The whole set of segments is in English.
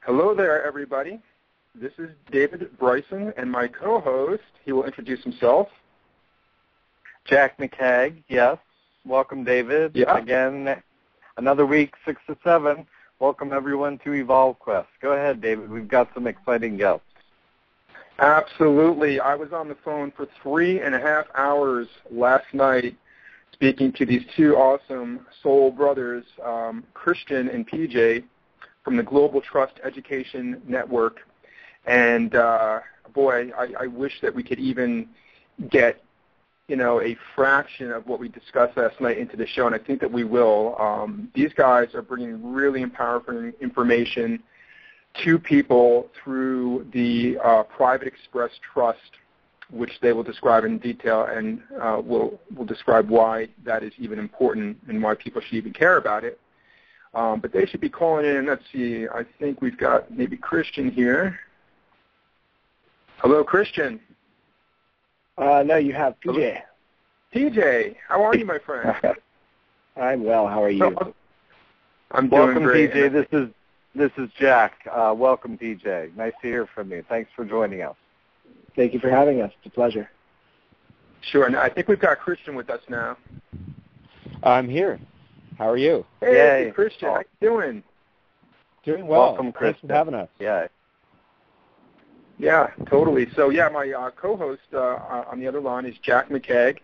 Hello there, everybody. This is David Bryson, and my co-host, he will introduce himself. Jack McCagg, yes. Welcome, David. Yeah. Again, another week, 6 to 7. Welcome, everyone, to Evolve Quest. Go ahead, David. We've got some exciting guests. Absolutely. I was on the phone for 3.5 hours last night speaking to these two awesome soul brothers, Christian and PJ, from the Global Trust Education Network. And, boy, I wish that we could even get, a fraction of what we discussed last night into the show, and I think that we will. These guys are bringing really empowering information to people through the Private Express Trust, which they will describe in detail, and will describe why that is even important and why people should even care about it. But they should be calling in. Let's see. I think we've got maybe Christian here. Hello, Christian. No, you have PJ. Hello. PJ, how are you, my friend? I'm well. How are you? I'm doing Welcome, great. PJ. This is Jack. Welcome, PJ. Nice to hear from you. Thanks for joining us. Thank you for having us. It's a pleasure. Sure. And I think we've got Christian with us now. I'm here. How are you? Hey, Yay. Christian. How you doing? Doing well. Welcome, Christian. Thanks for having us. Yeah, totally. So, my co-host on the other line is Jack McCagg,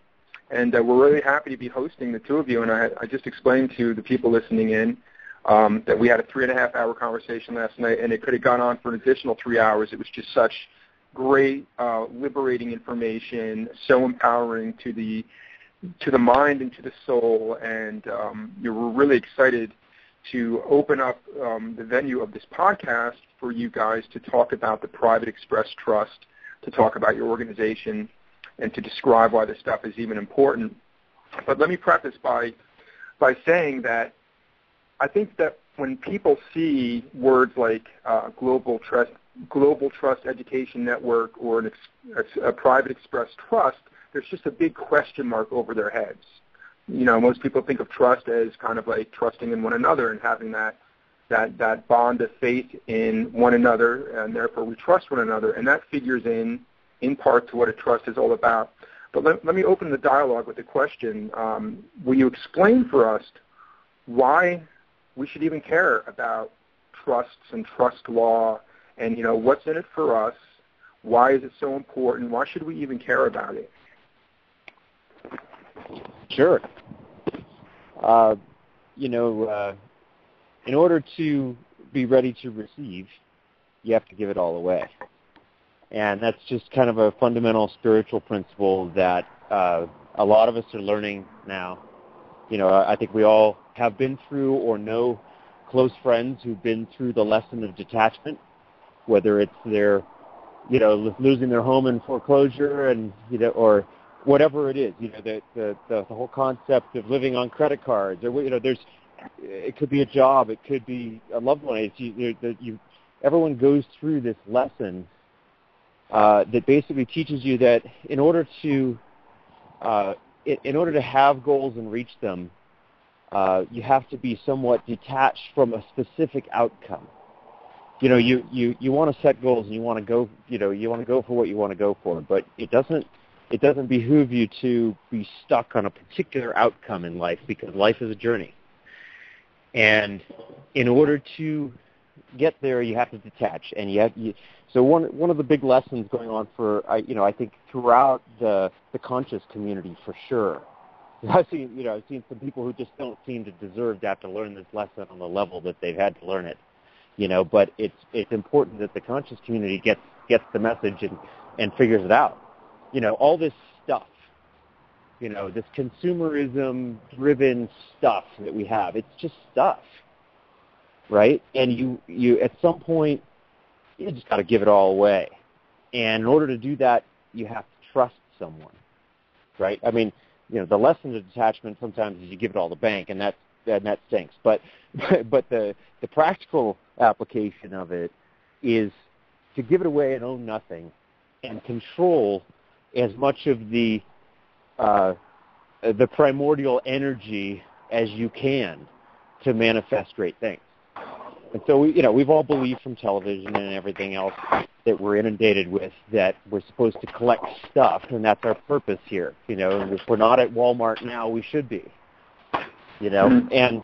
and we're really happy to be hosting the two of you. And I just explained to the people listening in that we had a 3.5-hour conversation last night, and it could have gone on for an additional 3 hours. It was just such great, liberating information, so empowering to the mind and to the soul, and we're really excited to open up the venue of this podcast for you guys to talk about the Private Express Trust, to talk about your organization, and to describe why this stuff is even important. But let me preface by saying that I think that when people see words like Global Trust Education Network or a Private Express Trust, there's just a big question mark over their heads. Most people think of trust as kind of like trusting in one another and having that bond of faith in one another, and therefore we trust one another, and that figures in part to what a trust is all about. But let me open the dialogue with a question. Will you explain for us why we should even care about trusts and trust law, and what's in it for us? Why is it so important? Why should we even care about it? Sure. In order to be ready to receive, you have to give it all away. And that's just kind of a fundamental spiritual principle that a lot of us are learning now. I think we all have been through or know close friends who've been through the lesson of detachment, whether it's their, losing their home in foreclosure and, or whatever it is, the whole concept of living on credit cards, or it could be a job, it could be a loved one. Everyone goes through this lesson that basically teaches you that in order to have goals and reach them, you have to be somewhat detached from a specific outcome. You want to set goals and you want to go, you want to go for what you want to go for, but it doesn't behoove you to be stuck on a particular outcome in life, because life is a journey. And in order to get there, you have to detach. And so one of the big lessons going on for, I think throughout the conscious community for sure. I've seen some people who just don't seem to deserve to have to learn this lesson on the level that they've had to learn it. But it's important that the conscious community gets the message and figures it out. All this stuff, this consumerism-driven stuff that we have, it's just stuff, right? And you at some point, you just got to give it all away. And in order to do that, you have to trust someone, right? I mean, the lesson of detachment sometimes is you give it all to the bank, and that stinks. But the practical application of it is to give it away and own nothing, and control as much of the primordial energy as you can to manifest great things. And so we've all believed from television and everything else that we're inundated with that we're supposed to collect stuff, and that's our purpose here. And if we're not at Walmart now, we should be. And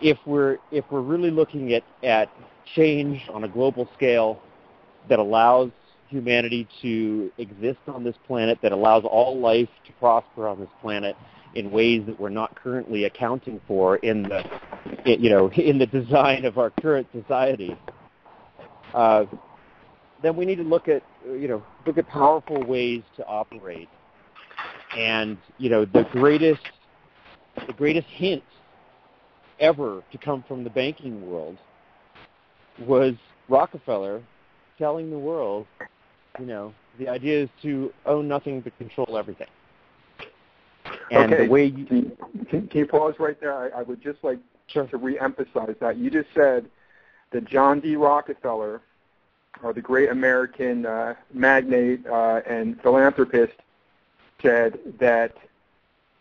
if we're really looking at change on a global scale that allows humanity to exist on this planet, that allows all life to prosper on this planet in ways that we're not currently accounting for in the design of our current society, then we need to look at powerful ways to operate. And the greatest hint ever to come from the banking world was Rockefeller telling the world, the idea is to own nothing but control everything. And okay. The way can you pause right there? I would just like Sure. to re-emphasize that. You just said that John D. Rockefeller, or the great American magnate and philanthropist, said that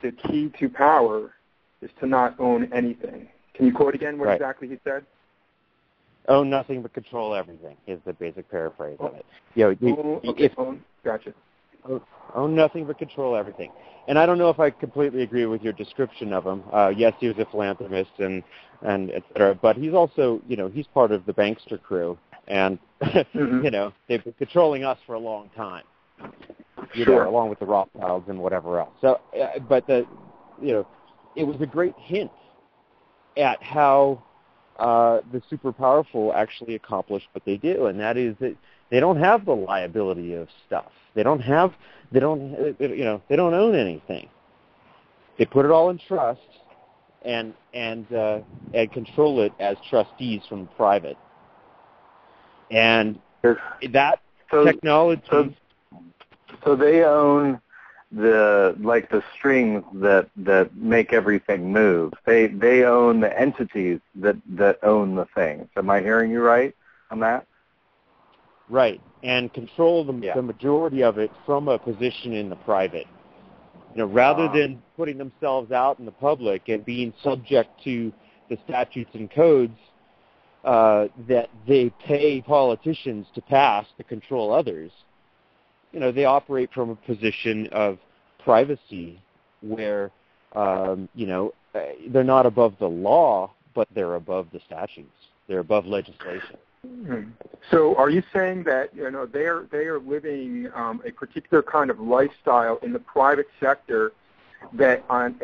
the key to power is to not own anything. Can you quote again what Right. exactly he said? Own nothing but control everything is the basic paraphrase of it. Gotcha. Own nothing but control everything. And I don't know if I completely agree with your description of him. Yes, he was a philanthropist and et cetera, but he's also, he's part of the bankster crew, and they've been controlling us for a long time. Along with the Rothschilds and whatever else. So, it was a great hint at how the super powerful actually accomplish what they do, and that is that they don't have the liability of stuff. They don't own anything. They put it all in trust and control it as trustees from private. And that technology. So they own the strings that make everything move. They own the entities that own the things. Am I hearing you right on that? Right, and control the majority of it from a position in the private. Rather than putting themselves out in the public and being subject to the statutes and codes that they pay politicians to pass to control others. They operate from a position of privacy where, they're not above the law, but they're above the statutes. They're above legislation. Mm-hmm. So are you saying that, they are living a particular kind of lifestyle in the private sector that on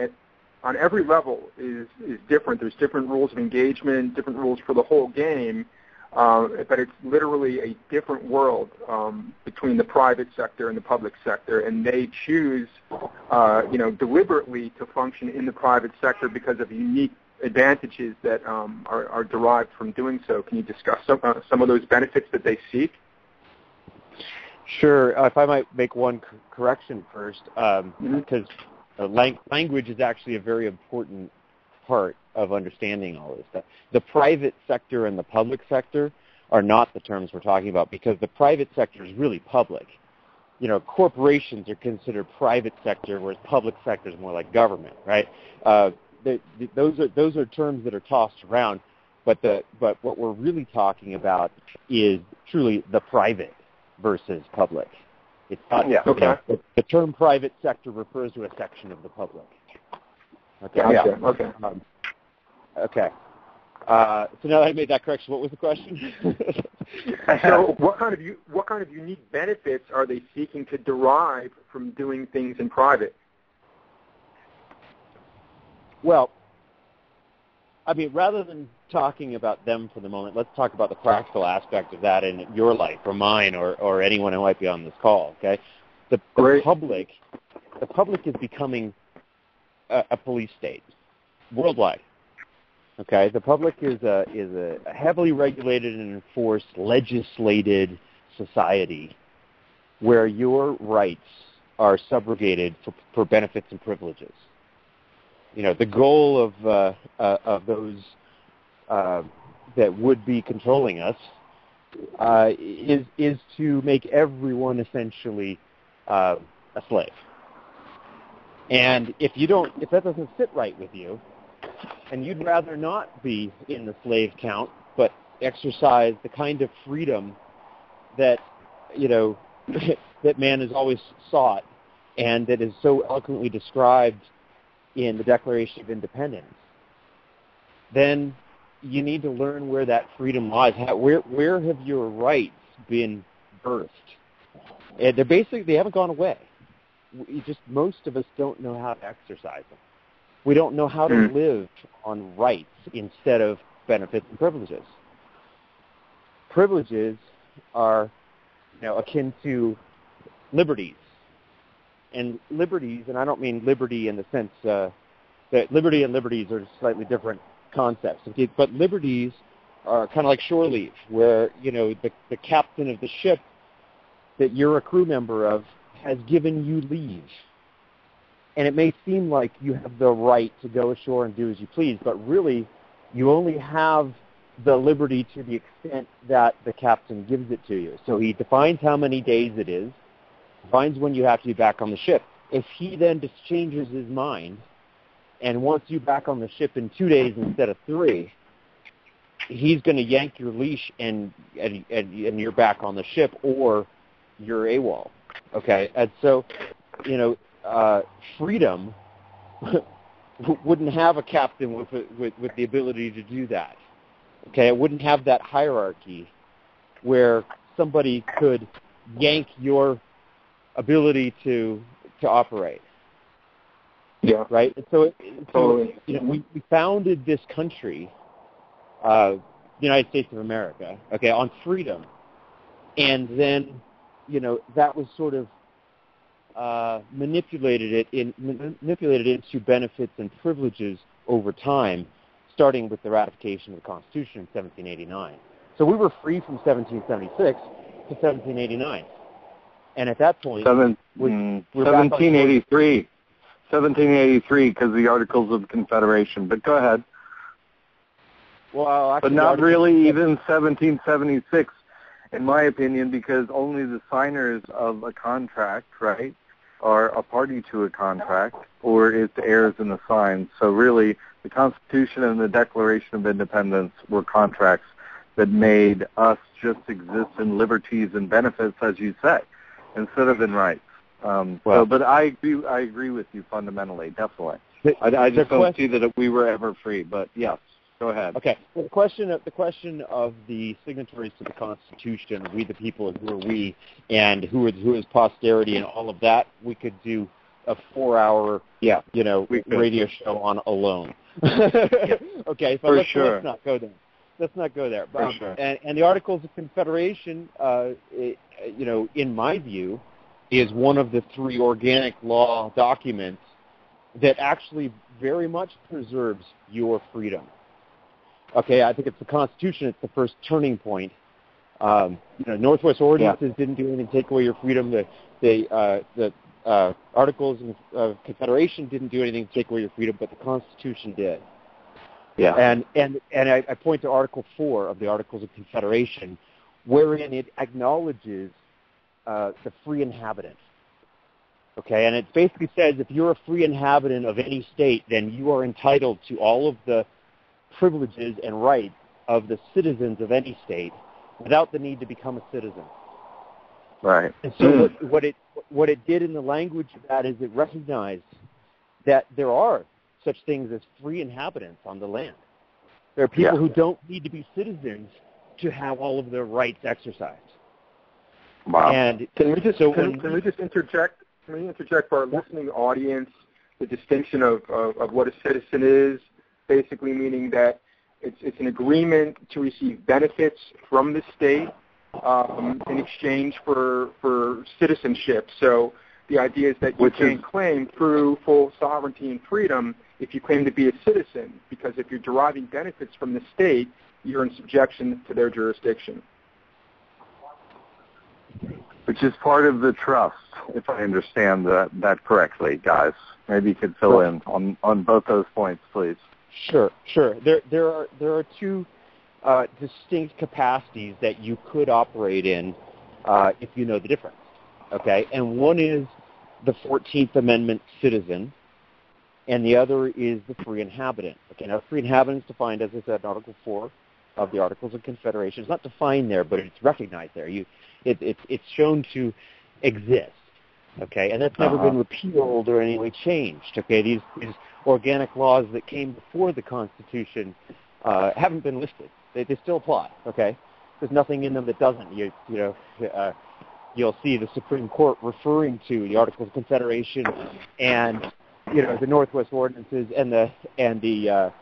every level is different? There's different rules of engagement, different rules for the whole game, but it's literally a different world between the private sector and the public sector, and they choose, deliberately to function in the private sector because of unique advantages that are derived from doing so. Can you discuss some of those benefits that they seek? Sure. If I might make one correction first, because language is actually a very important part of understanding all this stuff. The private sector and the public sector are not the terms we're talking about, because the private sector is really public. Corporations are considered private sector, whereas public sector is more like government, right? Those are terms that are tossed around, but what we're really talking about is truly the private versus public. It's not. The term private sector refers to a section of the public. Okay. Okay. Okay. So now that I made that correction, what was the question? So what kind of unique benefits are they seeking to derive from doing things in private? Well, rather than talking about them for the moment, let's talk about the practical aspect of that in your life or mine or anyone who might be on this call, okay? The public is becoming a police state worldwide, okay? The public is a heavily regulated and enforced, legislated society where your rights are subrogated for benefits and privileges. The goal of those that would be controlling us is to make everyone essentially a slave. And if that doesn't sit right with you, and you'd rather not be in the slave count, but exercise the kind of freedom that, that man has always sought and that is so eloquently described in the Declaration of Independence, then you need to learn where that freedom lies. Where have your rights been birthed? And they haven't gone away. Most of us don't know how to exercise them. We don't know how to live on rights instead of benefits and privileges. Privileges are, akin to liberties. And liberties, and I don't mean liberty in the sense that liberty and liberties are slightly different concepts. But liberties are kind of like shore leave, where, the captain of the ship that you're a crew member of has given you leave. And it may seem like you have the right to go ashore and do as you please, but really you only have the liberty to the extent that the captain gives it to you. So he defines how many days it is, defines when you have to be back on the ship. If he then just changes his mind and wants you back on the ship in 2 days instead of 3, he's going to yank your leash and you're back on the ship, or you're AWOL. Okay, and so, freedom wouldn't have a captain with the ability to do that. Okay, it wouldn't have that hierarchy where somebody could yank your ability to operate. Yeah. Right. And so we founded this country, the United States of America, okay, on freedom, and then that was sort of manipulated into benefits and privileges over time, starting with the ratification of the Constitution in 1789. So we were free from 1776 to 1789, and at that point, 1783. 1783, because the Articles of Confederation. But go ahead. Well, actually, but not really even 1776, in my opinion, because only the signers of a contract, right, are a party to a contract, or its heirs in the sign. So really, the Constitution and the Declaration of Independence were contracts that made us just exist in liberties and benefits, as you say, instead of in rights. But I agree with you fundamentally, definitely. I just don't see that we were ever free. But yes, go ahead. Okay. Well, the question of the signatories to the Constitution, we the people, and who are we, and who is posterity, and all of that, we could do a 4-hour, radio show on alone. Okay, so let's not go there. Let's not go there. For sure. And the Articles of Confederation, in my view, is one of the 3 organic law documents that actually very much preserves your freedom. Okay, I think it's the Constitution. It's the first turning point. Northwest Ordinances didn't do anything to take away your freedom. The Articles of Confederation didn't do anything to take away your freedom, but the Constitution did. Yeah. And I point to Article 4 of the Articles of Confederation, wherein it acknowledges the free inhabitant. Okay, and it basically says if you're a free inhabitant of any state, then you are entitled to all of the privileges and rights of the citizens of any state without the need to become a citizen. Right. And so what it did in the language of that is it recognized that there are such things as free inhabitants on the land. There are people who don't need to be citizens to have all of their rights exercised. Wow. And can we just interject? Can we interject for our listening audience the distinction of what a citizen is? Basically, meaning that it's an agreement to receive benefits from the state in exchange for citizenship. So the idea is that you can claim through full sovereignty and freedom if you claim to be a citizen, because if you're deriving benefits from the state, you're in subjection to their jurisdiction. Which is part of the trust, if I understand that correctly, guys. Maybe you could fill in on both those points, please. Sure. There are 2 distinct capacities that you could operate in if you know the difference. Okay, and one is the 14th Amendment citizen, and the other is the free inhabitant. Okay, now free inhabitant is defined, as I said, in Article 4 of the Articles of Confederation. It's not defined there, but it's recognized there. It's shown to exist. Okay, and that's never been repealed or in any way changed. Okay, these organic laws that came before the Constitution haven't been listed. They still apply. Okay, there's nothing in them that doesn't. You'll see the Supreme Court referring to the Articles of Confederation and the Northwest Ordinances and the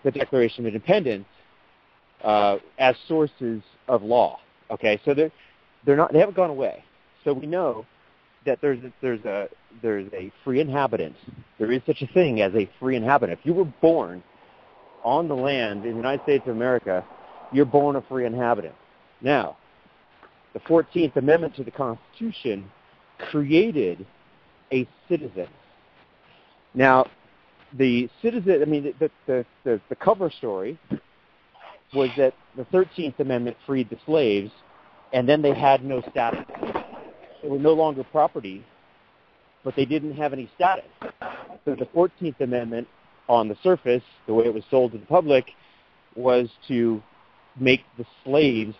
Declaration of Independence as sources of law. Okay, so they haven't gone away. So we know that there's a free inhabitant. There is such a thing as a free inhabitant. If you were born on the land in the United States of America, you're born a free inhabitant. Now, the 14th Amendment to the Constitution created a citizen. Now, the citizen, the cover story was that the 13th Amendment freed the slaves, and then they had no status. They were no longer property, but they didn't have any status. So the 14th Amendment, on the surface, the way it was sold to the public, was to make the slaves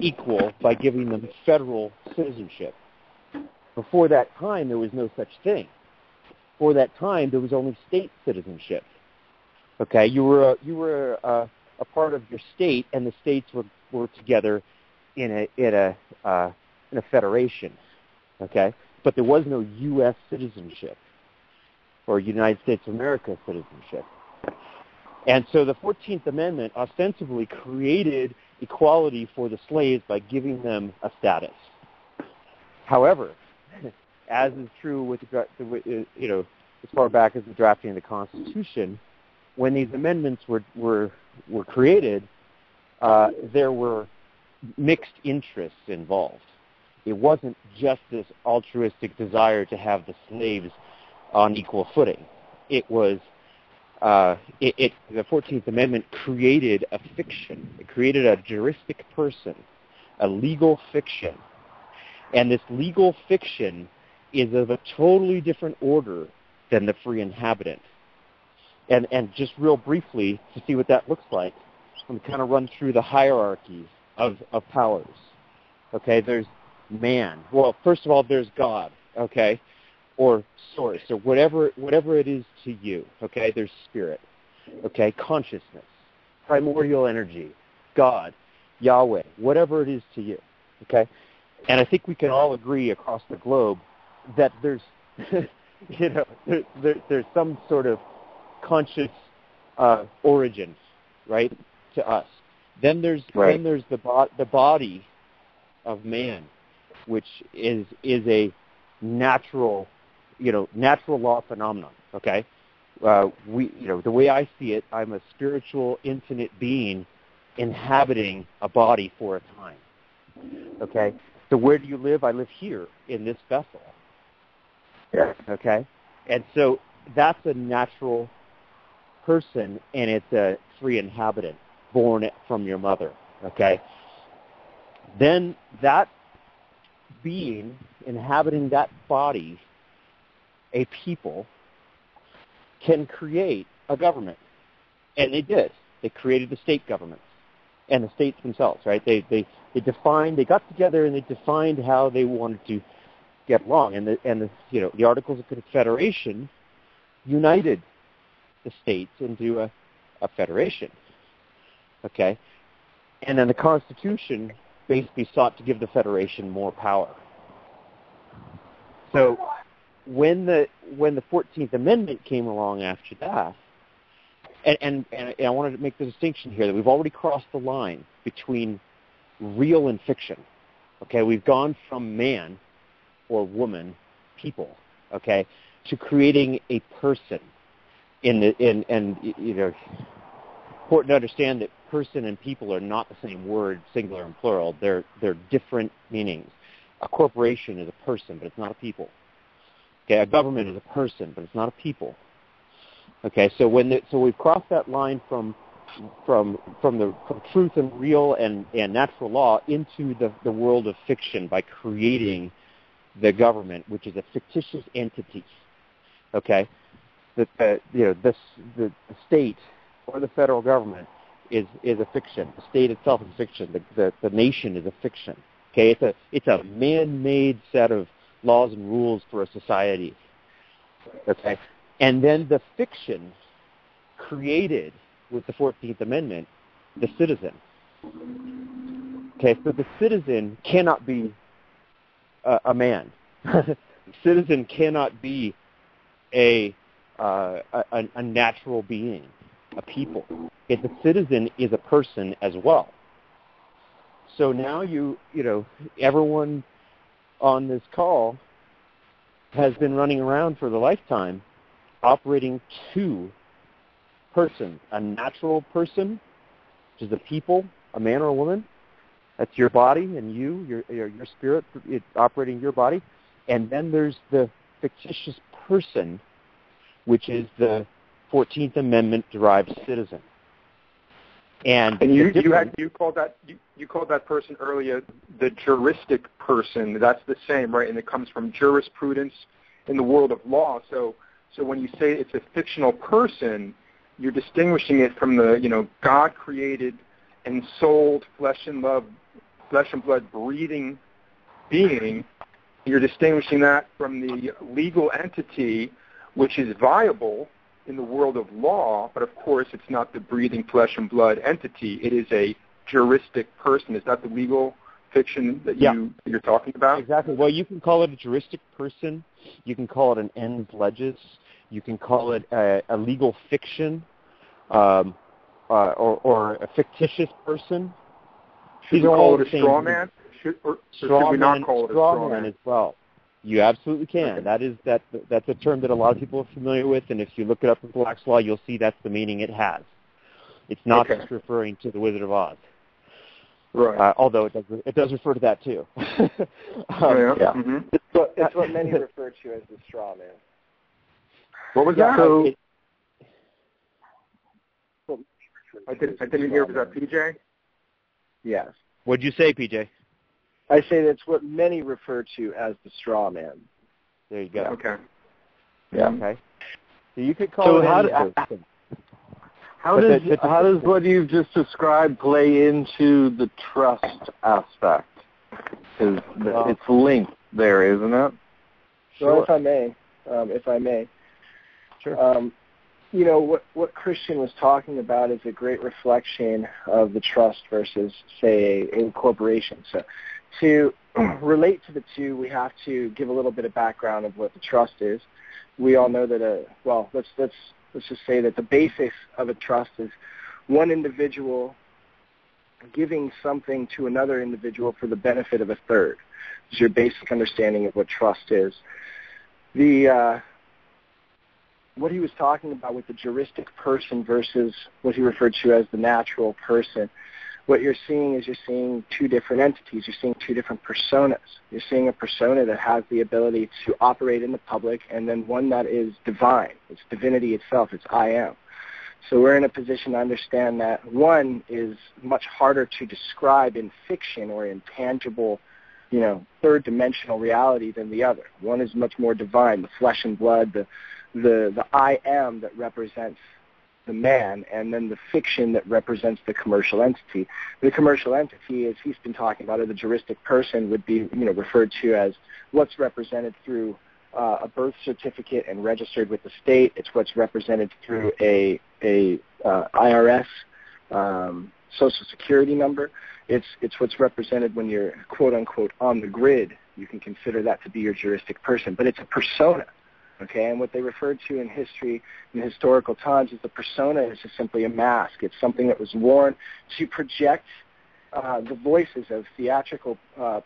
equal by giving them federal citizenship. Before that time, there was no such thing. For that time, there was only state citizenship. Okay, you were a part of your state, and the states were together in a federation. Okay, but there was no U.S. citizenship or United States of America citizenship. And so the 14th Amendment ostensibly created equality for the slaves by giving them a status. However, as is true with as far back as the drafting of the Constitution, when these amendments were created, there were mixed interests involved. It wasn't just this altruistic desire to have the slaves on equal footing. It was the 14th Amendment created a fiction. It created a juristic person, a legal fiction. And this legal fiction is of a totally different order than the free inhabitant. And just real briefly, to see what that looks like, I'm going to kind of run through the hierarchies of powers. Okay, there's man. Well, first of all, there's God, okay, or source, or whatever it is to you, okay? There's spirit, okay, consciousness, primordial energy, God, Yahweh, whatever it is to you, okay? And I think we can all agree across the globe that there's, there's some sort of conscious origin, right, to us. Then there's the body of man, which is a natural law phenomenon. Okay, the way I see it, I'm a spiritual, infinite being inhabiting a body for a time. Okay, so where do you live? I live here in this vessel. Yeah. Okay, and so that's a natural person, and it's a free inhabitant born from your mother. Okay, then that being inhabiting that body, a people, can create a government. And they did. They created the state governments and the states themselves, right? They got together and they defined how they wanted to get along. And the Articles of Confederation united the states into a federation. Okay? And then the Constitution basically sought to give the Federation more power. So when the 14th Amendment came along after that, and I wanted to make the distinction here that we've already crossed the line between real and fiction. Okay, we've gone from man or woman, people, okay, to creating a person. Important to understand that person and people are not the same word, singular and plural. They're different meanings. A corporation is a person, but it's not a people. Okay, a government is a person, but it's not a people. Okay, so we've crossed that line from truth and real and natural law into the world of fiction by creating the government, which is a fictitious entity. Okay, the state or the federal government is a fiction. The state itself is a fiction. The nation is a fiction. Okay, it's a man-made set of laws and rules for a society. Okay, and then the fiction created with the 14th Amendment, the citizen. Okay, so the citizen cannot be a man. The citizen cannot be a natural being, a people. Okay, the citizen is a person as well. So now you know, everyone on this call has been running around for the lifetime operating two persons, a natural person, which is a people, a man or a woman. That's your body and your spirit operating your body. And then there's the fictitious person, which is the 14th Amendment derived citizen. And you called that person earlier the juristic person. That's the same, right? And it comes from jurisprudence in the world of law. So when you say it's a fictional person, you're distinguishing it from the, you know, God created and souled flesh and blood breathing being. You're distinguishing that from the legal entity, which is viable in the world of law, but of course it's not the breathing flesh and blood entity. It is a juristic person. Is that the legal fiction that you're talking about? Exactly. Well, you can call it a juristic person. You can call it an ens legis. You can call it a legal fiction, or a fictitious person. Should we call it a straw man? Should we not call it a straw man as well? You absolutely can. Okay. That's a term that a lot of people are familiar with, and if you look it up in Black's Law, you'll see that's the meaning it has. It's not just referring to the Wizard of Oz. Right. Although it does refer to that too. Mm-hmm. It's what many refer to as the straw man. What was that? I didn't hear. Was that PJ? Yes. What'd you say, PJ? I say that's what many refer to as the straw man. There you go. Okay. Yeah. Okay. So you could call it how does what you've just described play into the trust aspect? Because it's linked there, isn't it? Sure. Well, if I may. Sure. You know, what Christian was talking about is a great reflection of the trust versus, say, a corporation. So to relate to the two, we have to give a little bit of background of what the trust is. We all know that, let's just say that the basis of a trust is one individual giving something to another individual for the benefit of a third. It's your basic understanding of what trust is. What he was talking about with the juristic person versus what he referred to as the natural person, what you're seeing two different entities. You're seeing two different personas. You're seeing a persona that has the ability to operate in the public, and then one that is divine. It's divinity itself. It's I am. So we're in a position to understand that one is much harder to describe in fiction or in tangible, you know, third-dimensional reality than the other. One is much more divine, the flesh and blood, the I am that represents the man, and then the fiction that represents the commercial entity. The commercial entity, as he's been talking about, or the juristic person, would be, you know, referred to as what's represented through a birth certificate and registered with the state. It's what's represented through a IRS Social Security number. It's what's represented when you're quote unquote on the grid. You can consider that to be your juristic person, but it's a persona. Okay, and what they referred to in history, in historical times, is the persona is just simply a mask. It's something that was worn to project the voices of theatrical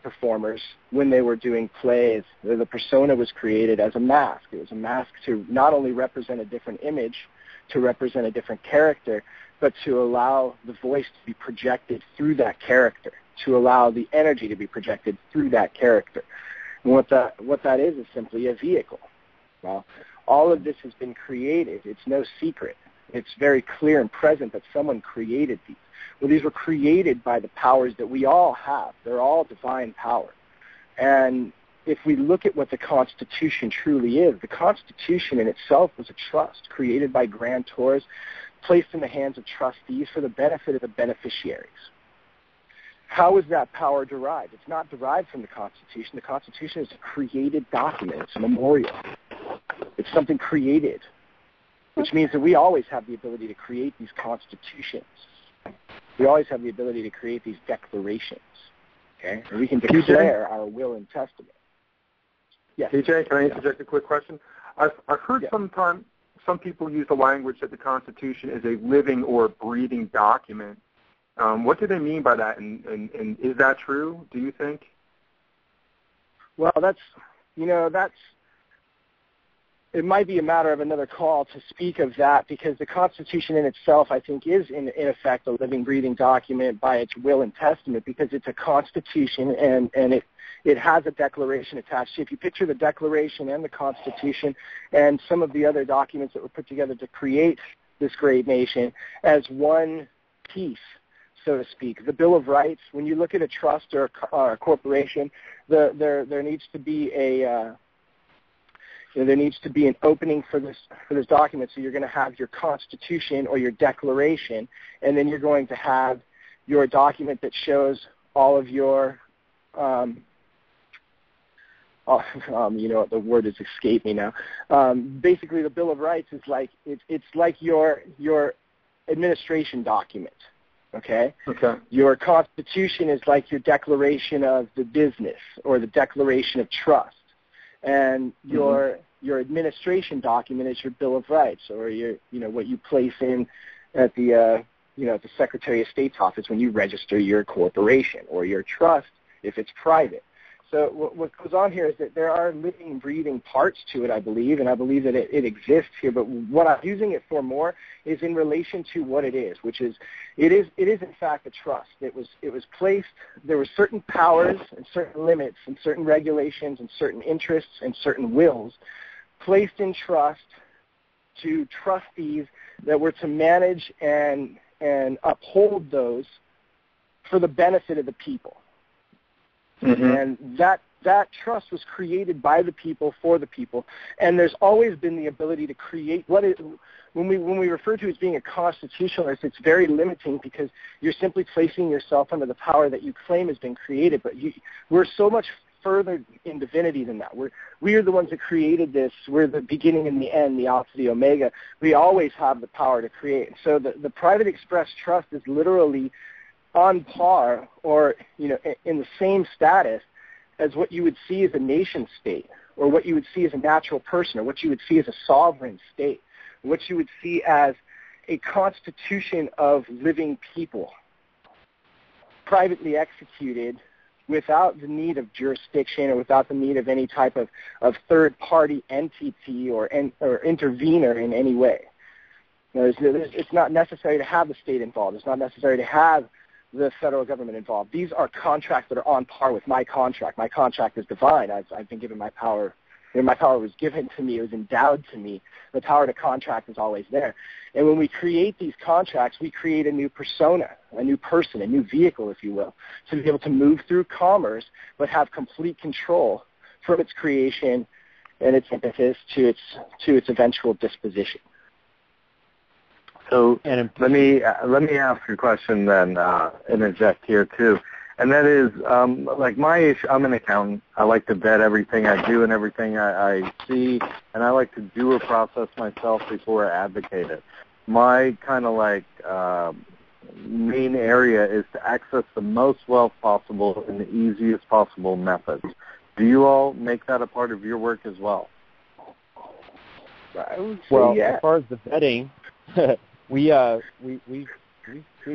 performers when they were doing plays. The persona was created as a mask. It was a mask to not only represent a different image, to represent a different character, but to allow the voice to be projected through that character, to allow the energy to be projected through that character. And what that is simply a vehicle. Well, all of this has been created. It's no secret. It's very clear and present that someone created these. Well, these were created by the powers that we all have. They're all divine power. And if we look at what the Constitution truly is, the Constitution in itself was a trust created by grantors placed in the hands of trustees for the benefit of the beneficiaries. How is that power derived? It's not derived from the Constitution. The Constitution is a created document. It's a memorial. It's something created, which means that we always have the ability to create these constitutions. We always have the ability to create these declarations. Okay? And we can declare our will and testament. Yes. TJ, can I interject a quick question? I've heard sometimes some people use the language that the Constitution is a living or breathing document. What do they mean by that, and is that true, do you think? Well, it might be a matter of another call to speak of that, because the Constitution in itself, I think, is in effect a living, breathing document by its will and testament, because it's a constitution and it has a declaration attached to it. If you picture the Declaration and the Constitution and some of the other documents that were put together to create this great nation as one piece, so to speak. The Bill of Rights, when you look at a trust or a corporation, there needs to be there needs to be an opening for this document. So you're going to have your Constitution or your Declaration, and then you're going to have your document that shows all of your the word has escaped me now. Basically, the Bill of Rights is like it's like your administration document. Okay. Your Constitution is like your declaration of the business or the declaration of trust, and your administration document is your Bill of Rights, or your what you place in at the at the Secretary of State's office when you register your corporation, or your trust if it's private. So what goes on here is that there are living, breathing parts to it, I believe, and I believe that it exists here. But what I'm using it for more is in relation to what it is, which is it is in fact a trust. It was placed. There were certain powers and certain limits and certain regulations and certain interests and certain wills placed in trust to trustees that were to manage and uphold those for the benefit of the people. And that trust was created by the people for the people, and there's always been the ability to create when we refer to it as being a constitutionalist, it's very limiting, because you're simply placing yourself under the power that you claim has been created. But we're so much further in divinity than that. We are the ones that created this. We're the beginning and the end, the Alpha, the Omega. We always have the power to create. So the private express trust is literally on par, or in the same status as what you would see as a nation state, or what you would see as a natural person, or what you would see as a sovereign state, what you would see as a constitution of living people, privately executed without the need of jurisdiction or without the need of any type of third-party entity or intervener in any way. It's not necessary to have the state involved. It's not necessary to have the federal government involved. These are contracts that are on par with my contract. My contract is divine. I've been given my power. My power was given to me. It was endowed to me. The power to contract is always there. And when we create these contracts, we create a new persona, a new person, a new vehicle, if you will, to be able to move through commerce but have complete control from its creation and its impetus to its eventual disposition. So let me ask you a question then, interject here too, and that is like my issue. I'm an accountant. I like to vet everything I do and everything I see, and I like to do a process myself before I advocate it. My kind of main area is to access the most wealth possible in the easiest possible methods. Do you all make that a part of your work as well? I would say well, yes. As far as the vetting. We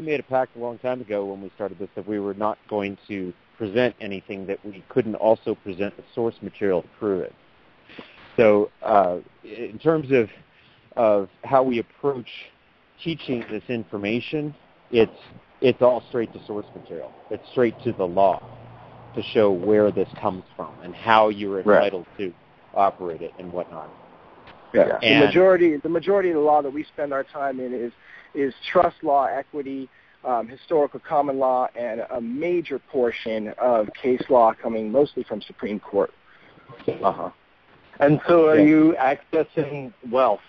made a pact a long time ago when we started this that we were not going to present anything that we couldn't also present the source material to prove it. So in terms of how we approach teaching this information, it's all straight to source material. It's straight to the law to show where this comes from and how you're entitled to operate it and whatnot. Yeah. And the majority of the law that we spend our time in is trust law, equity, historical common law, and a major portion of case law coming mostly from Supreme Court. And so are you accessing wealth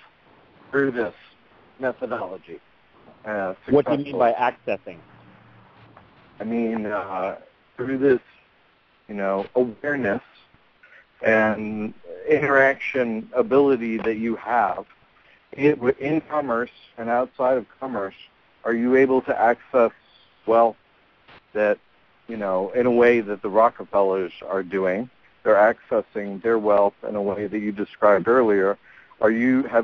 through this methodology? What do you mean by accessing? I mean, through this, awareness and interaction ability that you have in commerce and outside of commerce, are you able to access wealth that, in a way that the Rockefellers are doing? They're accessing their wealth in a way that you described earlier. Have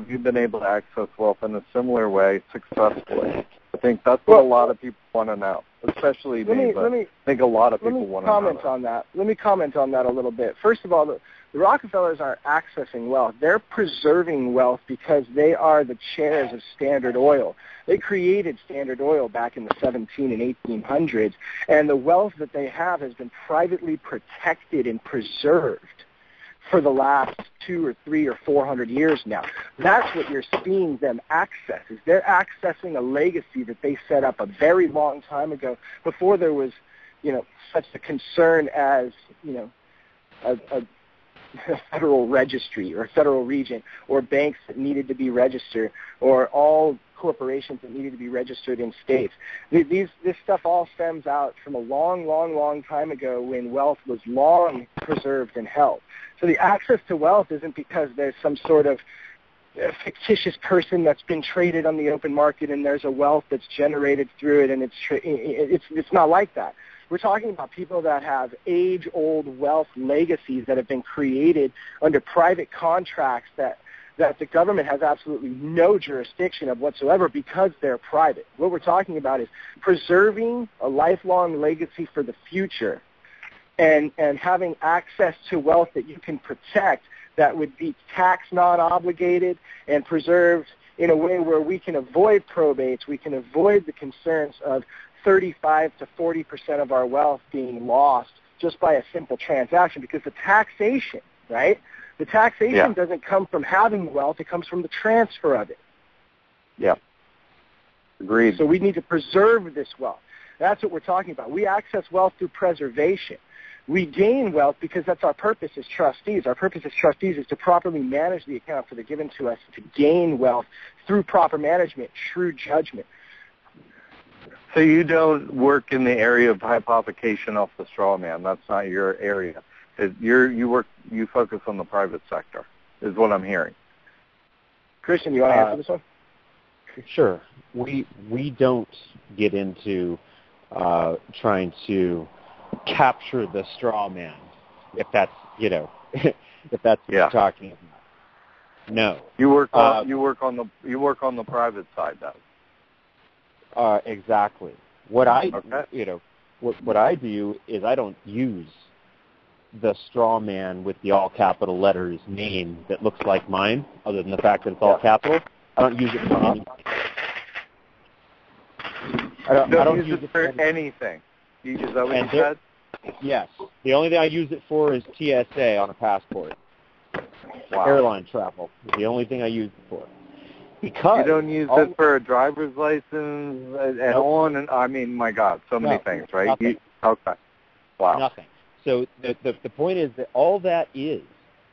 you been able to access wealth in a similar way successfully? I think that's what a lot of people want to know, especially me, but I think a lot of people want to know. Let me comment on that a little bit. First of all, the Rockefellers aren't accessing wealth. They're preserving wealth because they are the chairs of Standard Oil. They created Standard Oil back in the 17 and 1800s, and the wealth that they have has been privately protected and preserved for the last 200 or 300 or 400 years now. That's what you're seeing them access, is they're accessing a legacy that they set up a very long time ago before there was, such a concern as, a federal registry or a federal region or banks that needed to be registered or all corporations that needed to be registered in states. This stuff all stems out from a long, long, long time ago when wealth was long preserved and held. So the access to wealth isn't because there's some sort of fictitious person that's been traded on the open market and there's a wealth that's generated through it, and it's not like that. We're talking about people that have age-old wealth legacies that have been created under private contracts that the government has absolutely no jurisdiction of whatsoever because they're private. What we're talking about is preserving a lifelong legacy for the future and having access to wealth that you can protect that would be tax non-obligated and preserved in a way where we can avoid probates, we can avoid the concerns of 35 to 40% of our wealth being lost just by a simple transaction, because the taxation, right? The taxation doesn't come from having wealth, it comes from the transfer of it. Yeah. Agreed. So we need to preserve this wealth. That's what we're talking about. We access wealth through preservation. We gain wealth because that's our purpose as trustees. Our purpose as trustees is to properly manage the accounts that are given to us, to gain wealth through proper management, true judgment. So you don't work in the area of hypothecation off the straw man. That's not your area. You focus on the private sector, is what I'm hearing. Christian, you want to answer this one? Sure. We don't get into trying to capture the straw man, if that's if that's what you're talking about. No. You work on the private side, though. Exactly. What I what I do is I don't use the straw man with the all capital letters name that looks like mine, other than the fact that it's all capital. I don't use it for anything. I don't use it for anything. Is that what you said? Yes. The only thing I use it for is TSA on a passport. Wow. Airline travel is the only thing I use it for. Because you don't use it for a driver's license and on, and I mean, my God, so many things, right? Nothing. Okay. Wow. Nothing. So the point is that all that is,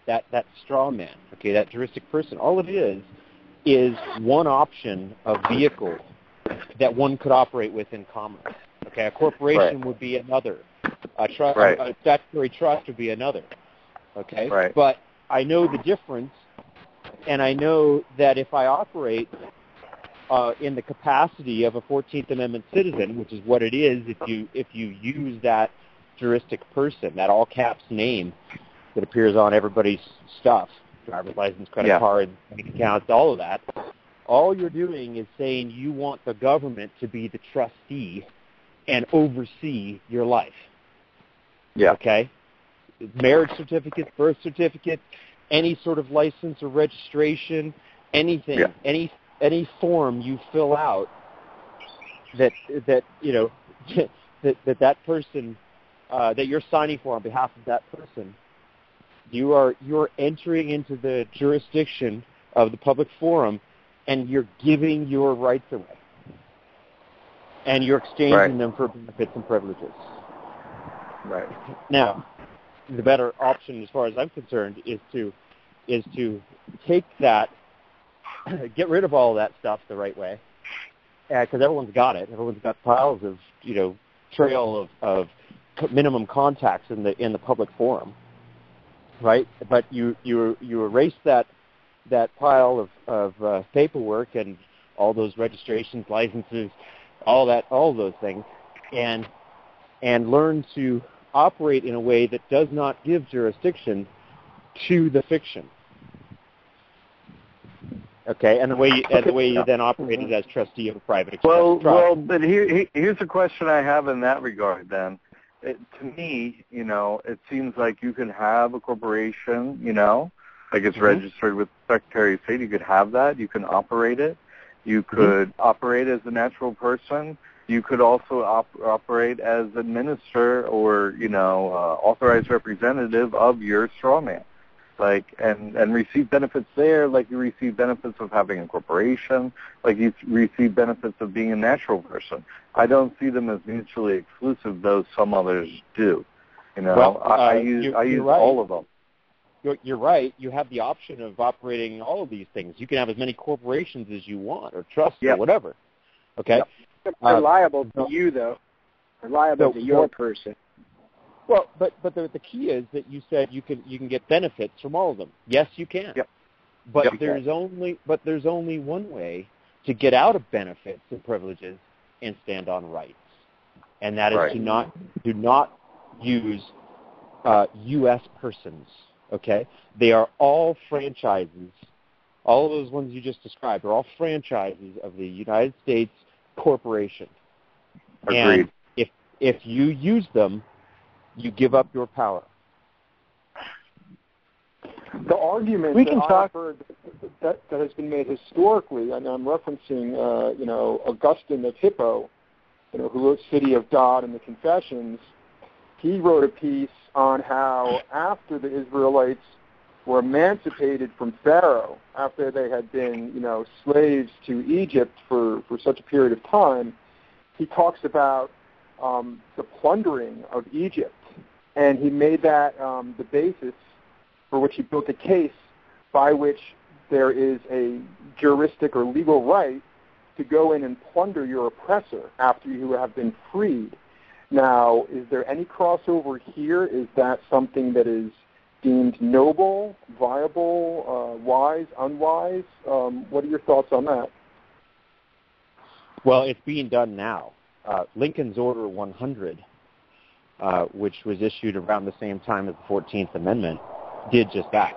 that straw man, okay, that juristic person, all it is one option of vehicle that one could operate with in commerce. Okay, a corporation would be another. A statutory trust would be another. Okay? Right. But I know the difference, and I know that if I operate in the capacity of a 14th Amendment citizen, which is what it is if you use that juristic person, that all caps name that appears on everybody's stuff, driver's license, credit card, bank accounts, all of that, all you're doing is saying you want the government to be the trustee and oversee your life. Yeah. Okay? Marriage certificates, birth certificates, any sort of license or registration, anything, any form you fill out that person that you're signing for on behalf of that person, you're entering into the jurisdiction of the public forum, and you're giving your rights away, and you're exchanging them for benefits and privileges. Right. Now, the better option, as far as I'm concerned, is to take that, get rid of all that stuff the right way, because everyone's got it. Everyone's got piles of, trail of minimum contacts in the public forum, right? But you erase that pile of paperwork and all those registrations, licenses, all those things, and learn to operate in a way that does not give jurisdiction to the fiction. Okay, and the way you then operate is as trustee of a private express trust. Well, but here's a question I have in that regard. Then, to me, it seems like you can have a corporation, like it's registered with the Secretary of State. You could have that. You can operate it. You could operate as a natural person. You could also operate as a minister or, authorized representative of your straw man. And receive benefits there like you receive benefits of having a corporation, like you receive benefits of being a natural person. I don't see them as mutually exclusive, though some others do. Well, I use right. all of them. You're right. You have the option of operating all of these things. You can have as many corporations as you want or trusts or whatever. Okay? Yep. They're liable to you, though. They're liable to your person. Well, but the key is that you said you can get benefits from all of them. Yes, you can. Yep. But there's only one way to get out of benefits and privileges and stand on rights, and that is do not use U.S. persons. Okay, they are all franchises. All of those ones you just described are all franchises of the United States corporation. Agreed. And if you use them, you give up your power. The argument I've heard that has been made historically, and I'm referencing, Augustine of Hippo, who wrote City of God and the Confessions. He wrote a piece on how after the Israelites were emancipated from Pharaoh, after they had been, slaves to Egypt for such a period of time, he talks about the plundering of Egypt. And he made that the basis for which he built a case by which there is a juristic or legal right to go in and plunder your oppressor after you have been freed. Now, is there any crossover here? Is that something that is deemed noble, viable, wise, unwise? What are your thoughts on that? Well, it's being done now. Lincoln's Order 100, which was issued around the same time as the 14th Amendment, did just that,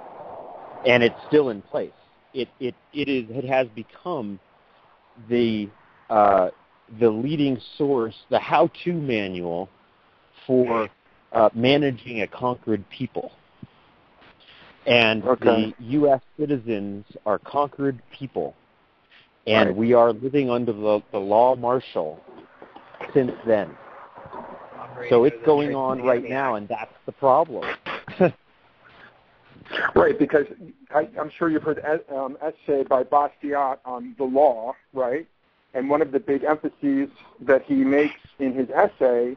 and it's still in place. It has become the leading source, the how-to manual for managing a conquered people. And the U.S. citizens are conquered people, and we are living under the law martial since then. So it's going on right now, and that's the problem. Right, because I'm sure you've heard an essay by Bastiat on the law, right? And one of the big emphases that he makes in his essay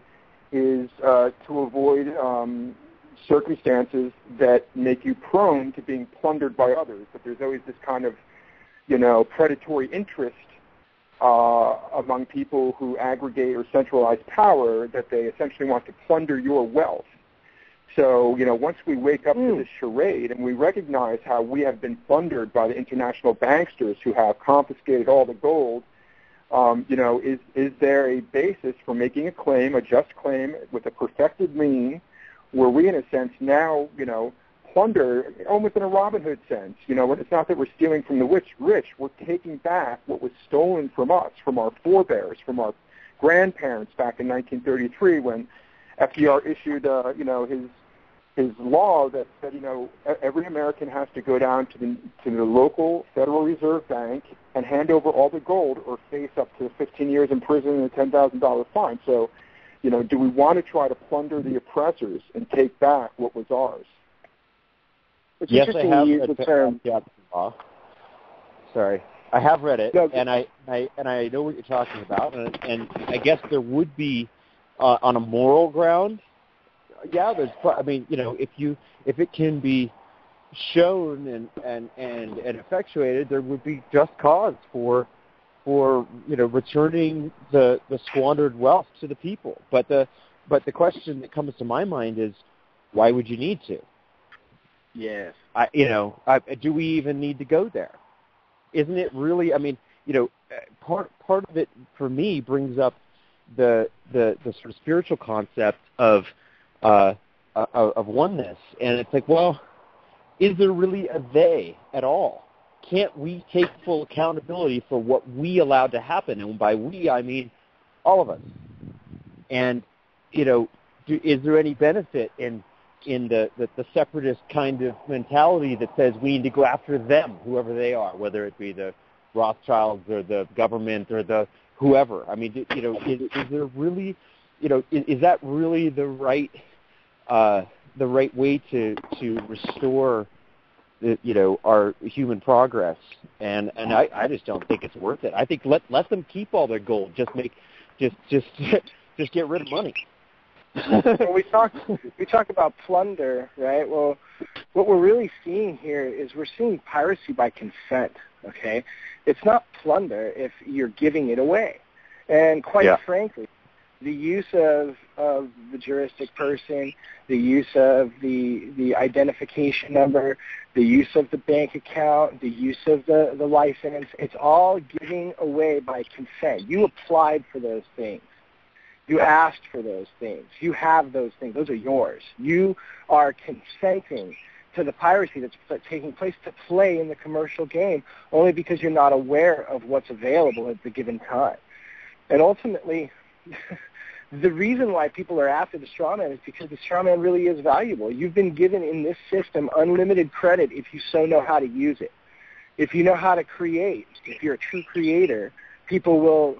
is to avoid circumstances that make you prone to being plundered by others. But there's always this kind of, predatory interest among people who aggregate or centralize power that they essentially want to plunder your wealth. So, once we wake up to this charade and we recognize how we have been plundered by the international banksters who have confiscated all the gold, is there a basis for making a claim, a just claim with a perfected lien, where we, in a sense, now, plunder, almost in a Robin Hood sense. It's not that we're stealing from the rich. We're taking back what was stolen from us, from our forebears, from our grandparents back in 1933 when FDR issued, his law that said, every American has to go down to the local Federal Reserve Bank and hand over all the gold or face up to 15 years in prison and a $10,000 fine. So, do we want to try to plunder the oppressors and take back what was ours? It's yes, interesting I have to use the term. Sorry, I have read it, and I know what you're talking about, and I guess there would be on a moral ground. Yeah, if it can be shown and effectuated, there would be just cause for for returning the squandered wealth to the people. But the question that comes to my mind is, why would you need to? Yes. Do we even need to go there? Isn't it really? I mean, part of it for me brings up the sort of spiritual concept of oneness, and it's like, well, is there really a they at all? Can't we take full accountability for what we allowed to happen? And by we, I mean all of us. And is there any benefit in the separatist kind of mentality that says we need to go after them, whoever they are, whether it be the Rothschilds or the government or the whoever? I mean, is there really, is that really the right way to restore our human progress? And I just don't think it's worth it. I think let them keep all their gold. Just get rid of money. Well, we talk about plunder, right? Well, what we're really seeing here is we're seeing piracy by consent. Okay, it's not plunder if you're giving it away. And quite frankly, the use of the juristic person, the use of the identification number, the use of the bank account, the use of the license, it's all giving away by consent. You applied for those things. You asked for those things. You have those things. Those are yours. You are consenting to the piracy that's taking place to play in the commercial game only because you're not aware of what's available at the given time. And ultimately, the reason why people are after the straw man is because the straw man really is valuable. You've been given in this system unlimited credit if you so know how to use it. If you know how to create, if you're a true creator, people will,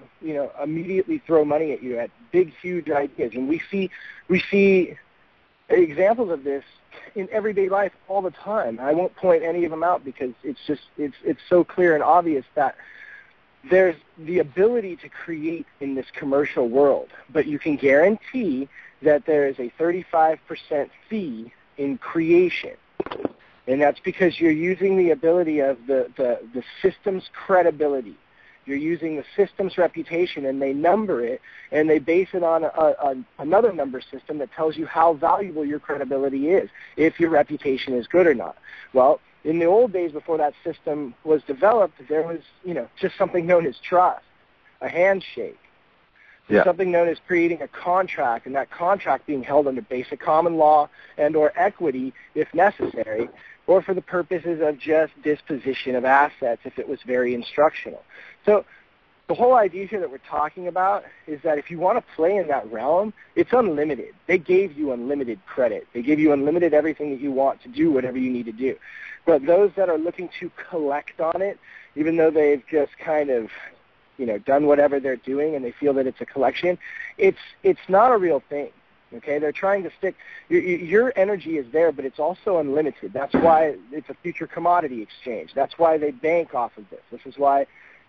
immediately throw money at you at big, huge ideas. And we see examples of this in everyday life all the time. I won't point any of them out because it's so clear and obvious that there's the ability to create in this commercial world, but you can guarantee that there is a 35% fee in creation. And that's because you're using the ability of the system's credibility. You're using the system's reputation, and they number it, and they base it on another number system that tells you how valuable your credibility is, if your reputation is good or not. Well, in the old days before that system was developed, there was, just something known as trust, a handshake, something known as creating a contract, and that contract being held under basic common law and or equity if necessary, or for the purposes of just disposition of assets if it was very instructional. So the whole idea here that we're talking about is that if you want to play in that realm, it's unlimited. They gave you unlimited credit. They give you unlimited everything that you want to do, whatever you need to do. But those that are looking to collect on it, even though they've just kind of, done whatever they're doing and they feel that it's a collection, it's not a real thing. Okay, they're trying to stick. Your energy is there, but it's also unlimited. That's why it's a future commodity exchange. That's why they bank off of this. This is why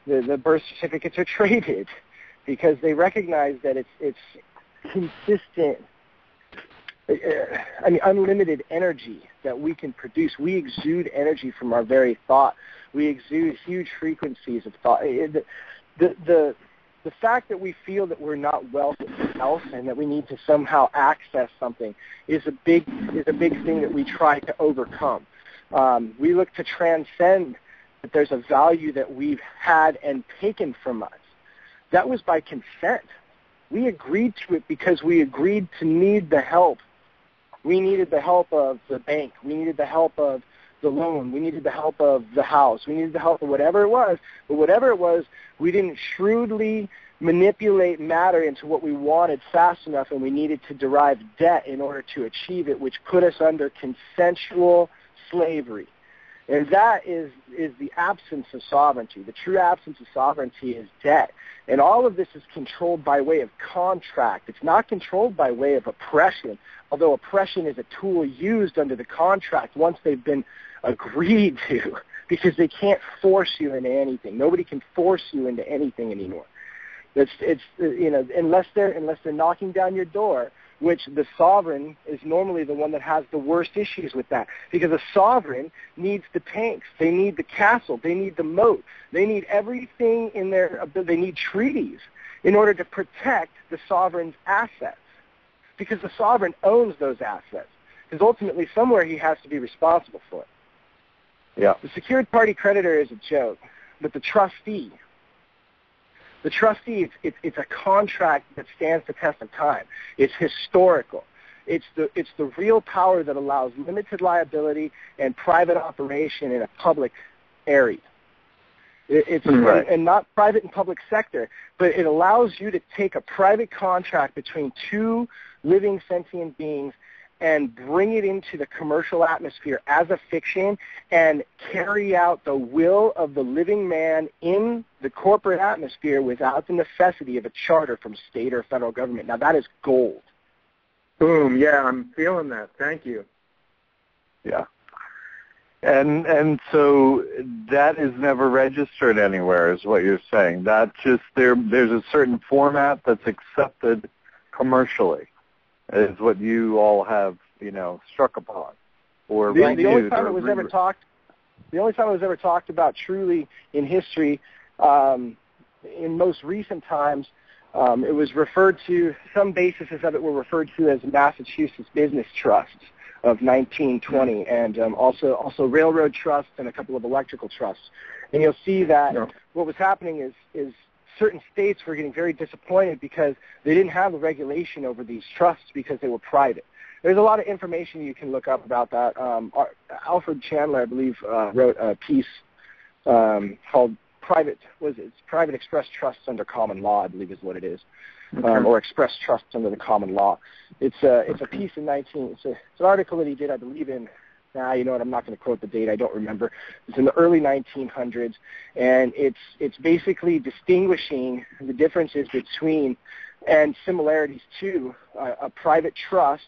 the birth certificates are traded, because they recognize that it's consistent. Unlimited energy that we can produce. We exude energy from our very thought. We exude huge frequencies of thought. The fact that we feel that we're not wealth itself and that we need to somehow access something is a big thing that we try to overcome. We look to transcend that there's a value that we've had and taken from us. That was by consent. We agreed to it because we agreed to need the help. We needed the help of the bank. We needed the help of the loan. We needed the help of the house. We needed the help of whatever it was. But whatever it was, we didn't shrewdly manipulate matter into what we wanted fast enough, and we needed to derive debt in order to achieve it, which put us under consensual slavery. And that is the absence of sovereignty. The true absence of sovereignty is debt. And all of this is controlled by way of contract. It's not controlled by way of oppression, although oppression is a tool used under the contract once they've been agreed to, because they can't force you into anything. Nobody can force you into anything anymore. Unless they're knocking down your door which the sovereign is normally the one that has the worst issues with that, because a sovereign needs the tanks, they need the castle, they need the moat, they need everything in their, they need treaties in order to protect the sovereign's assets, because the sovereign owns those assets, because ultimately somewhere he has to be responsible for it. Yeah. The secured party creditor is a joke, but the trustee, it's a contract that stands the test of time. It's historical. It's the real power that allows limited liability and private operation in a public area. It's right. and not private and public sector, but it allows you to take a private contract between two living sentient beings and bring it into the commercial atmosphere as a fiction and carry out the will of the living man in the corporate atmosphere without the necessity of a charter from state or federal government. Now, that is gold. Boom. Yeah, I'm feeling that. Thank you. Yeah. And so that is never registered anywhere, is what you're saying. That just there's a certain format that's accepted commercially, is what you all have, struck upon, or the only time it was ever talked. The only time it was ever talked about truly in history, in most recent times, it was referred to. Some bases of it were referred to as Massachusetts business trusts of 1920, and also railroad trusts and a couple of electrical trusts. And you'll see that what was happening is certain states were getting very disappointed because they didn't have the regulation over these trusts because they were private. There's a lot of information you can look up about that. Alfred Chandler, I believe, wrote a piece called Private Express Trusts Under Common Law, I believe is what it is, or Express Trusts Under the Common Law. It's a piece in it's an article that he did, I believe, in, you know what, I'm not going to quote the date, I don't remember. It's in the early 1900s, and it's basically distinguishing the differences between and similarities to a private trust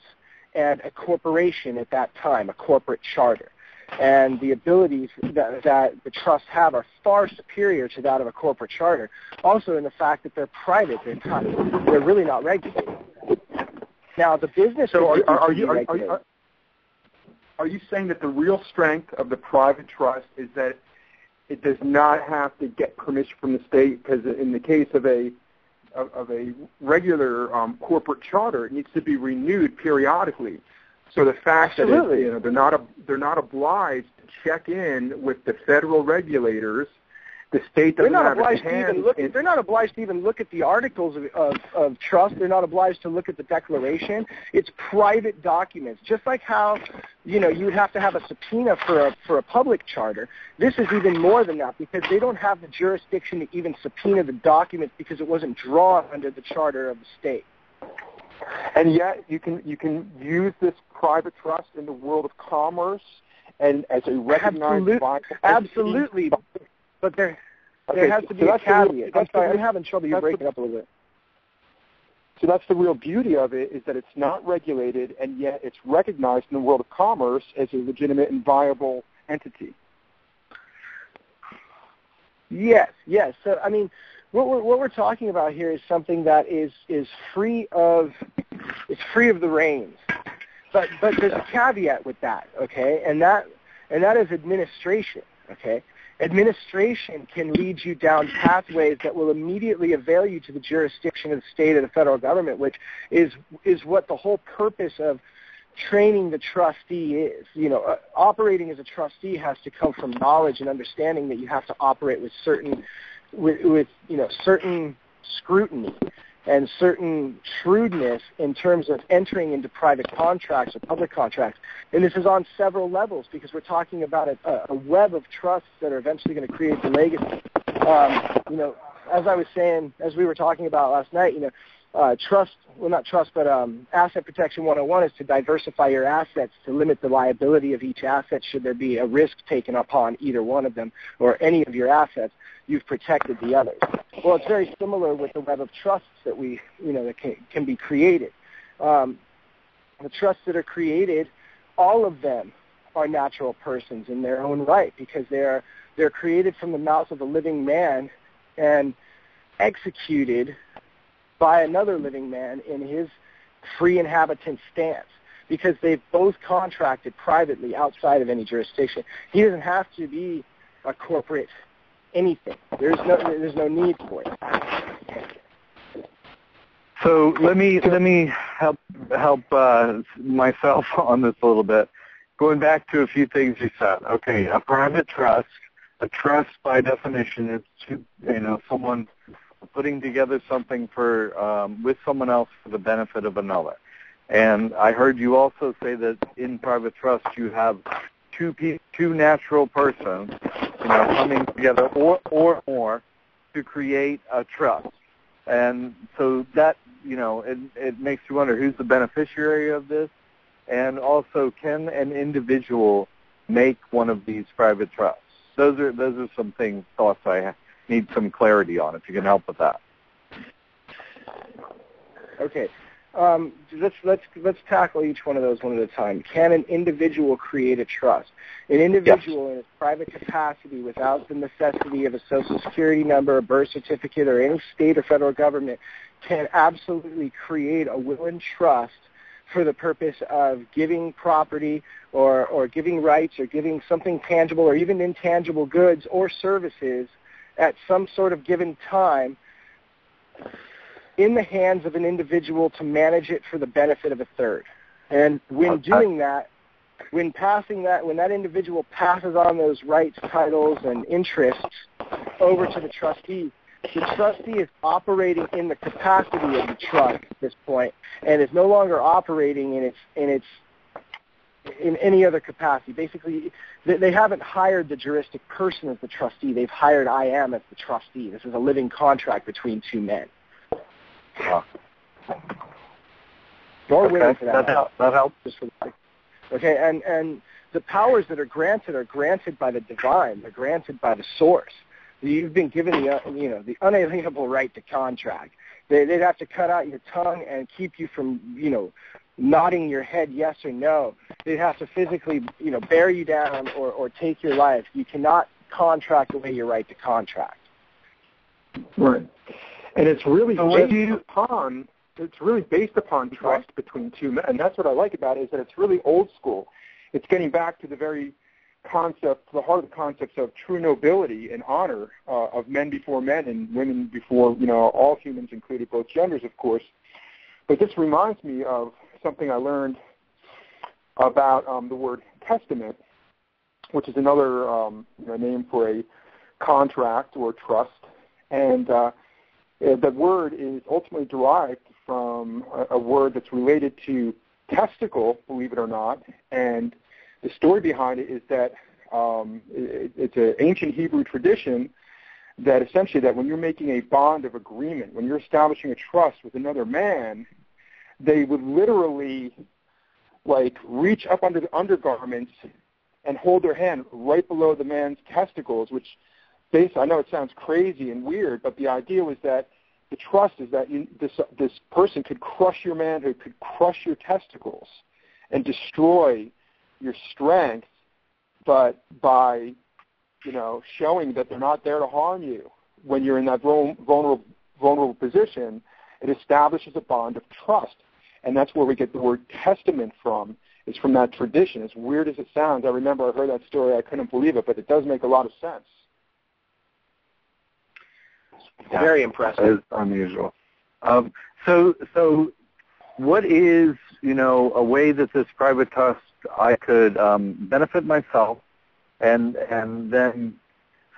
and a corporation at that time, a corporate charter. And the abilities that the trusts have are far superior to that of a corporate charter. Also in the fact that they're private, they're really not regulated. Now the business. So are you saying that the real strength of the private trust is that it does not have to get permission from the state? Because in the case of a regular corporate charter, it needs to be renewed periodically. So the fact that they're not obliged to check in with the federal regulators, the state doesn't have its hands. They're not obliged to even look at the articles of trust. They're not obliged to look at the declaration. It's private documents. Just like how you would have to have a subpoena for a public charter. This is even more than that because they don't have the jurisdiction to even subpoena the documents because it wasn't drawn under the charter of the state. And yet you can use this private trust in the world of commerce and as a recognized absolutely. But there has to be a caveat. I'm having trouble. You're breaking up a little bit. So that's the real beauty of it, is that it's not regulated, and yet it's recognized in the world of commerce as a legitimate and viable entity. Yes. So, I mean, what we're talking about here is something that is free of the reins. But there's a caveat with that, okay? And that is administration, okay? Administration can lead you down pathways that will immediately avail you to the jurisdiction of the state or the federal government, which is what the whole purpose of training the trustee is. Operating as a trustee has to come from knowledge and understanding that you have to operate with certain scrutiny and certain shrewdness in terms of entering into private contracts or public contracts. And this is on several levels because we're talking about a web of trusts that are eventually going to create the legacy. As I was saying, as we were talking about last night, Asset Protection 101 is to diversify your assets to limit the liability of each asset should there be a risk taken upon either one of them or any of your assets. You've protected the others. Well, it's very similar with the web of trusts that that can be created. The trusts that are created, all of them are natural persons in their own right because they're created from the mouth of a living man and executed by another living man in free inhabitant stance, because they've both contracted privately outside of any jurisdiction. He doesn't have to be a corporate anything. There's no need for it. So let me help myself on this a little bit. Going back to a few things you said. Okay, a private trust. A trust, by definition, is someone putting together something for with someone else for the benefit of another. And I heard you also say that in private trust you have two natural persons, coming together or more to create a trust. And so that, it makes you wonder who's the beneficiary of this, and also can an individual make one of these private trusts? Those are some thoughts I need some clarity on, if you can help with that. Okay. Let's tackle each one of those one at a time. Can an individual create a trust? An individual in its private capacity, without the necessity of a Social Security number, a birth certificate, or any state or federal government, can absolutely create a will and trust for the purpose of giving property or giving rights or giving something tangible or even intangible goods or services at some sort of given time in the hands of an individual to manage it for the benefit of a third. And when doing that, when that individual passes on those rights, titles, and interests over to the trustee is operating in the capacity of the trust at this point, and is no longer operating in any other capacity. Basically, they haven't hired the juristic person as the trustee. They've hired I am as the trustee. This is a living contract between two men. Or women, for that helps. Okay, and the powers that are granted by the divine. They're granted by the source. You've been given the unalienable right to contract. They'd have to cut out your tongue and keep you from nodding your head yes or no. They'd have to physically bear you down or take your life. You cannot contract away your right to contract. Right. And it's really based upon trust between two men. And that's what I like about it, is that it's really old school. It's getting back to the very concept, the heart of the concepts of true nobility and honor of men before men and women before, all humans included, both genders, of course. But this reminds me of something I learned about the word testament, which is another name for a contract or trust. And the word is ultimately derived from a word that's related to testicle, believe it or not. And the story behind it is that it's an ancient Hebrew tradition that essentially that when you're making a bond of agreement, when you're establishing a trust with another man, they would literally reach up under the undergarments and hold their hand right below the man's testicles, which I know it sounds crazy and weird, but the idea was that the trust is that this person could crush your manhood, could crush your testicles and destroy your strength, but by, showing that they're not there to harm you when you're in that vulnerable position, it establishes a bond of trust. And that's where we get the word testament from. It's from that tradition. As weird as it sounds, I remember I heard that story, I couldn't believe it, but it does make a lot of sense. Very impressive. It's unusual. So what is, a way that this private trust I could benefit myself, and then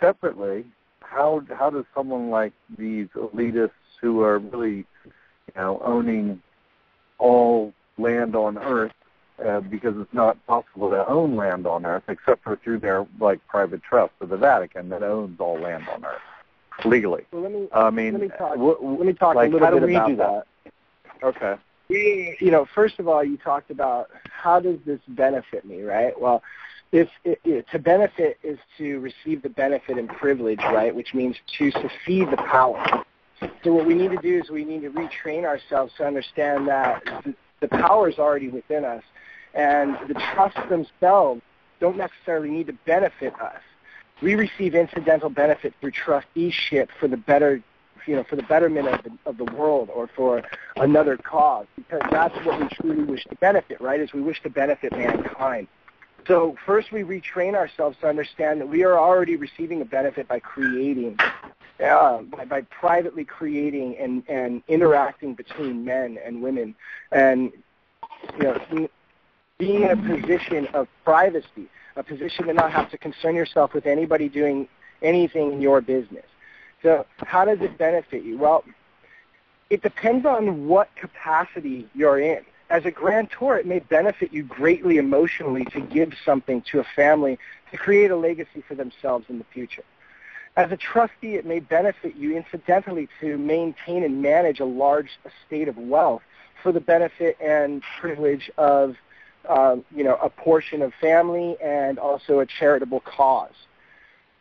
separately, how does someone like these elitists who are really, owning all land on Earth, because it's not possible to own land on Earth except for through their private trust of the Vatican that owns all land on Earth legally. Well, let me talk a little bit about that. Okay. First of all, you talked about how does this benefit me, right? Well, to benefit is to receive the benefit and privilege, right, which means to succeed the power. So what we need to do is we need to retrain ourselves to understand that the power is already within us, and the trusts themselves don't necessarily need to benefit us. We receive incidental benefit through trusteeship for the better for the betterment of the world or for another cause, because that's what we truly wish to benefit, right? Is we wish to benefit mankind. So first we retrain ourselves to understand that we are already receiving a benefit by creating, by privately creating and interacting between men and women, and being in a position of privacy, a position to not have to concern yourself with anybody doing anything in your business. So how does it benefit you? Well, it depends on what capacity you're in. As a grantor, it may benefit you greatly emotionally to give something to a family to create a legacy for themselves in the future. As a trustee, it may benefit you incidentally to maintain and manage a large estate of wealth for the benefit and privilege of a portion of family and also a charitable cause.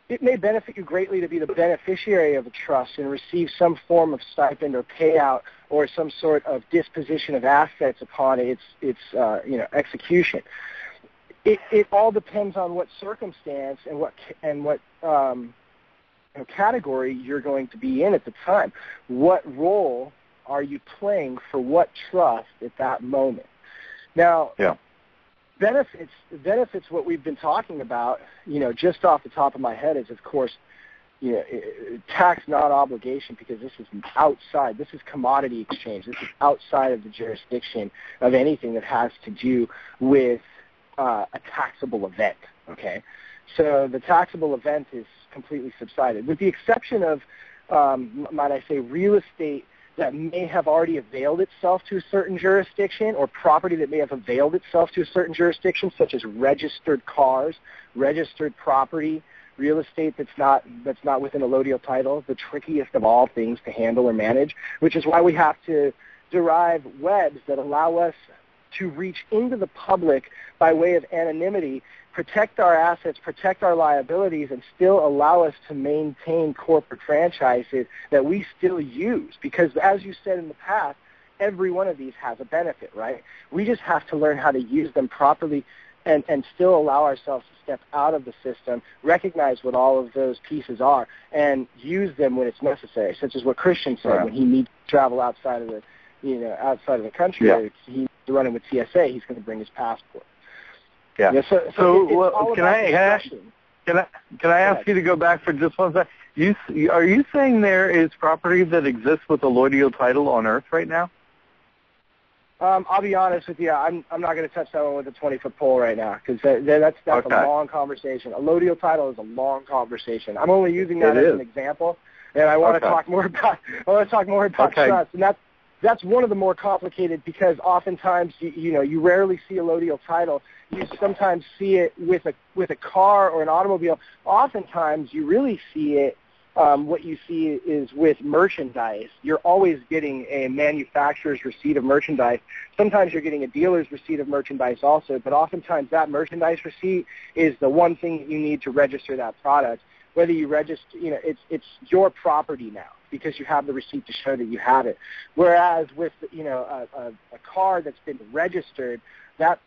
It may benefit you greatly to be the beneficiary of a trust and receive some form of stipend or payout or some sort of disposition of assets upon its execution. It all depends on what circumstance and what category you're going to be in at the time. What role are you playing for what trust at that moment? Now, benefits what we've been talking about, just off the top of my head is, of course, tax non-obligation, because this is commodity exchange. This is outside of the jurisdiction of anything that has to do with a taxable event, okay? So the taxable event is completely subsided, with the exception of, might I say, real estate that may have already availed itself to a certain jurisdiction, or property that may have availed itself to a certain jurisdiction, such as registered cars, registered property, real estate that's not within a allodial title, the trickiest of all things to handle or manage, which is why we have to derive webs that allow us to reach into the public by way of anonymity, protect our assets, protect our liabilities, and still allow us to maintain corporate franchises that we still use. Because as you said in the past, every one of these has a benefit, right? We just have to learn how to use them properly and still allow ourselves to step out of the system, recognize what all of those pieces are, and use them when it's necessary, such as what Christian said when he needs to travel outside of the country, or he's running with TSA, he's going to bring his passport. Yeah. So can I ask you to go back for just one second? Are you saying there is property that exists with a allodial title on Earth right now? I'll be honest with you. I'm not going to touch that one with a 20-foot pole right now, because that's a long conversation. A allodial title is a long conversation. I'm only using that as an example, and I want to talk more about. Trust, and that's one of the more complicated, because oftentimes you rarely see a allodial title. You sometimes see it with a car or an automobile. Oftentimes you really see it. What you see is with merchandise. You're always getting a manufacturer's receipt of merchandise. Sometimes you're getting a dealer's receipt of merchandise also, but oftentimes that merchandise receipt is the one thing that you need to register that product. Whether you register, it's your property now, because you have the receipt to show that you have it. Whereas with a car that's been registered, that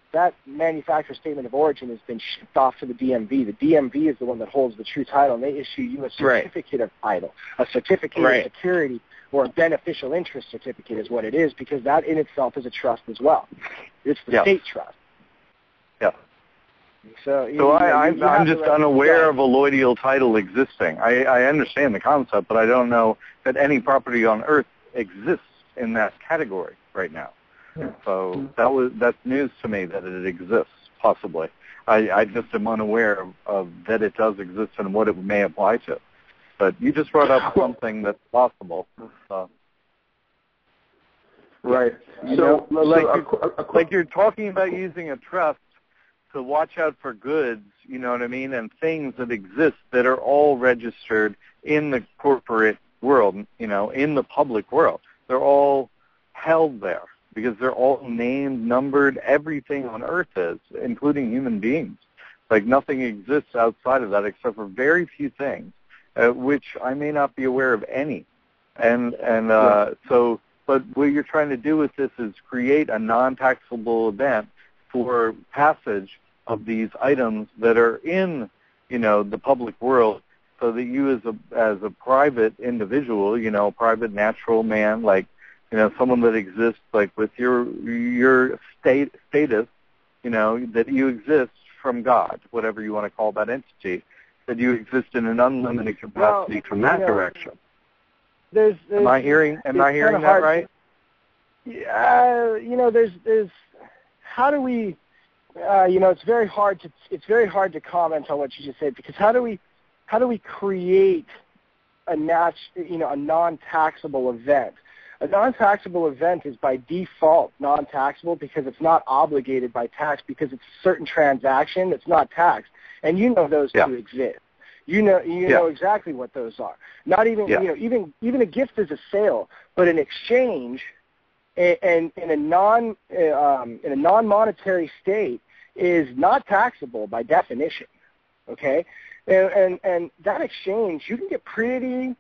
manufacturer statement of origin has been shipped off to the DMV. The DMV is the one that holds the true title, and they issue you a certificate of title, a certificate of security, or a beneficial interest certificate is what it is, because that in itself is a trust as well. It's the state trust. Yeah. So I'm just unaware of a allodial title existing. I understand the concept, but I don't know that any property on Earth exists in that category right now. So that's news to me that it exists, possibly. I just am unaware of that it does exist and what it may apply to. But you just brought up something that's possible. Right. So, like you're talking about using a trust to watch out for goods, you know what I mean, and things that exist that are all registered in the corporate world, in the public world. They're all held there, because they're all named, numbered, everything on Earth is, including human beings. Like nothing exists outside of that except for very few things, which I may not be aware of any. But what you're trying to do with this is create a non-taxable event for passage of these items that are in, the public world so that you as a private individual, private natural man, like, someone that exists like with your status, that you exist from God, whatever you want to call that entity, that you exist in an unlimited capacity from that direction. Am I hearing that right? Yeah, there's how do we it's very hard to comment on what you just said, because how do we create a non-taxable event? A non-taxable event is by default non-taxable because it's not obligated by tax, because it's a certain transaction that's not taxed, and those two exist. You know exactly what those are. Not even even a gift is a sale, but an exchange and in a non-monetary state is not taxable by definition. Okay, and that exchange you can get pretty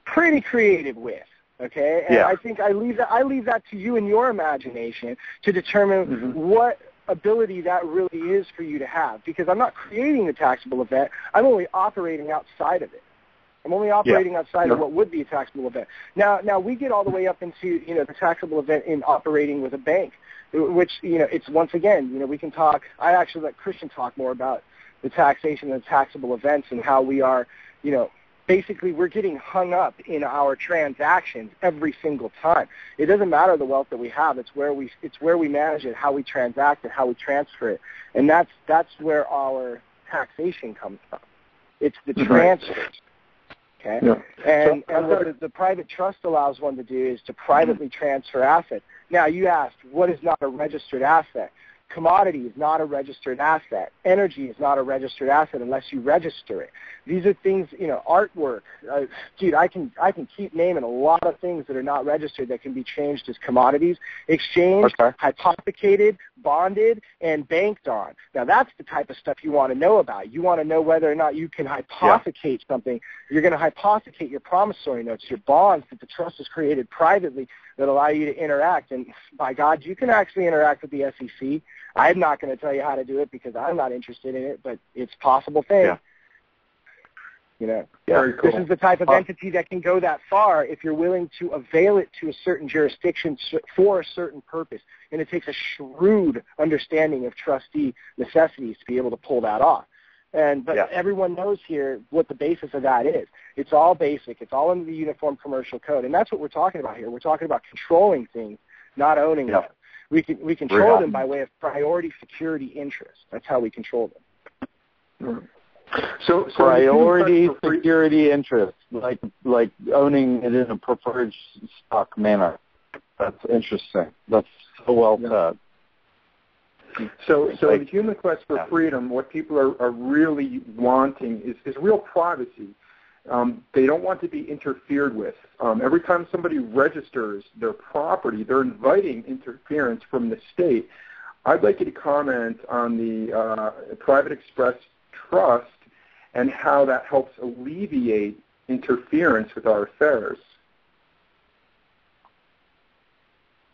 creative with. Okay, and I think I leave that to you and your imagination to determine what ability that really is for you to have, because I'm not creating the taxable event. I'm only operating outside of it. I'm only operating outside of what would be a taxable event. Now we get all the way up into the taxable event in operating with a bank, which it's once again we can talk. I actually let Christian talk more about the taxation and the taxable events and how we are basically we're getting hung up in our transactions every single time. It doesn't matter the wealth that we have. It's where we manage it, how we transact it, how we transfer it, and that's where our taxation comes from. It's the transfers. Okay, and what the private trust allows one to do is to privately transfer assets. Now you asked, what is not a registered asset? Commodity is not a registered asset. Energy is not a registered asset unless you register it. These are things, artwork. Dude, I can keep naming a lot of things that are not registered that can be changed as commodities, exchanged, hypothecated, bonded, and banked on. Now that's the type of stuff you want to know about. You want to know whether or not you can hypothecate something. You're going to hypothecate your promissory notes, your bonds that the trust has created privately that allow you to interact. And by God, you can actually interact with the SEC. I'm not going to tell you how to do it because I'm not interested in it, but it's a possible thing. Very cool. This is the type of entity that can go that far if you're willing to avail it to a certain jurisdiction for a certain purpose. And it takes a shrewd understanding of trustee necessities to be able to pull that off. But everyone knows here what the basis of that is. It's all basic. It's all in the Uniform Commercial Code, and that's what we're talking about here. We're talking about controlling things, not owning them. We control them by way of priority security interest. That's how we control them. So priority security interest, like owning it in a preferred stock manner. That's interesting. That's so well said. So in the human quest for freedom, what people are really wanting is real privacy. They don't want to be interfered with. Every time somebody registers their property, they're inviting interference from the state. I'd like you to comment on the Private Express Trust and how that helps alleviate interference with our affairs.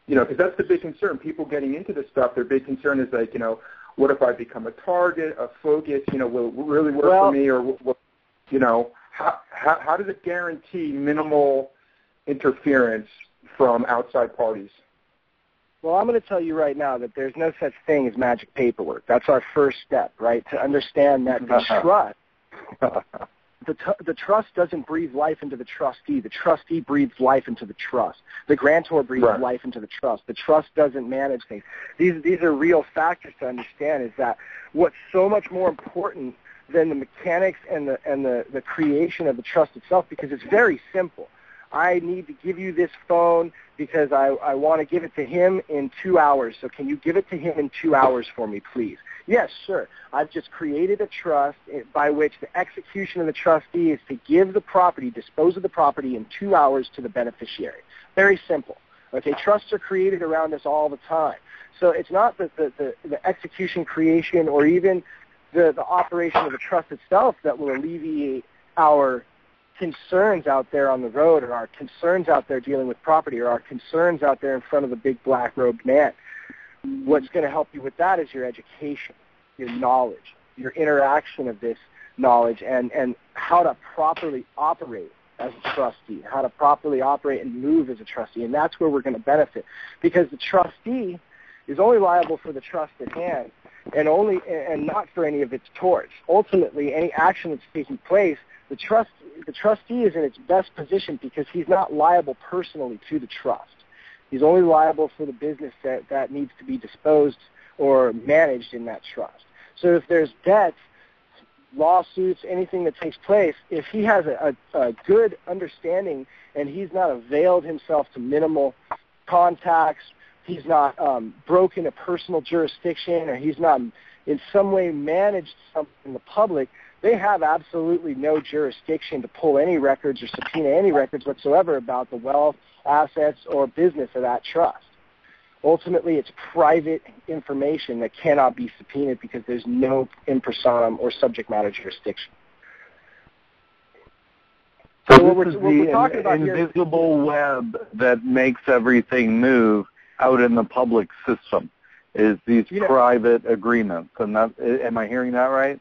Because that's the big concern. People getting into this stuff, their big concern is like, what if I become a target, a focus? Will it really work for me, or how does it guarantee minimal interference from outside parties? Well, I'm going to tell you right now that there's no such thing as magic paperwork. That's our first step, right? To understand that the trust. The trust doesn't breathe life into the trustee. The trustee breathes life into the trust. The grantor breathes life into the trust. The trust doesn't manage things. These are real factors to understand, is that what's so much more important than the mechanics and the creation of the trust itself, because it's very simple. I need to give you this phone because I want to give it to him in 2 hours. So can you give it to him in 2 hours for me, please? Yes, sure. I've just created a trust by which the execution of the trustee is to give the property, dispose of the property in 2 hours to the beneficiary. Very simple. Okay, trusts are created around us all the time. So it's not the execution, creation, or even the operation of the trust itself that will alleviate our concerns out there on the road, or our concerns out there dealing with property, or our concerns out there in front of the big black-robed man. What's going to help you with that is your education, your knowledge, your interaction of this knowledge and how to properly operate as a trustee, how to properly operate and move as a trustee. And that's where we're going to benefit, because the trustee is only liable for the trust at hand and not for any of its torts. Ultimately, any action that's taking place, the trustee is in its best position because he's not liable personally to the trust. He's only liable for the business that needs to be disposed or managed in that trust. So if there's debts, lawsuits, anything that takes place, if he has a good understanding and he's not availed himself to minimal contacts, he's not broken a personal jurisdiction, or he's not in some way managed something in the public, they have absolutely no jurisdiction to pull any records or subpoena any records whatsoever about the wealth, assets, or business of that trust. Ultimately, it's private information that cannot be subpoenaed because there's no in personam or subject matter jurisdiction. So what we're talking about here, invisible web that makes everything move out in the public system is these private agreements. And that, am I hearing that right?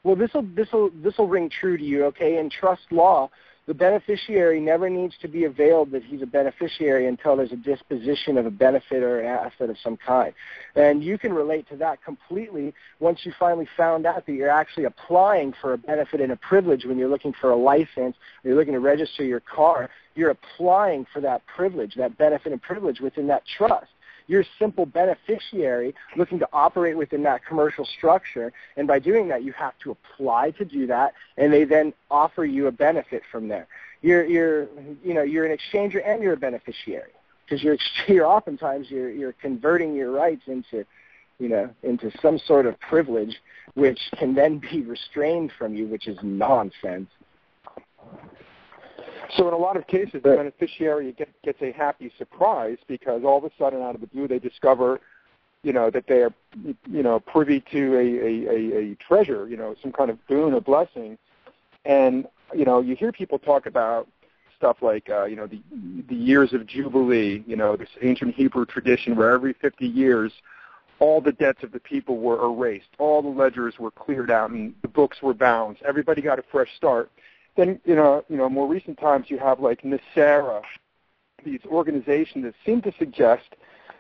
Well, this will ring true to you, okay? In trust law, the beneficiary never needs to be availed that he's a beneficiary until there's a disposition of a benefit or an asset of some kind. And you can relate to that completely once you finally found out that you're actually applying for a benefit and a privilege when you're looking for a license, or you're looking to register your car. You're applying for that privilege, that benefit and privilege within that trust. You're a simple beneficiary looking to operate within that commercial structure, and by doing that, you have to apply to do that, and they then offer you a benefit from there. You're an exchanger and you're a beneficiary, because you're oftentimes you're converting your rights into some sort of privilege, which can then be restrained from you, which is nonsense. So in a lot of cases, the beneficiary gets a happy surprise because all of a sudden, out of the blue, they discover, that they are, privy to a treasure, some kind of boon or blessing. And, you hear people talk about stuff like, the years of Jubilee, this ancient Hebrew tradition where every 50 years, all the debts of the people were erased, all the ledgers were cleared out, and the books were bound. Everybody got a fresh start. Then, more recent times you have like NASARA, these organizations that seem to suggest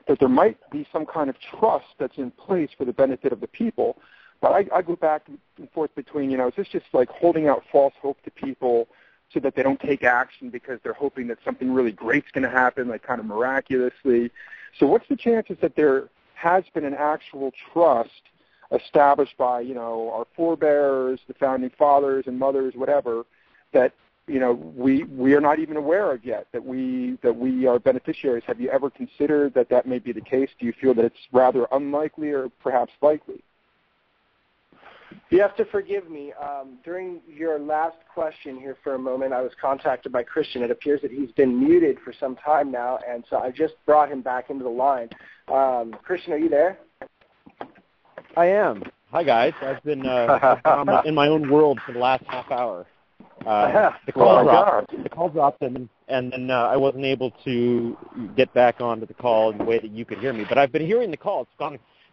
that there might be some kind of trust that's in place for the benefit of the people. But I go back and forth between, is this just like holding out false hope to people so that they don't take action because they're hoping that something really great's going to happen, like kind of miraculously. So what's the chances that there has been an actual trust established by, our forebears, the founding fathers and mothers, whatever, that we are not even aware of yet, that we are beneficiaries? Have you ever considered that may be the case? Do you feel that it's rather unlikely or perhaps likely? You have to forgive me. During your last question here for a moment, I was contacted by Christian. It appears that he's been muted for some time now, and so I just brought him back into the line. Christian, are you there? I am. Hi, guys. I've been in my own world for the last half hour. The call dropped, and then I wasn't able to get back onto the call in the way that you could hear me. But I've been hearing the call.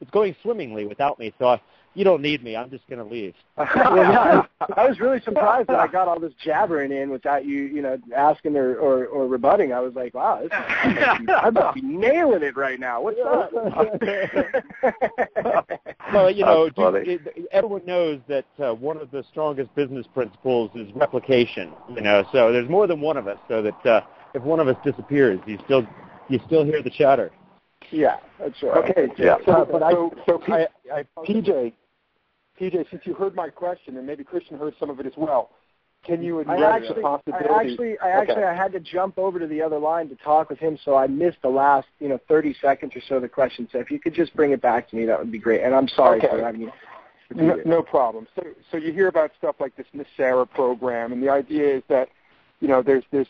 It's going swimmingly without me, so you don't need me. I'm just going to leave. I was really surprised that I got all this jabbering in without you, asking or rebutting. I was like, wow, I must be nailing it right now. What's up? Well, everyone knows that one of the strongest business principles is replication. So there's more than one of us. So that if one of us disappears, you still hear the chatter. Yeah, that's right. Okay, yeah. PJ, since you heard my question, and maybe Christian heard some of it as well, can you address the possibility? I had to jump over to the other line to talk with him, so I missed the last 30 seconds or so of the question. So if you could just bring it back to me, that would be great. And I'm sorry for having you. No problem. So you hear about stuff like this NASARA program, and the idea is that there's this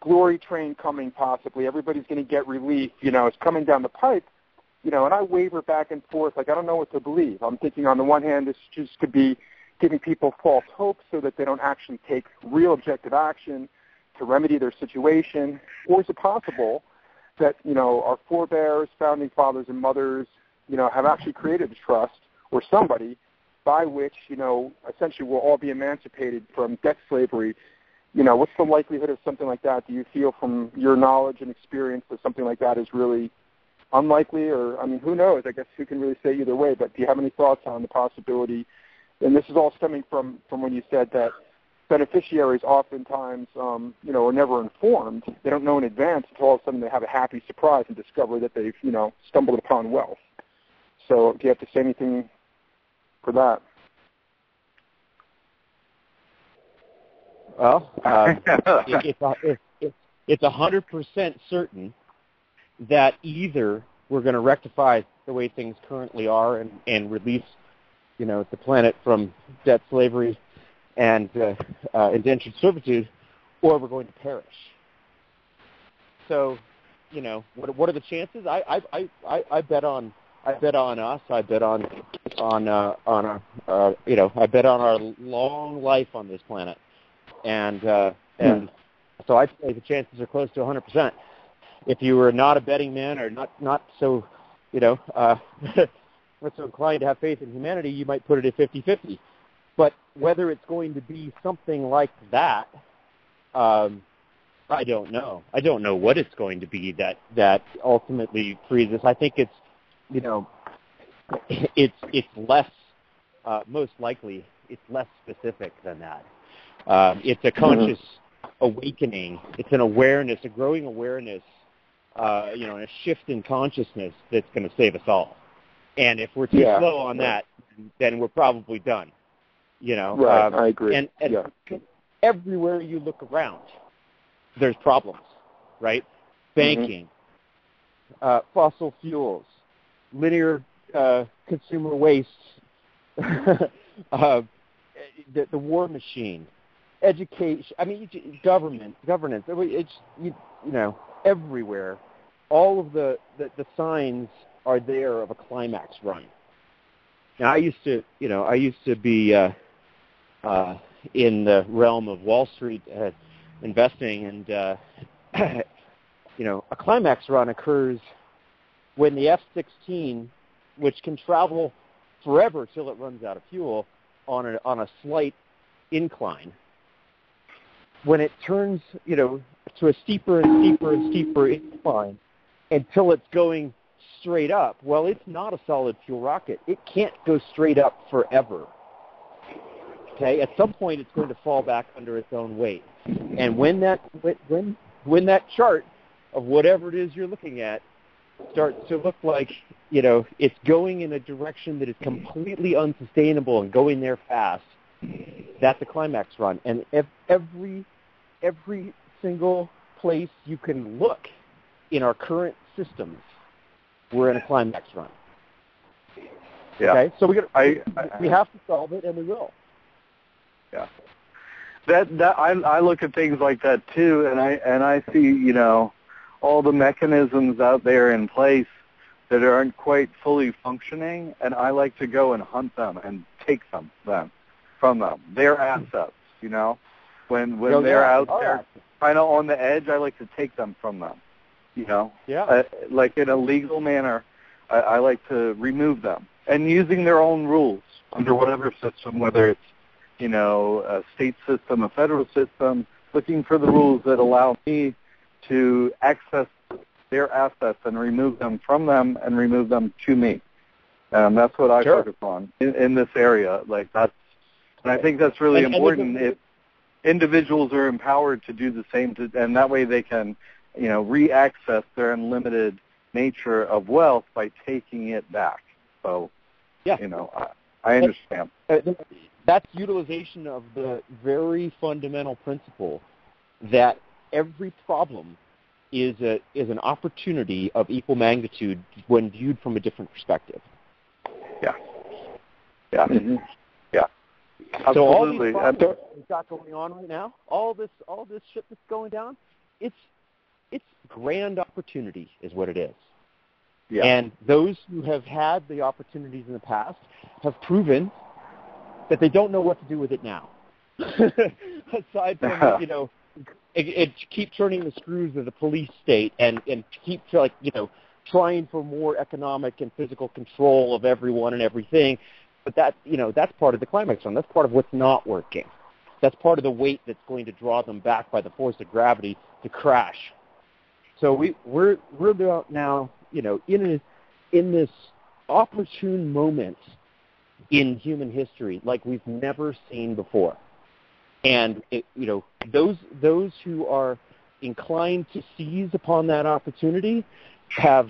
glory train coming possibly. Everybody's going to get relief. It's coming down the pipe. And I waver back and forth, like I don't know what to believe. I'm thinking on the one hand, this just could be giving people false hope so that they don't actually take real objective action to remedy their situation. Or is it possible that, our forebears, founding fathers and mothers, have actually created a trust, or somebody, by which, essentially we'll all be emancipated from debt slavery, what's the likelihood of something like that? Do you feel from your knowledge and experience that something like that is really unlikely? Or, who knows? I guess who can really say either way, but do you have any thoughts on the possibility? And this is all stemming from when you said that beneficiaries oftentimes, are never informed. They don't know in advance until all of a sudden they have a happy surprise and discover that they've, stumbled upon wealth. So do you have to say anything for that? Well, it's 100% certain that either we're going to rectify the way things currently are and release, the planet from debt slavery and indentured servitude, or we're going to perish. So, what are the chances? I bet on us. I bet on I bet on our long life on this planet, and so I'd say the chances are close to 100%. If you were not a betting man or not so, not so inclined to have faith in humanity, you might put it at 50-50. But whether it's going to be something like that, I don't know. I don't know what it's going to be that ultimately frees us. I think it's, it's less, most likely, it's less specific than that. It's a conscious awakening. It's an awareness, a growing awareness, and a shift in consciousness that's going to save us all. And if we're too slow on that, then we're probably done. Right, I agree. And everywhere you look around, there's problems, right? Banking, fossil fuels, linear consumer waste, the war machine, education. Governance. It's everywhere. All of the signs are there of a climax run. Now, I used to be in the realm of Wall Street investing, and a climax run occurs when the F-16, which can travel forever till it runs out of fuel on a slight incline, when it turns to a steeper and steeper and steeper incline until it's going straight up. Well, it's not a solid fuel rocket. It can't go straight up forever. Okay, at some point it's going to fall back under its own weight. And when that chart of whatever it is you're looking at starts to look like, it's going in a direction that is completely unsustainable and going there fast, that's a climax run. And every single place you can look in our current systems, we're in a climax run. Yeah. Okay, so we have to solve it, and we will. Yeah. That I look at things like that too, and I see all the mechanisms out there in place that aren't quite fully functioning, and I like to go and hunt them and take them from them. Their assets, when they're out there kind of on the edge, I like to take them from them. Like in a legal manner, I like to remove them, and using their own rules under whatever system, whether it's a state system, a federal system, looking for the rules that allow me to access their assets and remove them from them and remove them to me. That's what I focus on in this area. And I think that's really important. If individuals are empowered to do the same, and that way they can, re-access their unlimited nature of wealth by taking it back. So, I understand. That's utilization of the very fundamental principle that every problem is an opportunity of equal magnitude when viewed from a different perspective. Yeah. Yeah. Mm-hmm. Yeah. Absolutely. So all these problems we've got going on right now, all this shit that's going down, it's grand opportunity is what it is. Yeah. And those who have had the opportunities in the past have proven that they don't know what to do with it now. Aside from, keep turning the screws of the police state and keep trying for more economic and physical control of everyone and everything, But that's part of the climax run. That's part of what's not working. That's part of the weight that's going to draw them back by the force of gravity to crash. So we're now, in this opportune moment in human history like we've never seen before. And those who are inclined to seize upon that opportunity have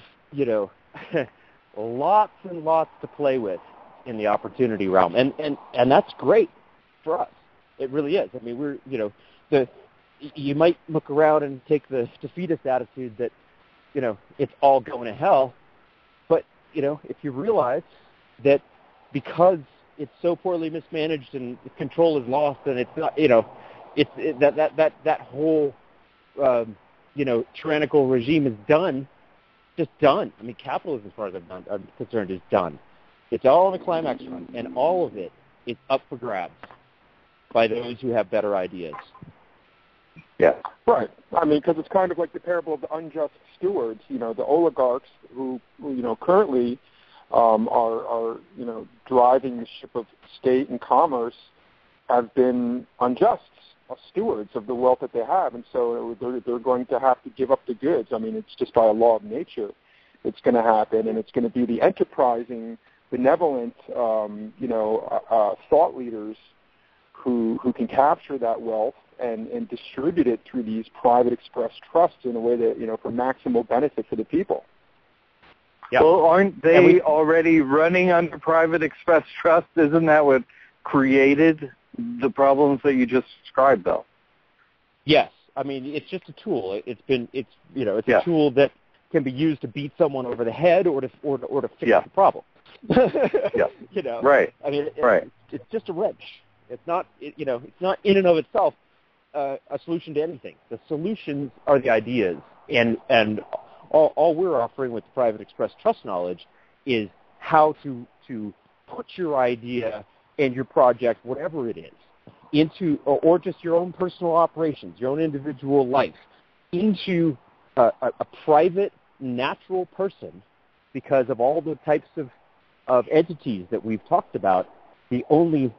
lots and lots to play with in the opportunity realm, and that's great for us. It really is. I mean, you might look around and take the defeatist attitude that it's all going to hell, but if you realize that because it's so poorly mismanaged and control is lost, and it's not, that whole tyrannical regime is just done. I mean, capitalism, as far as I'm concerned, is done. It's all in the climax run, and all of it is up for grabs by those who have better ideas. Yeah, right. I mean, because it's kind of like the parable of the unjust stewards. The oligarchs who currently are driving the ship of state and commerce have been unjust stewards of the wealth that they have, and so they're going to have to give up the goods. I mean, it's just by a law of nature it's going to happen, and it's going to be the enterprising, benevolent, thought leaders who can capture that wealth and distribute it through these private express trusts in a way that, for maximal benefit for the people. Yep. Well, aren't they already running under private express trust? Isn't that what created the problems that you just described, though? Yes. I mean, it's just a tool. It's a tool that can be used to beat someone over the head or to fix the problem. Yeah. Right. I mean, it's just a wrench. It's not, it's not in and of itself a solution to anything. The solutions are the ideas, and all we're offering with the private express trust knowledge is how to put your idea and your project, whatever it is, into, or just your own personal operations, your own individual life, into a private, natural person, because of all the types of entities that we've talked about. The only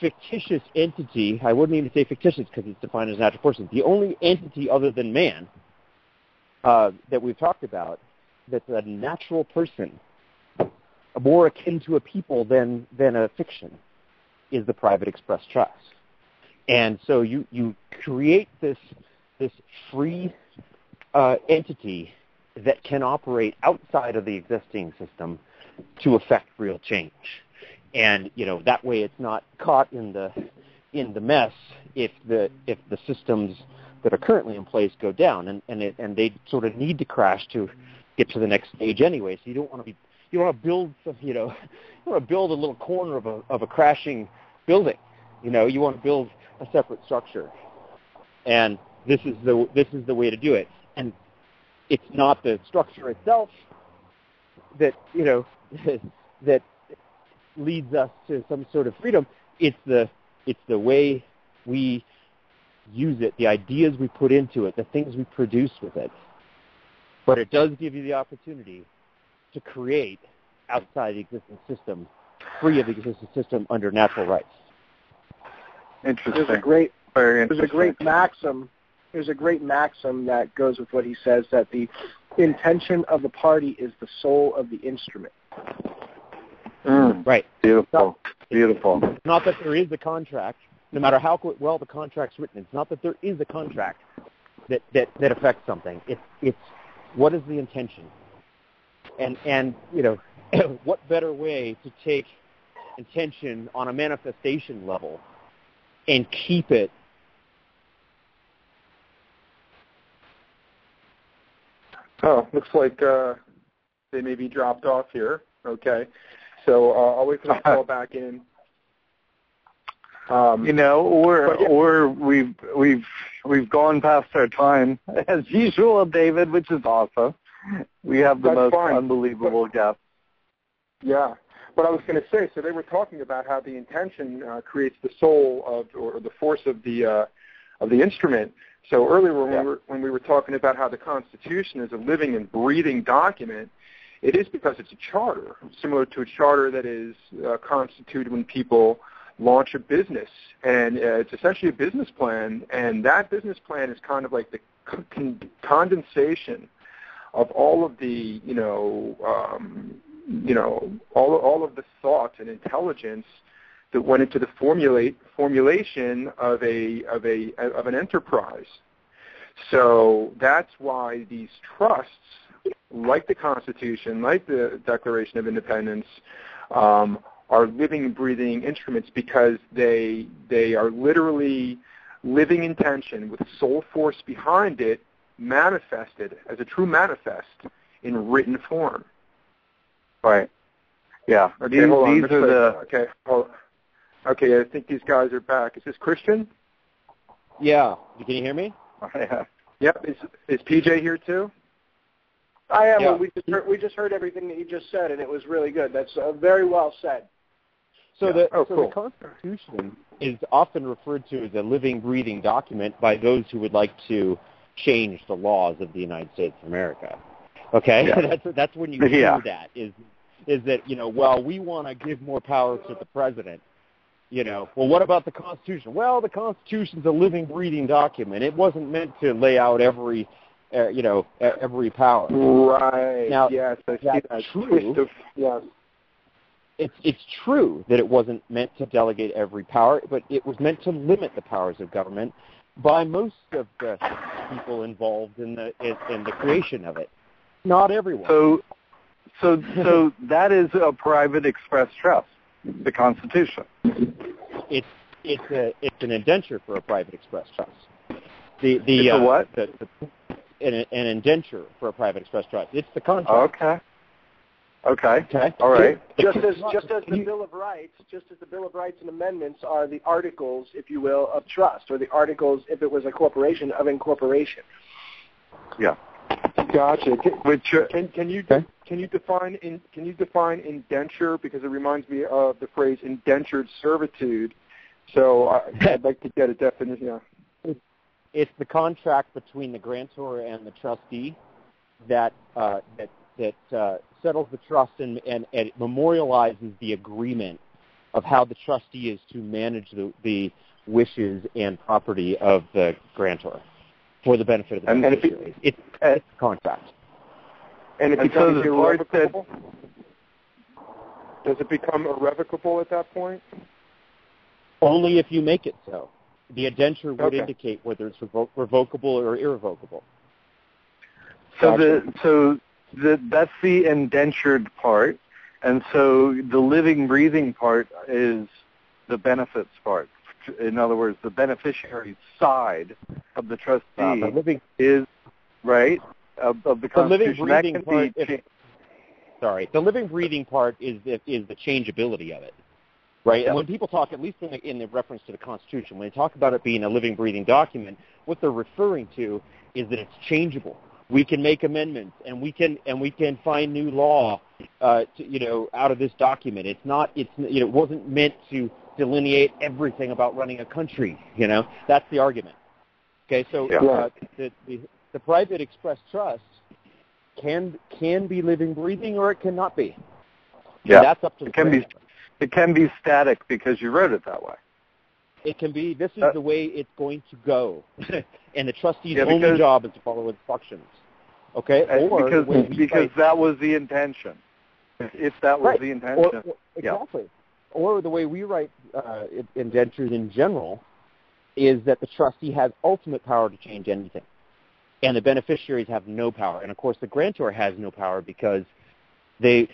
fictitious entity, I wouldn't even say fictitious because it's defined as a natural person, the only entity other than man that we've talked about that's a natural person, more akin to a people than a fiction, is the private express trust. And so you create this free entity that can operate outside of the existing system to affect real change. And that way it's not caught in the mess if the systems that are currently in place go down, and they sort of need to crash to get to the next stage anyway. So you want to build some, you want to build a little corner of a crashing building. You want to build a separate structure, and this is the way to do it. And it's not the structure itself that that leads us to some sort of freedom. It's the way we use it, the ideas we put into it, the things we produce with it. But it does give you the opportunity to create outside the existing system, free of the existing system, under natural rights. Interesting. There's a great maxim that goes with what he says, that the intention of the party is the soul of the instrument. Right. Beautiful. Beautiful. It's not that there is a contract, no matter how well the contract's written. It's not that there is a contract that affects something. It's what is the intention? And what better way to take intention on a manifestation level and keep it looks like they may be dropped off here. Okay. So I'll wait for the call back in. We've gone past our time as usual, David, which is awesome. We have the most unbelievable guests. Yeah, but I was going to say, so they were talking about how the intention creates the soul or the force of the instrument. So earlier when we were talking about how the Constitution is a living and breathing document, it is because it's a charter, similar to a charter that is constituted when people launch a business. And it's essentially a business plan, and that business plan is kind of like the condensation of all of the, all of the thought and intelligence that went into the formulation of an enterprise. So that's why these trusts, like the Constitution, like the Declaration of Independence, are living and breathing instruments, because they are literally living intention with soul force behind it, manifested as a true manifest in written form. Right. Yeah. Okay, hold on. Okay, I think these guys are back. Is this Christian? Yeah. Can you hear me? Yeah. Yep. Is PJ here too? I am. Yeah. We just heard everything that you just said, and it was really good. That's very well said. So, Yeah. The Constitution is often referred to as a living, breathing document by those who would like to change the laws of the United States of America. Okay? Yeah. That's when you hear that, is that, we want to give more power to the president. Well, what about the Constitution? Well, the Constitution's a living, breathing document. It wasn't meant to lay out every power. Right. Now, yes, I see that true. Yes. It's true that it wasn't meant to delegate every power, but it was meant to limit the powers of government by most of the people involved in the creation of it. Not everyone. So that is a private express trust, the Constitution. It's an indenture for a private express trust. It's a what? An indenture for a private express trust. It's the contract. Okay. All right. Just as the Bill of Rights and amendments are the articles, if you will, of trust, or the articles, if it was a corporation, of incorporation. Yeah. Gotcha. Can you define indenture, because it reminds me of the phrase indentured servitude. So I'd like to get a definition. Yeah. It's the contract between the grantor and the trustee that settles the trust and it memorializes the agreement of how the trustee is to manage the wishes and property of the grantor for the benefit of the beneficiary. It's a contract. And it becomes irrevocable? Does it become irrevocable at that point? Only if you make it so. The indenture would indicate whether it's revocable or irrevocable. So that's the indentured part, and so the living, breathing part is the benefits part. In other words, the beneficiary side of the trustee is right of the Constitution. The living, breathing part. The living, breathing part is the changeability of it, right? Yeah. And when people talk, at least in the reference to the Constitution, when they talk about it being a living, breathing document, what they're referring to is that it's changeable. We can make amendments, and we can find new law, out of this document. It wasn't meant to delineate everything about running a country. That's the argument. Okay, so the private express trust can be living, breathing, or it cannot be. Yeah, and that's up to it can be static because you wrote it that way. It can be. This is the way it's going to go, and the trustee's only job is to follow instructions. Okay, because that was the intention. If that was the intention, exactly. Or the way we write indentures in general is that the trustee has ultimate power to change anything, and the beneficiaries have no power. And of course, the grantor has no power because the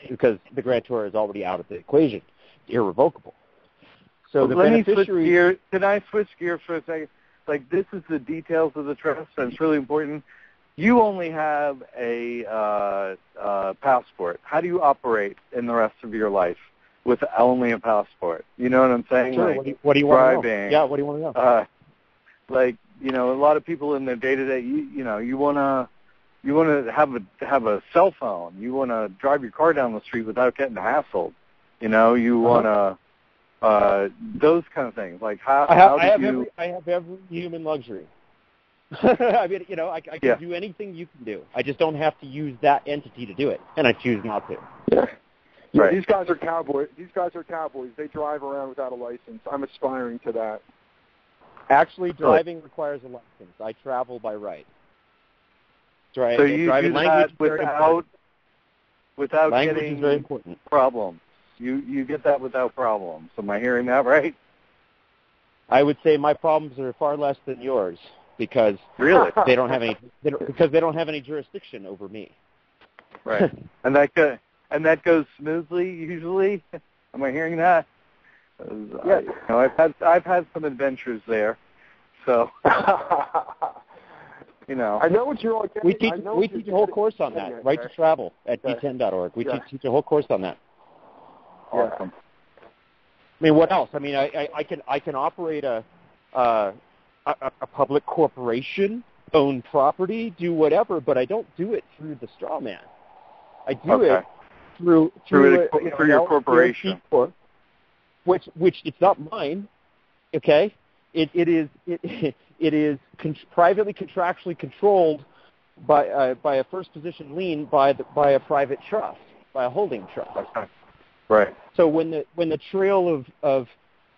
grantor is already out of the equation, irrevocable. So the beneficiary. Can I switch gears for a second? Like, this is the details of the trust, and it's really important. You only have a passport. How do you operate in the rest of your life with only a passport? You know what I'm saying? Sure. Like, what do you want to know? Yeah. What do you want to know? A lot of people in their day-to-day, you want to have a cell phone. You want to drive your car down the street without getting hassled. You want to those kind of things. Like I have every human luxury. I mean, I can do anything you can do. I just don't have to use that entity to do it, and I choose not to. Yeah. Yeah, right. These guys are cowboys. They drive around without a license. I'm aspiring to that. Actually, driving requires a license. I travel by right. So you do that without language getting is very important. problems. You get that without problems. Am I hearing that right? I would say my problems are far less than yours because they don't have any jurisdiction over me. Right. and that goes smoothly usually. Am I hearing that? Yeah. I've had some adventures there. So I know what you're all getting. We teach a whole course on that. Right to travel at GTEN.org. We teach a whole course on that. Awesome. I mean, what else? I mean, I can operate a public corporation, own property, do whatever, but I don't do it through the straw man. I do it through your corporation, which it's not mine. Okay, it is privately contractually controlled by a first position lien by a private trust, by a holding trust. Okay. Right. So when the trail of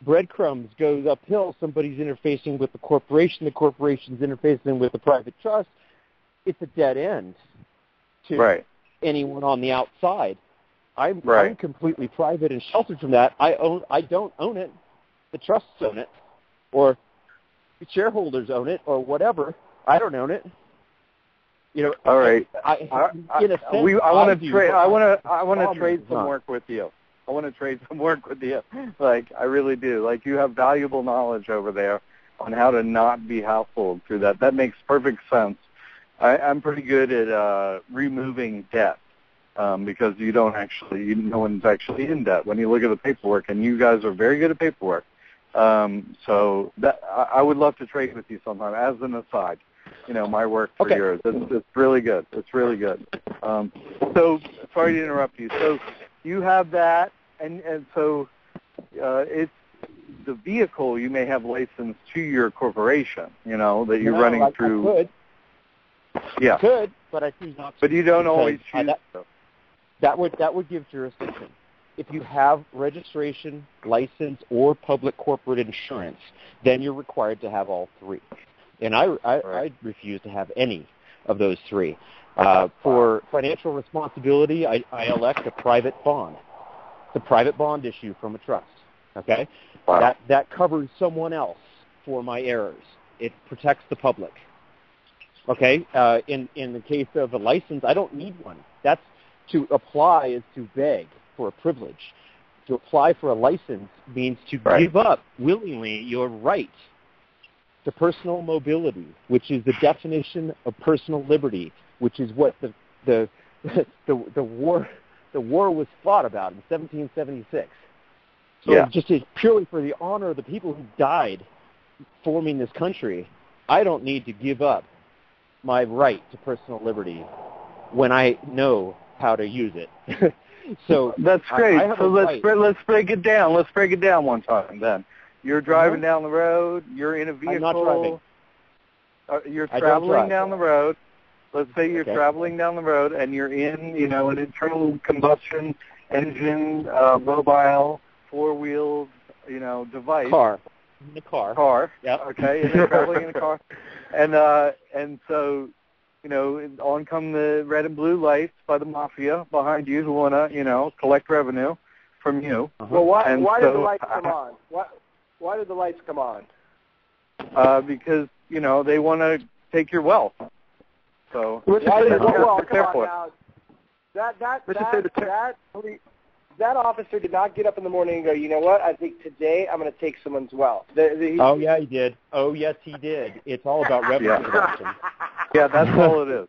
breadcrumbs goes uphill, somebody's interfacing with the corporation's interfacing with the private trust. It's a dead end to anyone on the outside. I'm completely private and sheltered from that. I don't own it. The trusts own it, or the shareholders own it, or whatever. I don't own it. All right. I want to trade some work with you. I want to trade some work with you. Like, I really do. Like, you have valuable knowledge over there on how to not be household through that. That makes perfect sense. I'm pretty good at removing debt because no one's actually in debt when you look at the paperwork, and you guys are very good at paperwork. So that I would love to trade with you sometime as an aside. My work for yours. It's really good. It's really good. So sorry to interrupt you. So you have that, and so it's the vehicle you may have licensed to your corporation, that you're running through. I could. Yeah. I could, but I choose not to. But you don't always choose that would give jurisdiction. If you have registration, license, or public corporate insurance, then you're required to have all three. And I refuse to have any of those three. For financial responsibility, I elect a private bond. It's a private bond issue from a trust. Okay? Wow. That covers someone else for my errors. It protects the public. Okay? In the case of a license, I don't need one. That's to apply is to beg for a privilege. To apply for a license means to give up willingly your right to personal mobility, which is the definition of personal liberty, which is what the war was fought about in 1776. So just purely for the honor of the people who died forming this country, I don't need to give up my right to personal liberty when I know how to use it. So that's great. So let's break it down. Let's break it down one time then. You're driving down the road. You're in a vehicle. I'm not driving. You're traveling down the road. Let's say you're traveling down the road and you're in, an internal combustion engine, mobile, four-wheeled, device. Car. In the car. Car. Yeah. Okay. And you're traveling in a car, and so, on come the red and blue lights by the mafia behind you who want to, collect revenue from you. Well, why did the lights come on? Why did the lights come on? Because, they want to take your wealth. So that officer did not get up in the morning and go, you know what, I think today I'm going to take someone's wealth. Oh, yeah, he did. Oh, yes, he did. It's all about revenue production. Yeah, that's all it is.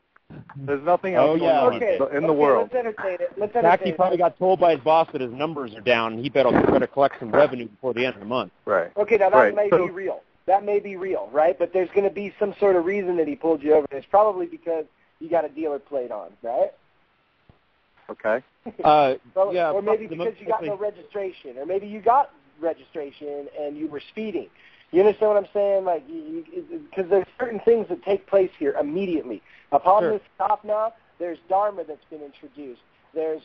There's nothing else going on in the world. Let's entertain it. In fact, he probably got told by his boss that his numbers are down, and he better collect some revenue before the end of the month. Right. Okay, now that may be real. That may be real, right? But there's going to be some sort of reason that he pulled you over. It's probably because you got a dealer plate on, right? Okay. Or maybe because you got no registration, or maybe you got registration and you were speeding. You understand what I'm saying? Like, because there's certain things that take place here immediately. Upon this stop now, there's Dharma that's been introduced. There's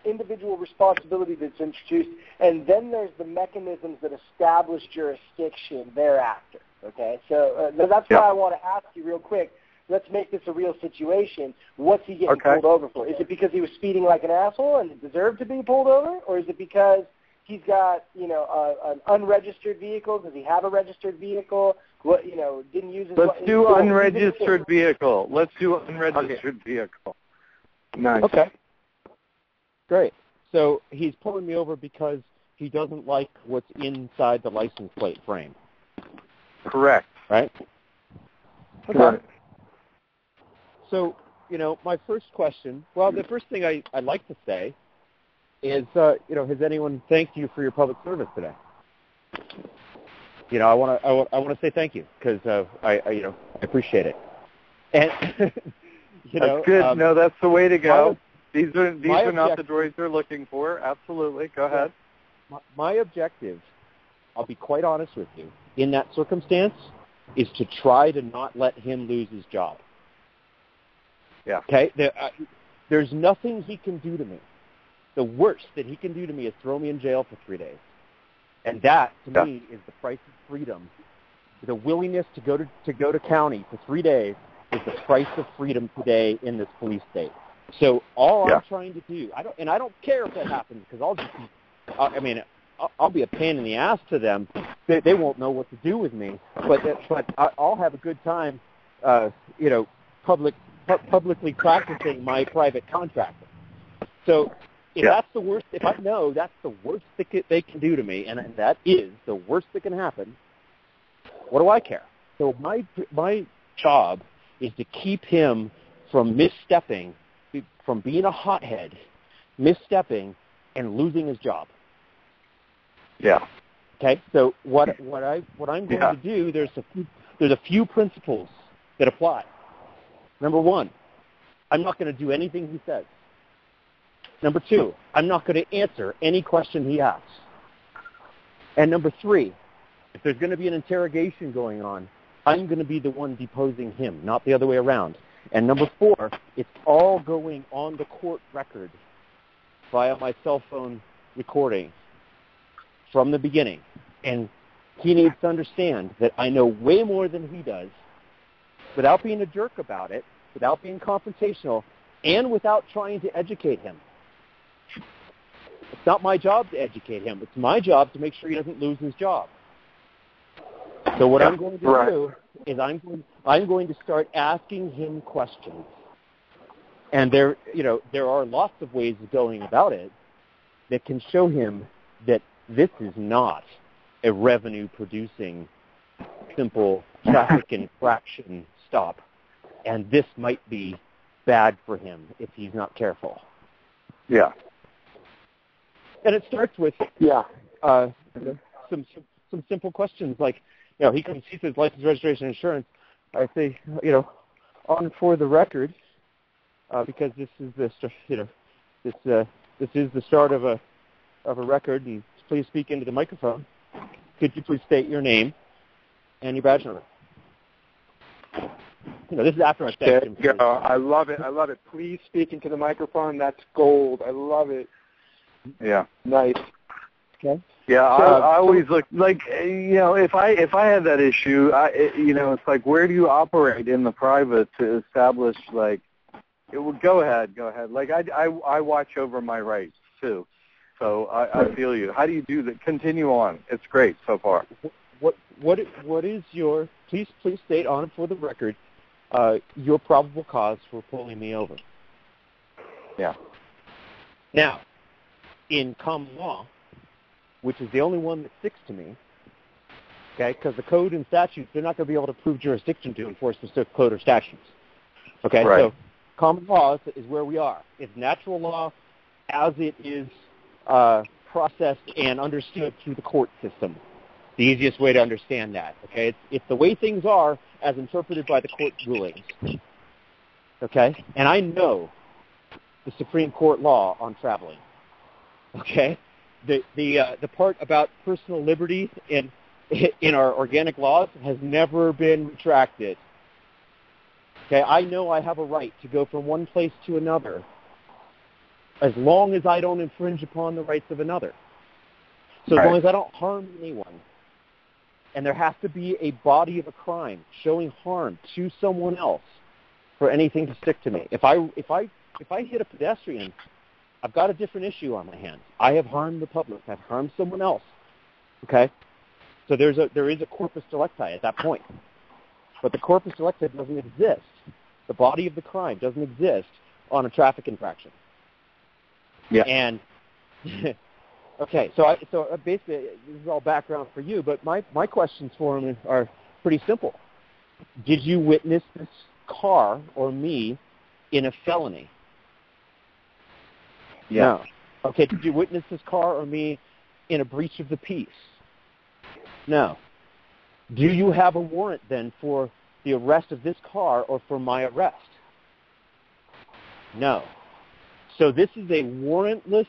individual responsibility that's introduced, and then there's the mechanisms that establish jurisdiction thereafter. Okay, so that's why I want to ask you real quick. Let's make this a real situation. What's he getting pulled over for? Is it because he was speeding like an asshole and deserved to be pulled over, or is it because he's got an unregistered vehicle? Does he have a registered vehicle? What didn't use his? Let's do unregistered vehicle. Let's do unregistered vehicle. Nice. Okay. Great. So he's pulling me over because he doesn't like what's inside the license plate frame. Correct. Right? Okay. Right. So, my first question, the first thing I'd like to say is, has anyone thanked you for your public service today? I want to say thank you because I appreciate it. And that's good. No, that's the way to go. These are not the droids they're looking for. Absolutely. Go ahead. My objective, I'll be quite honest with you, in that circumstance, is to try to not let him lose his job. Yeah. Okay? There's nothing he can do to me. The worst that he can do to me is throw me in jail for 3 days. And that, to me, is the price of freedom. The willingness to go to county for 3 days is the price of freedom today in this police state. So all I'm trying to do, I don't care if that happens because I'll be a pain in the ass to them. They won't know what to do with me, but I'll have a good time, publicly practicing my private contracting. So if that's the worst, if I know that's the worst they can do to me, and that is the worst that can happen, what do I care? So my job is to keep him from misstepping, from being a hothead, misstepping, and losing his job. Yeah. Okay. So what I'm going to do, there's a few principles that apply. Number one, I'm not going to do anything he says. Number two, I'm not going to answer any question he asks. And number three, if there's going to be an interrogation going on, I'm going to be the one deposing him, not the other way around. And number four, it's all going on the court record via my cell phone recording from the beginning. And he needs to understand that I know way more than he does without being a jerk about it, without being confrontational, and without trying to educate him. It's not my job to educate him. It's my job to make sure he doesn't lose his job. So what I'm going to do is I'm going to start asking him questions. And there are lots of ways of going about it that can show him that this is not a revenue-producing, simple traffic infraction stop. And this might be bad for him if he's not careful. Yeah. And it starts with some simple questions like, he says license, registration, insurance. I say, on for the record, because this is the start of a record, and please speak into the microphone. Could you please state your name and your badge number? This is after I thanked him. There you go. I love it. Please speak into the microphone. That's gold. I love it. Yeah. Nice. Okay. Yeah, I always look like if I had that issue, it's like, where do you operate in the private to establish go ahead. Like I watch over my rights too, so I feel you. How do you do that? Continue on. It's great so far. What is your please state on for the record your probable cause for pulling me over? Yeah. Now, in common law, which is the only one that sticks to me, okay, because the code and statutes, they're not going to be able to prove jurisdiction to enforce the code or statutes. Okay, right. So common law is where we are. It's natural law as it is processed and understood through the court system. The easiest way to understand that, okay? It's the way things are as interpreted by the court rulings, okay? And I know the Supreme Court law on traveling, okay? the part about personal liberty in our organic laws has never been retracted. Okay, I know I have a right to go from one place to another as long as I don't infringe upon the rights of another. So as long as I don't harm anyone, and there has to be a body of a crime showing harm to someone else for anything to stick to me. If I hit a pedestrian, I've got a different issue on my hands. I have harmed the public. I've harmed someone else. Okay? So there is a corpus delicti at that point. But the corpus delicti doesn't exist. The body of the crime doesn't exist on a traffic infraction. Yeah. And okay, so basically this is all background for you, but my questions for him are pretty simple. Did you witness this car or me in a felony? Yeah. No. Okay, did you witness this car or me in a breach of the peace? No. Do you have a warrant then for the arrest of this car or for my arrest? No. So this is a warrantless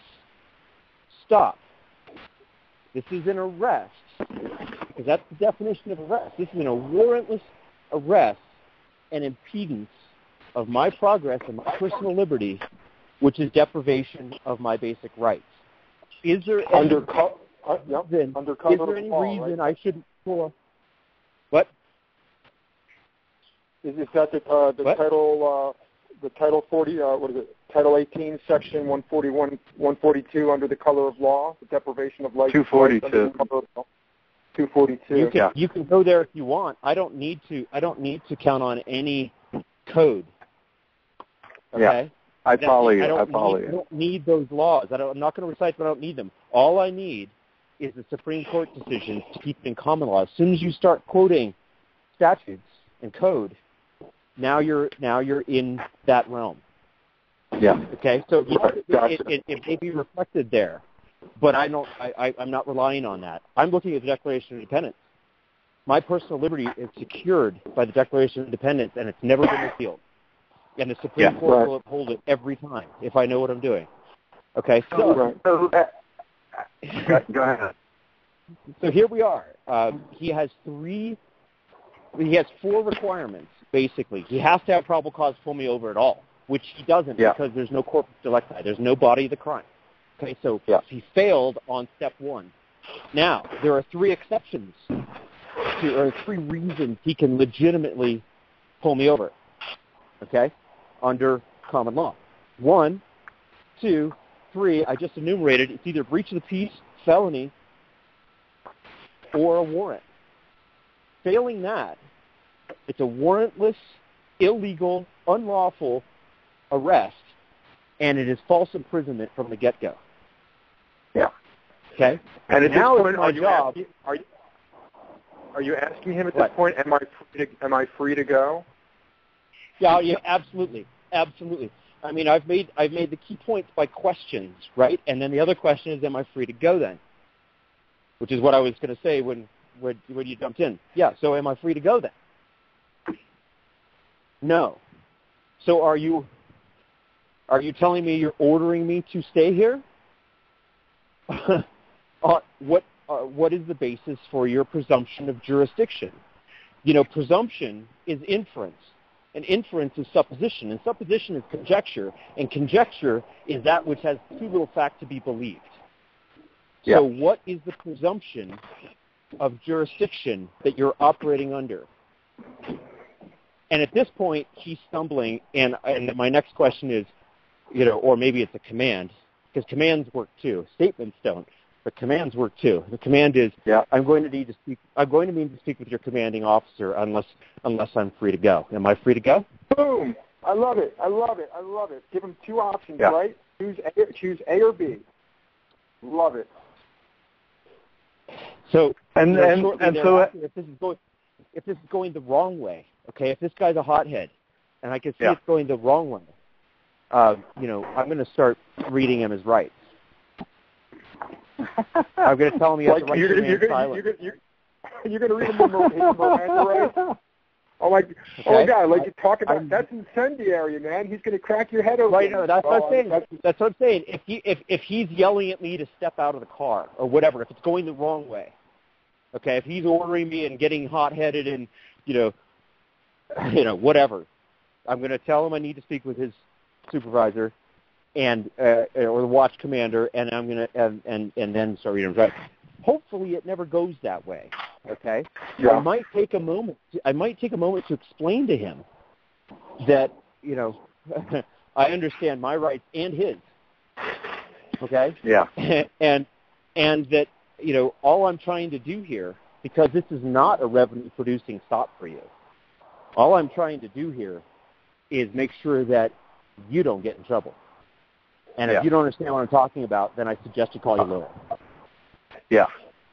stop. This is an arrest, because that's the definition of arrest. This is a warrantless arrest and impedance of my progress and my personal liberty, which is deprivation of my basic rights. Is there any reason I shouldn't pull? What? Is that the title 40? What is it? Title 18, Section 141, 142, under the color of law, the deprivation of life. 242. 242. You can go there if you want. I don't need to count on any code. Okay. Yeah. I follow you. I don't need those laws. I'm not going to recite them. I don't need them. All I need is the Supreme Court decisions to keep it in common law. As soon as you start quoting statutes and code, now you're in that realm. Yeah. Okay. So it may be reflected there, but I'm not relying on that. I'm looking at the Declaration of Independence. My personal liberty is secured by the Declaration of Independence, and it's never been repealed. And the Supreme Court will uphold it every time if I know what I'm doing. Okay. So go ahead. So here we are. He has 4 requirements, basically. He has to have probable cause to pull me over at all, which he doesn't because there's no corpus delicti. There's no body of the crime. Okay, so he failed on step 1. Now, there are 3 exceptions or 3 reasons he can legitimately pull me over, okay, under common law. 1, 2, 3, I just enumerated. It's either breach of the peace, felony, or a warrant. Failing that, it's a warrantless, illegal, unlawful arrest, and it is false imprisonment from the get-go. Yeah. Okay? And at now this point, my job... Are you asking him at this point, am I free to go? Yeah, absolutely. Absolutely. I mean, I've made the key points by questions, right? And then the other question is, am I free to go then? Which is what I was going to say when you jumped in. Yeah, so am I free to go then? No. So are you telling me you're ordering me to stay here? What is the basis for your presumption of jurisdiction? Presumption is inference, and inference is supposition, and supposition is conjecture, and conjecture is that which has too little fact to be believed. So what is the presumption of jurisdiction that you're operating under? And at this point, he's stumbling, and my next question is, or maybe it's a command, because commands work too. Statements don't, but commands work too. The command is, I'm going to need to speak with your commanding officer unless I'm free to go. Am I free to go? Boom! I love it. Give him 2 options, right? Choose A or B. Love it. So if this is going the wrong way, okay, if this guy's a hothead, and I can see it's going the wrong way, I'm going to start reading him his rights. I'm going to tell him he has the right to remain silent. You're going to read him his Miranda rights? Oh my God! Like you talk about I'm, that's incendiary, man. He's going to crack your head open. Right, no, that's what I'm saying. That's what I'm saying. If he's yelling at me to step out of the car or whatever, if it's going the wrong way, okay, if he's ordering me and getting hot-headed and whatever, I'm going to tell him I need to speak with his supervisor and or the watch commander, and I'm going to and then start reading him. Right. Hopefully, it never goes that way. Okay, yeah. I might take a moment to explain to him that I understand my rights and his. Okay. Yeah. and that all I'm trying to do here, because this is not a revenue-producing stop for you. All I'm trying to do here is make sure that you don't get in trouble. And if you don't understand what I'm talking about, then I suggest you call your lawyer. Yeah.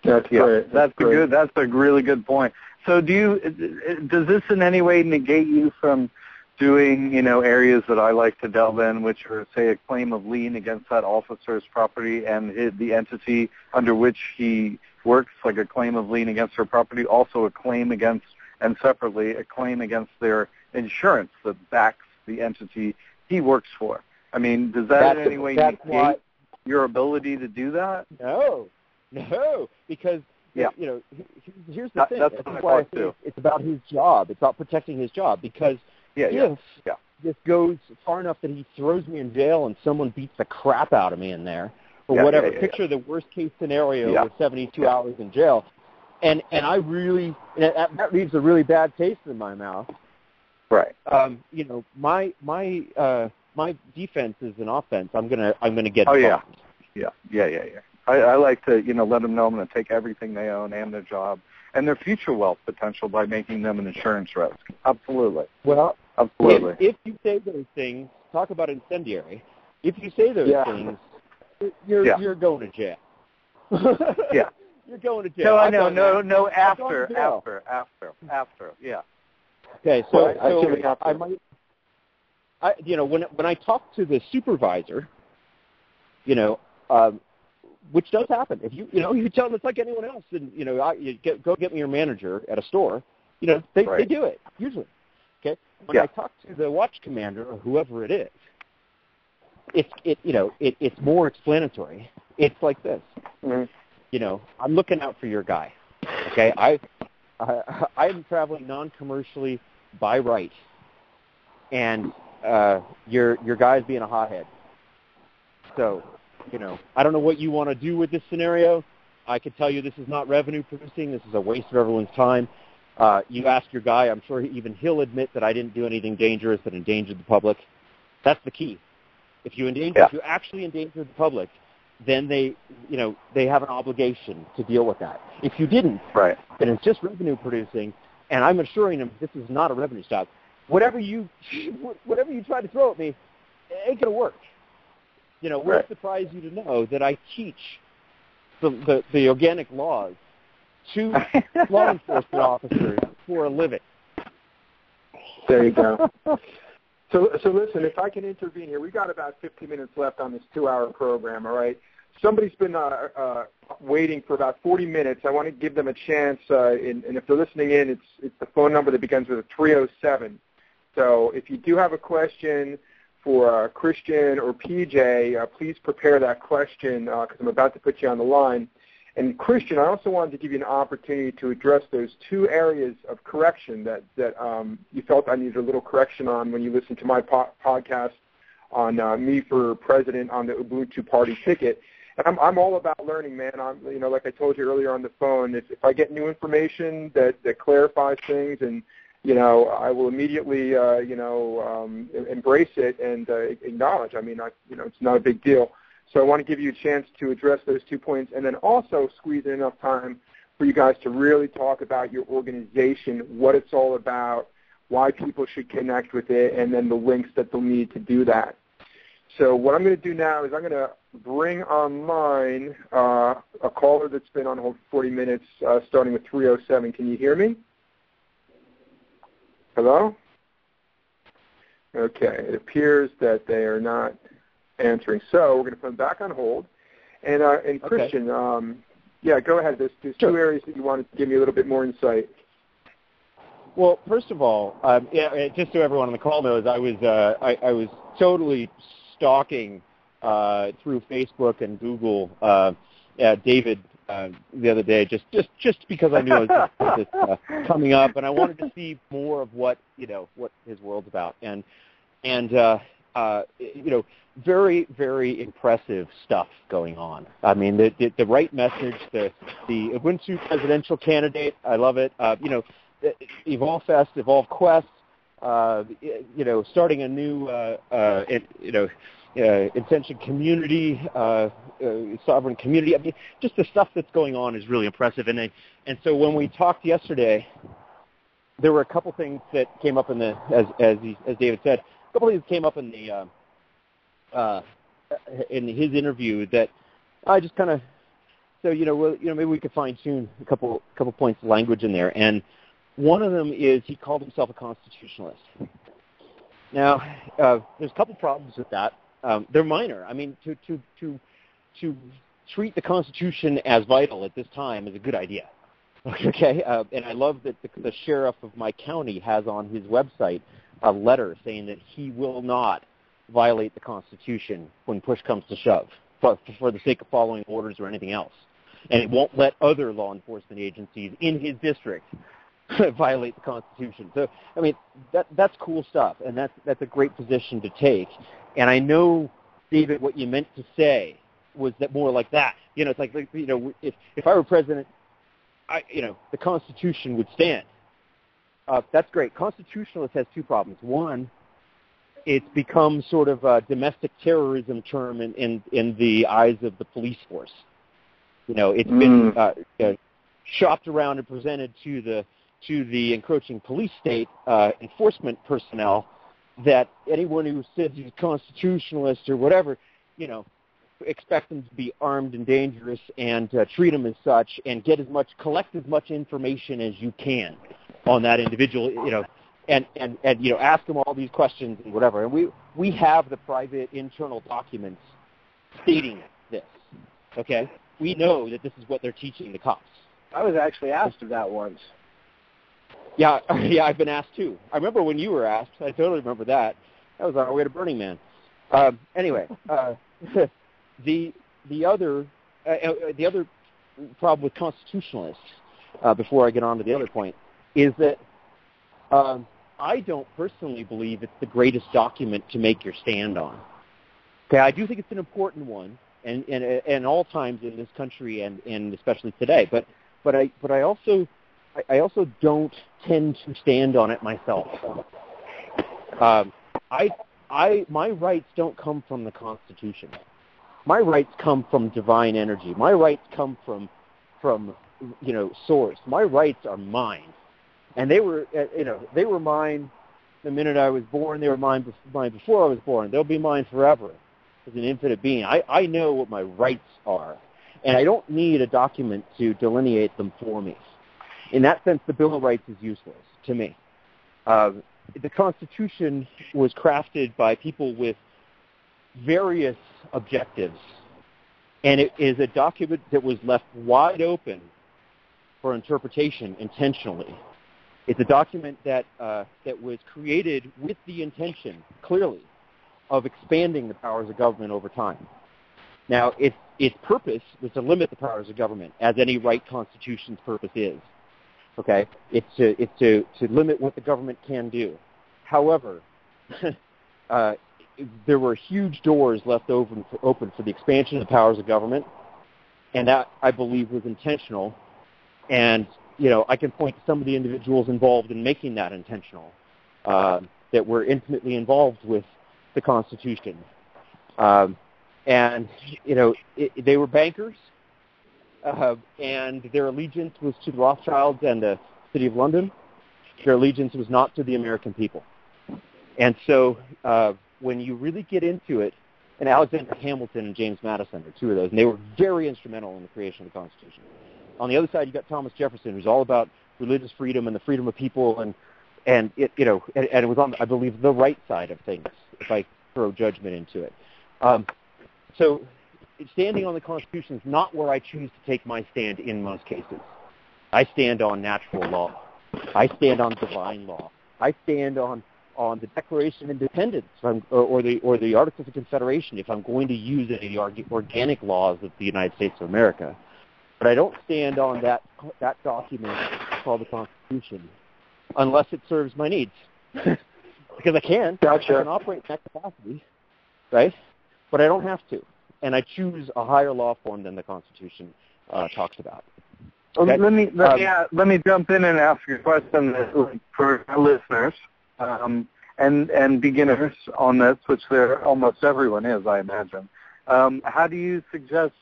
That's great. That's a really good point. So does this in any way negate you from doing, areas that I like to delve in, which are, say, a claim of lien against that officer's property and the entity under which he works, like a claim of lien against her property, also a claim against, and separately, a claim against their insurance that backs the entity he works for? I mean, does that in any way negate your ability to do that? No, because here's the thing. That's why I think it's about his job. It's about protecting his job. Because if this goes far enough that he throws me in jail and someone beats the crap out of me in there, or whatever. Picture the worst case scenario with 72 hours in jail, and I really that leaves a really bad taste in my mouth. Right. My defense is an offense. I'm gonna get. Oh yeah. I like to let them know I'm going to take everything they own and their job and their future wealth potential by making them an insurance risk. Absolutely. Well, absolutely. If you say those things, talk about incendiary. If you say those things, you're going to jail. Yeah. You're going to jail. No, I know. No. After. Yeah. Okay. So I might. When I talk to the supervisor, which does happen. If you tell them it's like anyone else, and go get me your manager at a store. They do it usually. Okay. When I talk to the watch commander or whoever it is, it's more explanatory. It's like this. Mm-hmm. I'm looking out for your guy. Okay. I'm traveling non-commercially by right, and your guy's being a hothead. So. I don't know what you want to do with this scenario. I can tell you this is not revenue producing. This is a waste of everyone's time. You ask your guy, I'm sure he'll admit that I didn't do anything dangerous that endangered the public. That's the key. If you actually endanger the public, then they have an obligation to deal with that. If you didn't, then it's just revenue producing, and I'm assuring them this is not a revenue stop. Whatever you try to throw at me, it ain't going to work. Will it surprise you to know that I teach the organic laws to law enforcement officers for a living? There you go. So listen, if I can intervene here, we've got about 15 minutes left on this 2-hour program, all right? Somebody's been waiting for about 40 minutes. I want to give them a chance, and if they're listening in, it's the phone number that begins with a 307. So if you do have a question for Christian or PJ, please prepare that question because I'm about to put you on the line. And Christian, I also wanted to give you an opportunity to address those 2 areas of correction that you felt I needed a little correction on when you listened to my podcast on me for president on the Ubuntu Party ticket. And I'm all about learning, man. Like I told you earlier on the phone, if I get new information that clarifies things and I will immediately, embrace it and acknowledge. I mean, it's not a big deal. So I want to give you a chance to address those 2 points and then also squeeze in enough time for you guys to really talk about your organization, what it's all about, why people should connect with it, and then the links that they'll need to do that. So what I'm going to do now is I'm going to bring online a caller that's been on hold for 40 minutes, starting with 307. Can you hear me? Hello? Okay, it appears that they are not answering. So we're going to put them back on hold. And Christian, go ahead. There's 2 areas that you wanted to give me a little bit more insight. Well, first of all, just so everyone on the call knows, I was totally stalking through Facebook and Google David the other day, just because I knew I was coming up, and I wanted to see more of what his world's about, and very, very impressive stuff going on. I mean, the right message, the Ubuntu presidential candidate, I love it. Evolve Fest, Evolve Quest, starting a new, intention community, sovereign community. I mean, just the stuff that's going on is really impressive. And so when we talked yesterday, there were a couple things that came up in as David said, a couple things came up in his interview that I just kind of, maybe we could fine tune a couple points of language in there. And one of them is he called himself a constitutionalist. Now, there's a couple problems with that. They're minor. I mean, to treat the Constitution as vital at this time is a good idea. Okay, and I love that the sheriff of my county has on his website a letter saying that he will not violate the Constitution when push comes to shove, for the sake of following orders or anything else, and it won't let other law enforcement agencies in his district violate the Constitution. So, I mean, that's cool stuff, and that's a great position to take. And I know, David, what you meant to say was that more like that. It's like if I were president, the Constitution would stand. That's great. Constitutionalist has two problems. One, it's become sort of a domestic terrorism term in the eyes of the police force. It's been shopped around and presented to the encroaching police state enforcement personnel that anyone who says he's a constitutionalist or whatever, expect them to be armed and dangerous and treat them as such and collect as much information as you can on that individual, and ask them all these questions and whatever. And we have the private internal documents stating this. Okay, we know that this is what they're teaching the cops. I was actually asked of that once. Yeah, I've been asked too. I remember when you were asked. I totally remember that. That was on our way to Burning Man. Anyway, the other problem with constitutionalists, before I get on to the other point, is that I don't personally believe it's the greatest document to make your stand on. Okay, I do think it's an important one, and all times in this country and especially today. But I also don't tend to stand on it myself. My rights don't come from the Constitution. My rights come from divine energy. My rights come from source. My rights are mine, and they were mine the minute I was born. They were mine before I was born. They'll be mine forever as an infinite being. I know what my rights are, and I don't need a document to delineate them for me. In that sense, the Bill of Rights is useless to me. The Constitution was crafted by people with various objectives, and it is a document that was left wide open for interpretation intentionally. It's a document that was created with the intention, clearly, of expanding the powers of government over time. Now, its purpose was to limit the powers of government, as any right constitution's purpose is. Okay, it's to limit what the government can do. However, there were huge doors left open for the expansion of the powers of government, and that, I believe, was intentional. And I can point to some of the individuals involved in making that intentional, that were intimately involved with the Constitution, and they were bankers. And their allegiance was to the Rothschilds and the City of London. Their allegiance was not to the American people. And so when you really get into it, and Alexander Hamilton and James Madison are two of those, and they were very instrumental in the creation of the Constitution. On the other side, you got Thomas Jefferson, who's all about religious freedom and the freedom of people, and it was on, I believe, the right side of things, if I throw judgment into it. So standing on the Constitution is not where I choose to take my stand in most cases. I stand on natural law. I stand on divine law. I stand on the Declaration of Independence or the Articles of Confederation if I'm going to use any of the organic laws of the United States of America. But I don't stand on that document called the Constitution unless it serves my needs. Because I can. Gotcha. I can operate in that capacity, right? But I don't have to. And I choose a higher law form than the Constitution talks about. Okay? Let me jump in and ask you a question for our listeners and beginners on this, which almost everyone is, I imagine. How do you suggest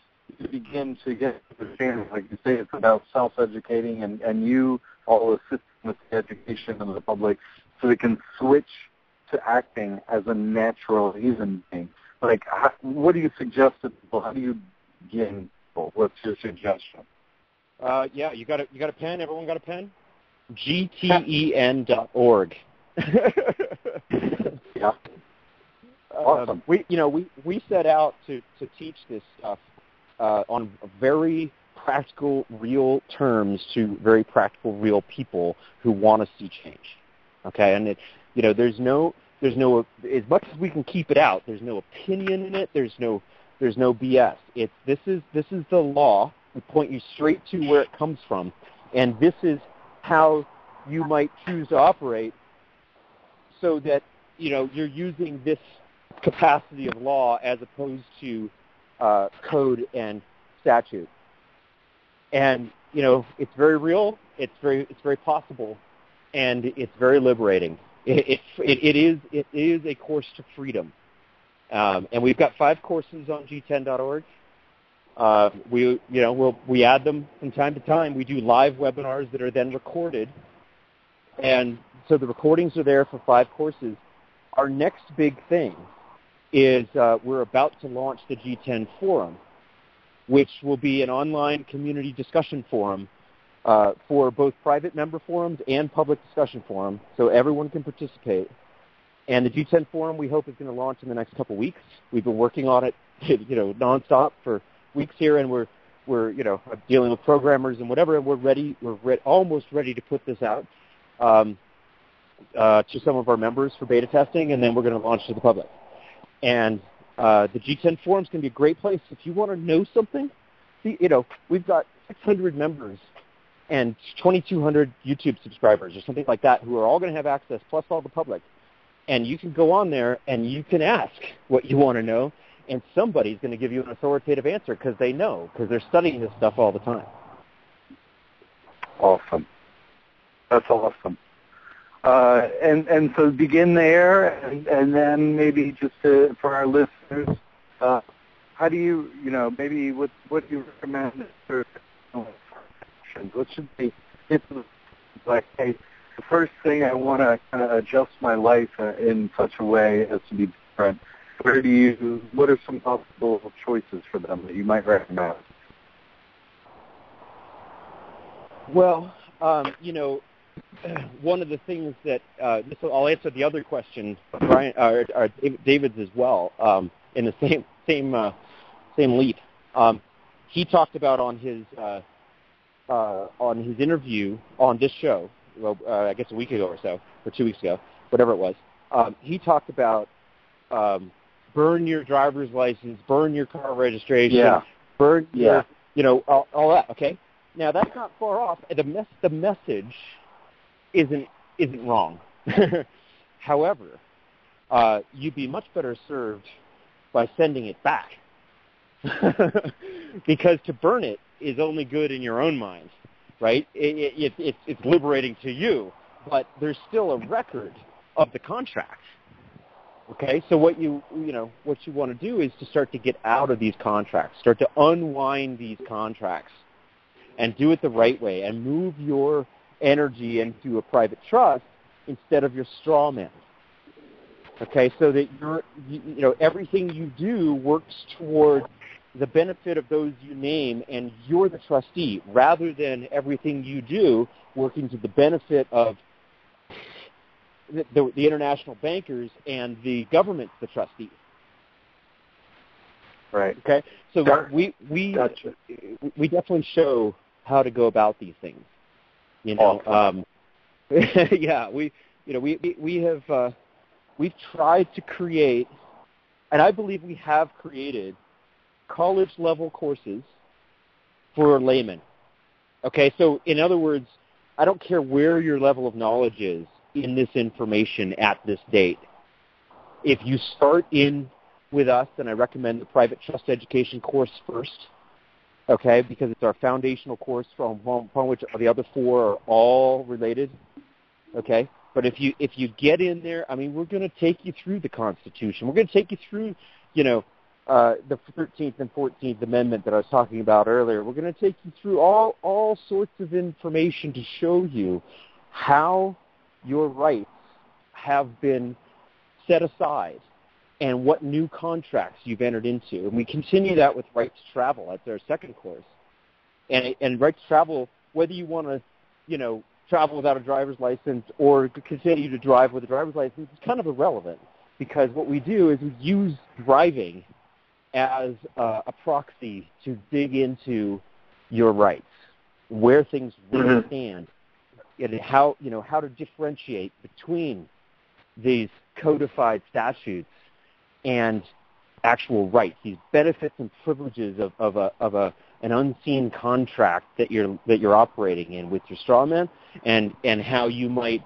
to begin to get understanding? Like you say, it's about self-educating, and you all assist with the education of the public so they can switch to acting as a natural human being. Like, what do you suggest to people? How do you begin? What's your suggestion? Yeah, you got a pen? Everyone got a pen? GTEN.org. Yeah. Awesome. We set out to teach this stuff on very practical, real terms to very practical, real people who want to see change. Okay, and there's no as much as we can keep it out. There's no opinion in it. There's no BS. This is the law. We point you straight to where it comes from, and this is how you might choose to operate, so that you're using this capacity of law as opposed to code and statute. And it's very real. It's very possible, and it's very liberating. It is a course to freedom, and we've got 5 courses on GTEN.org. We add them from time to time. We do live webinars that are then recorded, and so the recordings are there for 5 courses. Our next big thing is we're about to launch the GTEN Forum, which will be an online community discussion forum for both private member forums and public discussion forum, so everyone can participate. And the GTEN Forum, we hope, is going to launch in the next couple weeks. We've been working on it, nonstop for weeks here, and we're dealing with programmers and whatever, and we're almost ready to put this out to some of our members for beta testing, and then we're going to launch to the public. And the GTEN Forum is going to be a great place if you want to know something. We've got 600 members and 2,200 YouTube subscribers or something like that who are all going to have access, plus all the public. And you can go on there and you can ask what you want to know, and somebody's going to give you an authoritative answer because they know, because they're studying this stuff all the time. Awesome. That's awesome. And so begin there, and then maybe just for our listeners, how do you, maybe what do you recommend for actions? What should they get to, like, hey, the first thing I want to kind of adjust my life in such a way as to be different. What are some possible choices for them that you might recommend? Well, one of the things that I'll answer the other question, Brian, or David's as well, in the same leap. He talked about on his interview on this show, I guess a week ago or so, or 2 weeks ago, whatever it was. He talked about burn your driver's license, burn your car registration, burn your, all that. Okay, now that's not far off. The message isn't wrong. However, you'd be much better served by sending it back, because to burn it is only good in your own mind, right? It's liberating to you, but there's still a record of the contract. Okay, so what you want to do is to start to get out of these contracts, start to unwind these contracts, and do it the right way, and move your energy into a private trust instead of your straw man. Okay, so that everything you do works toward the benefit of those you name, and you're the trustee, rather than everything you do working to the benefit of the international bankers and the government's the trustee. Right. Okay, so we definitely show how to go about these things. Awesome. Yeah, we've tried to create, and I believe we have created, college-level courses for laymen. Okay, so in other words, I don't care where your level of knowledge is in this information at this date. If you start in with us, then I recommend the private trust education course first, okay, because it's our foundational course from which the other four are all related, okay? But if you get in there, I mean, we're going to take you through the Constitution. We're going to take you through, the 13th and 14th Amendment that I was talking about earlier. We're going to take you through all sorts of information to show you how your rights have been set aside and what new contracts you've entered into. And we continue that with right to travel. That's our second course. And right to travel, whether you want to, travel without a driver's license or continue to drive with a driver's license, is kind of irrelevant, because what we do is we use driving as a proxy to dig into your rights, where things really stand, and how to differentiate between these codified statutes and actual rights, these benefits and privileges of an unseen contract that you're operating in with your straw man, and how you might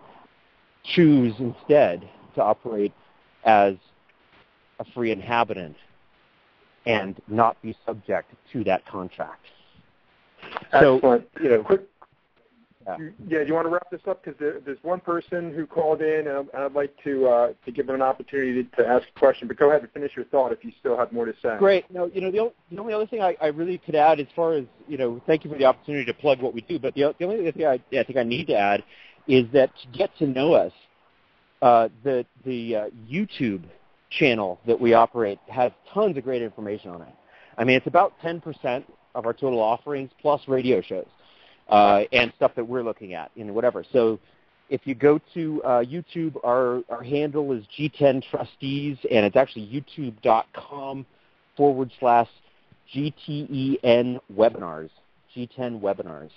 choose instead to operate as a free inhabitant and not be subject to that contract. Excellent. So, quick. Yeah, do you want to wrap this up? Because there's one person who called in, and I'd like to give them an opportunity to ask a question. But go ahead and finish your thought if you still have more to say. Great. No, the only other thing I really could add, as far as, thank you for the opportunity to plug what we do, but the only other thing I think I need to add is that to get to know us, the YouTube channel that we operate has tons of great information on it. I mean, it's about 10% of our total offerings, plus radio shows. And stuff that we're looking at, whatever. So if you go to YouTube, our handle is GTEN Trustees, and it's actually youtube.com/GTEN Webinars. GTEN Webinars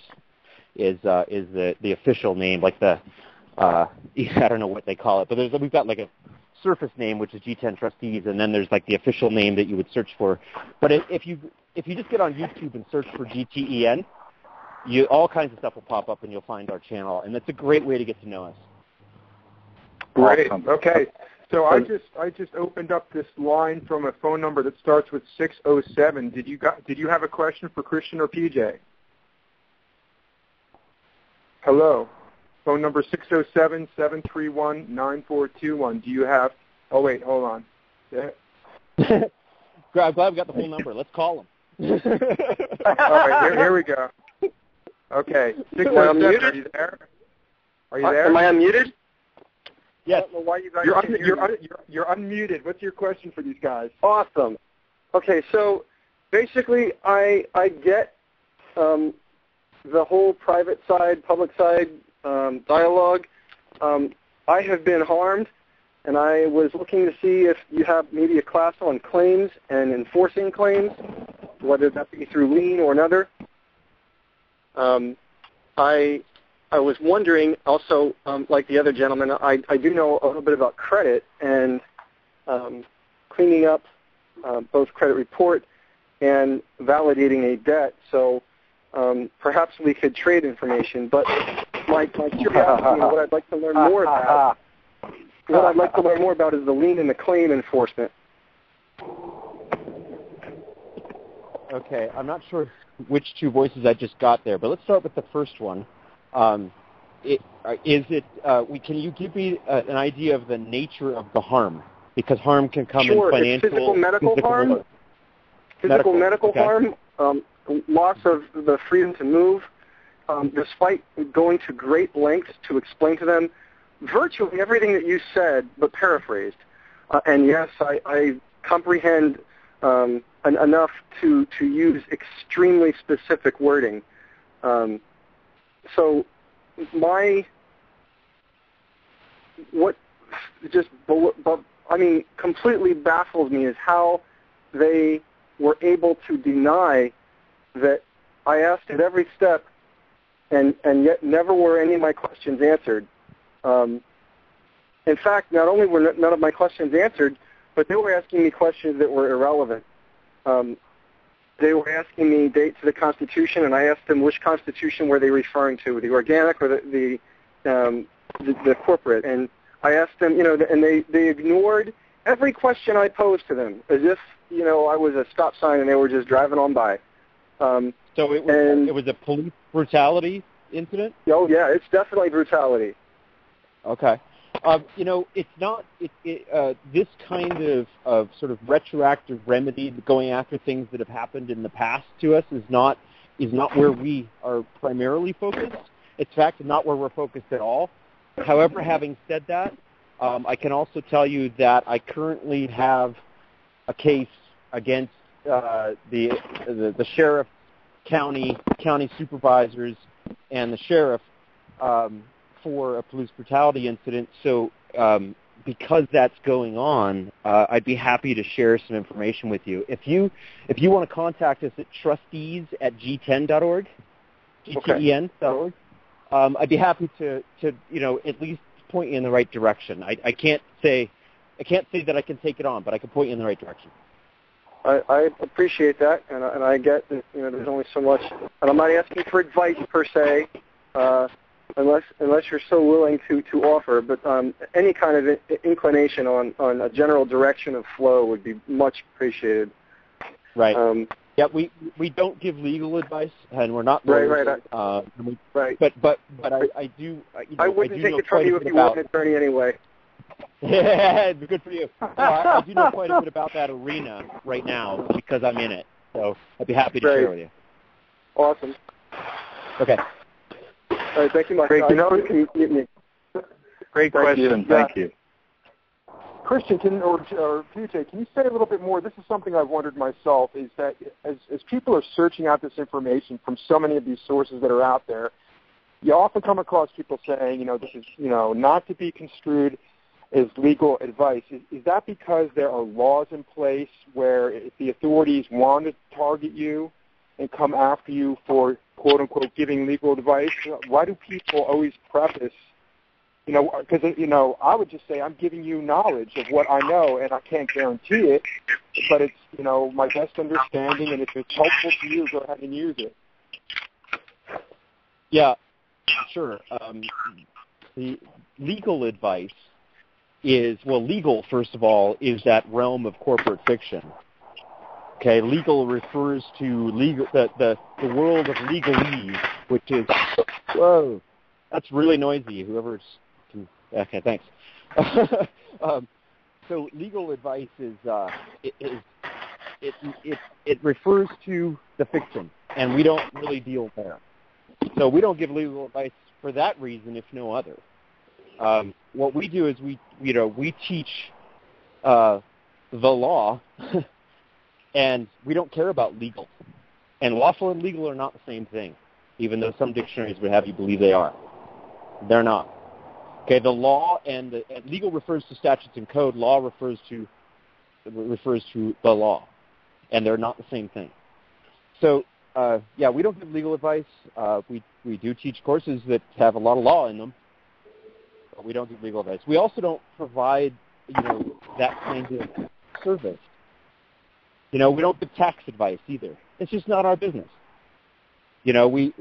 is the official name, like the, I don't know what they call it, but we've got like a surface name, which is GTEN Trustees, and then there's like the official name that you would search for. But if you just get on YouTube and search for GTEN, all kinds of stuff will pop up, and you'll find our channel, and that's a great way to get to know us. Great. Okay. So I just opened up this line from a phone number that starts with 607. Did you have a question for Christian or PJ? Hello. Phone number 607-731-9421. Do you have? Oh wait, hold on. Yeah. I'm glad we got the whole number. Let's call them. All right. Here we go. Okay, 607, are you there? Are you there? Am I unmuted? Yes. Why you guys you're unmuted. What's your question for these guys? Awesome. Okay, so basically I get the whole private side, public side dialogue. I have been harmed, and I was looking to see if you have maybe a class on claims and enforcing claims, whether that be through lien or another. I was wondering also, like the other gentleman, I do know a little bit about credit and cleaning up both credit report and validating a debt. So perhaps we could trade information. But my curiosity, what I'd like to learn more about, is the lien and the claim enforcement. Okay, I'm not sure which two voices I just got there, but let's start with the first one. Can you give me an idea of the nature of the harm? Because harm can come in financial... It's physical medical harm. Medical harm, loss of the freedom to move, despite going to great lengths to explain to them virtually everything that you said, but paraphrased. And yes, I comprehend enough to use extremely specific wording. So completely baffles me is how they were able to deny that I asked at every step, and yet never were any of my questions answered. In fact, not only were none of my questions answered, but they were asking me questions that were irrelevant. They were asking me dates of the Constitution, and I asked them which Constitution were they referring to, the organic or the corporate. And I asked them, and they ignored every question I posed to them, as if, I was a stop sign and they were just driving on by. So it was a police brutality incident? Oh, yeah, it's definitely brutality. Okay. It's not this kind of sort of retroactive remedy going after things that have happened in the past to us is not where we are primarily focused. It's, in fact, not where we're focused at all. However, having said that, I can also tell you that I currently have a case against the sheriff, county supervisors, and the sheriff for a police brutality incident. So because that's going on, I'd be happy to share some information with you. If you want to contact us at trustees@gten.org, GTEN.org, I'd be happy to at least point you in the right direction. I can't say that I can take it on, but I can point you in the right direction. I appreciate that, and I get that there's only so much, and I'm not asking for advice per se, unless you're so willing to offer. But any kind of inclination on a general direction of flow would be much appreciated. Right. Yeah, we don't give legal advice, and we're not lawyers. Right. But I do. I wouldn't take it from you if you weren't an attorney anyway. Yeah, good for you. I do know quite a bit about that arena right now because I'm in it. So I'd be happy to share with you. Awesome. Okay. All right, thank you much. Great, Great question. Thank you. Christian, or PJ, can you say a little bit more? This is something I've wondered myself, is that as people are searching out this information from so many of these sources that are out there, you often come across people saying, this is, not to be construed as legal advice. Is that because there are laws in place where if the authorities want to target you and come after you for, quote unquote, giving legal advice? Why do people always preface, because, I would just say I'm giving you knowledge of what I know, and I can't guarantee it, but it's, my best understanding, and if it's helpful to you, go ahead and use it. Yeah, sure. The legal advice is, legal, first of all, is that realm of corporate fiction. Okay, legal refers to the world of legalese, which is, whoa, that's really noisy. Okay, thanks. So legal advice is it refers to the fiction, and we don't really deal there. So we don't give legal advice for that reason, if no other. What we do is we teach the law, and we don't care about legal. And lawful and legal are not the same thing, even though some dictionaries would have you believe they are. They're not. Okay, the law and legal refers to statutes and code. Law refers to the law, and they're not the same thing. So, we don't give legal advice. We do teach courses that have a lot of law in them, but we don't give legal advice. We also don't provide, that kind of service. We don't give tax advice either. It's just not our business. We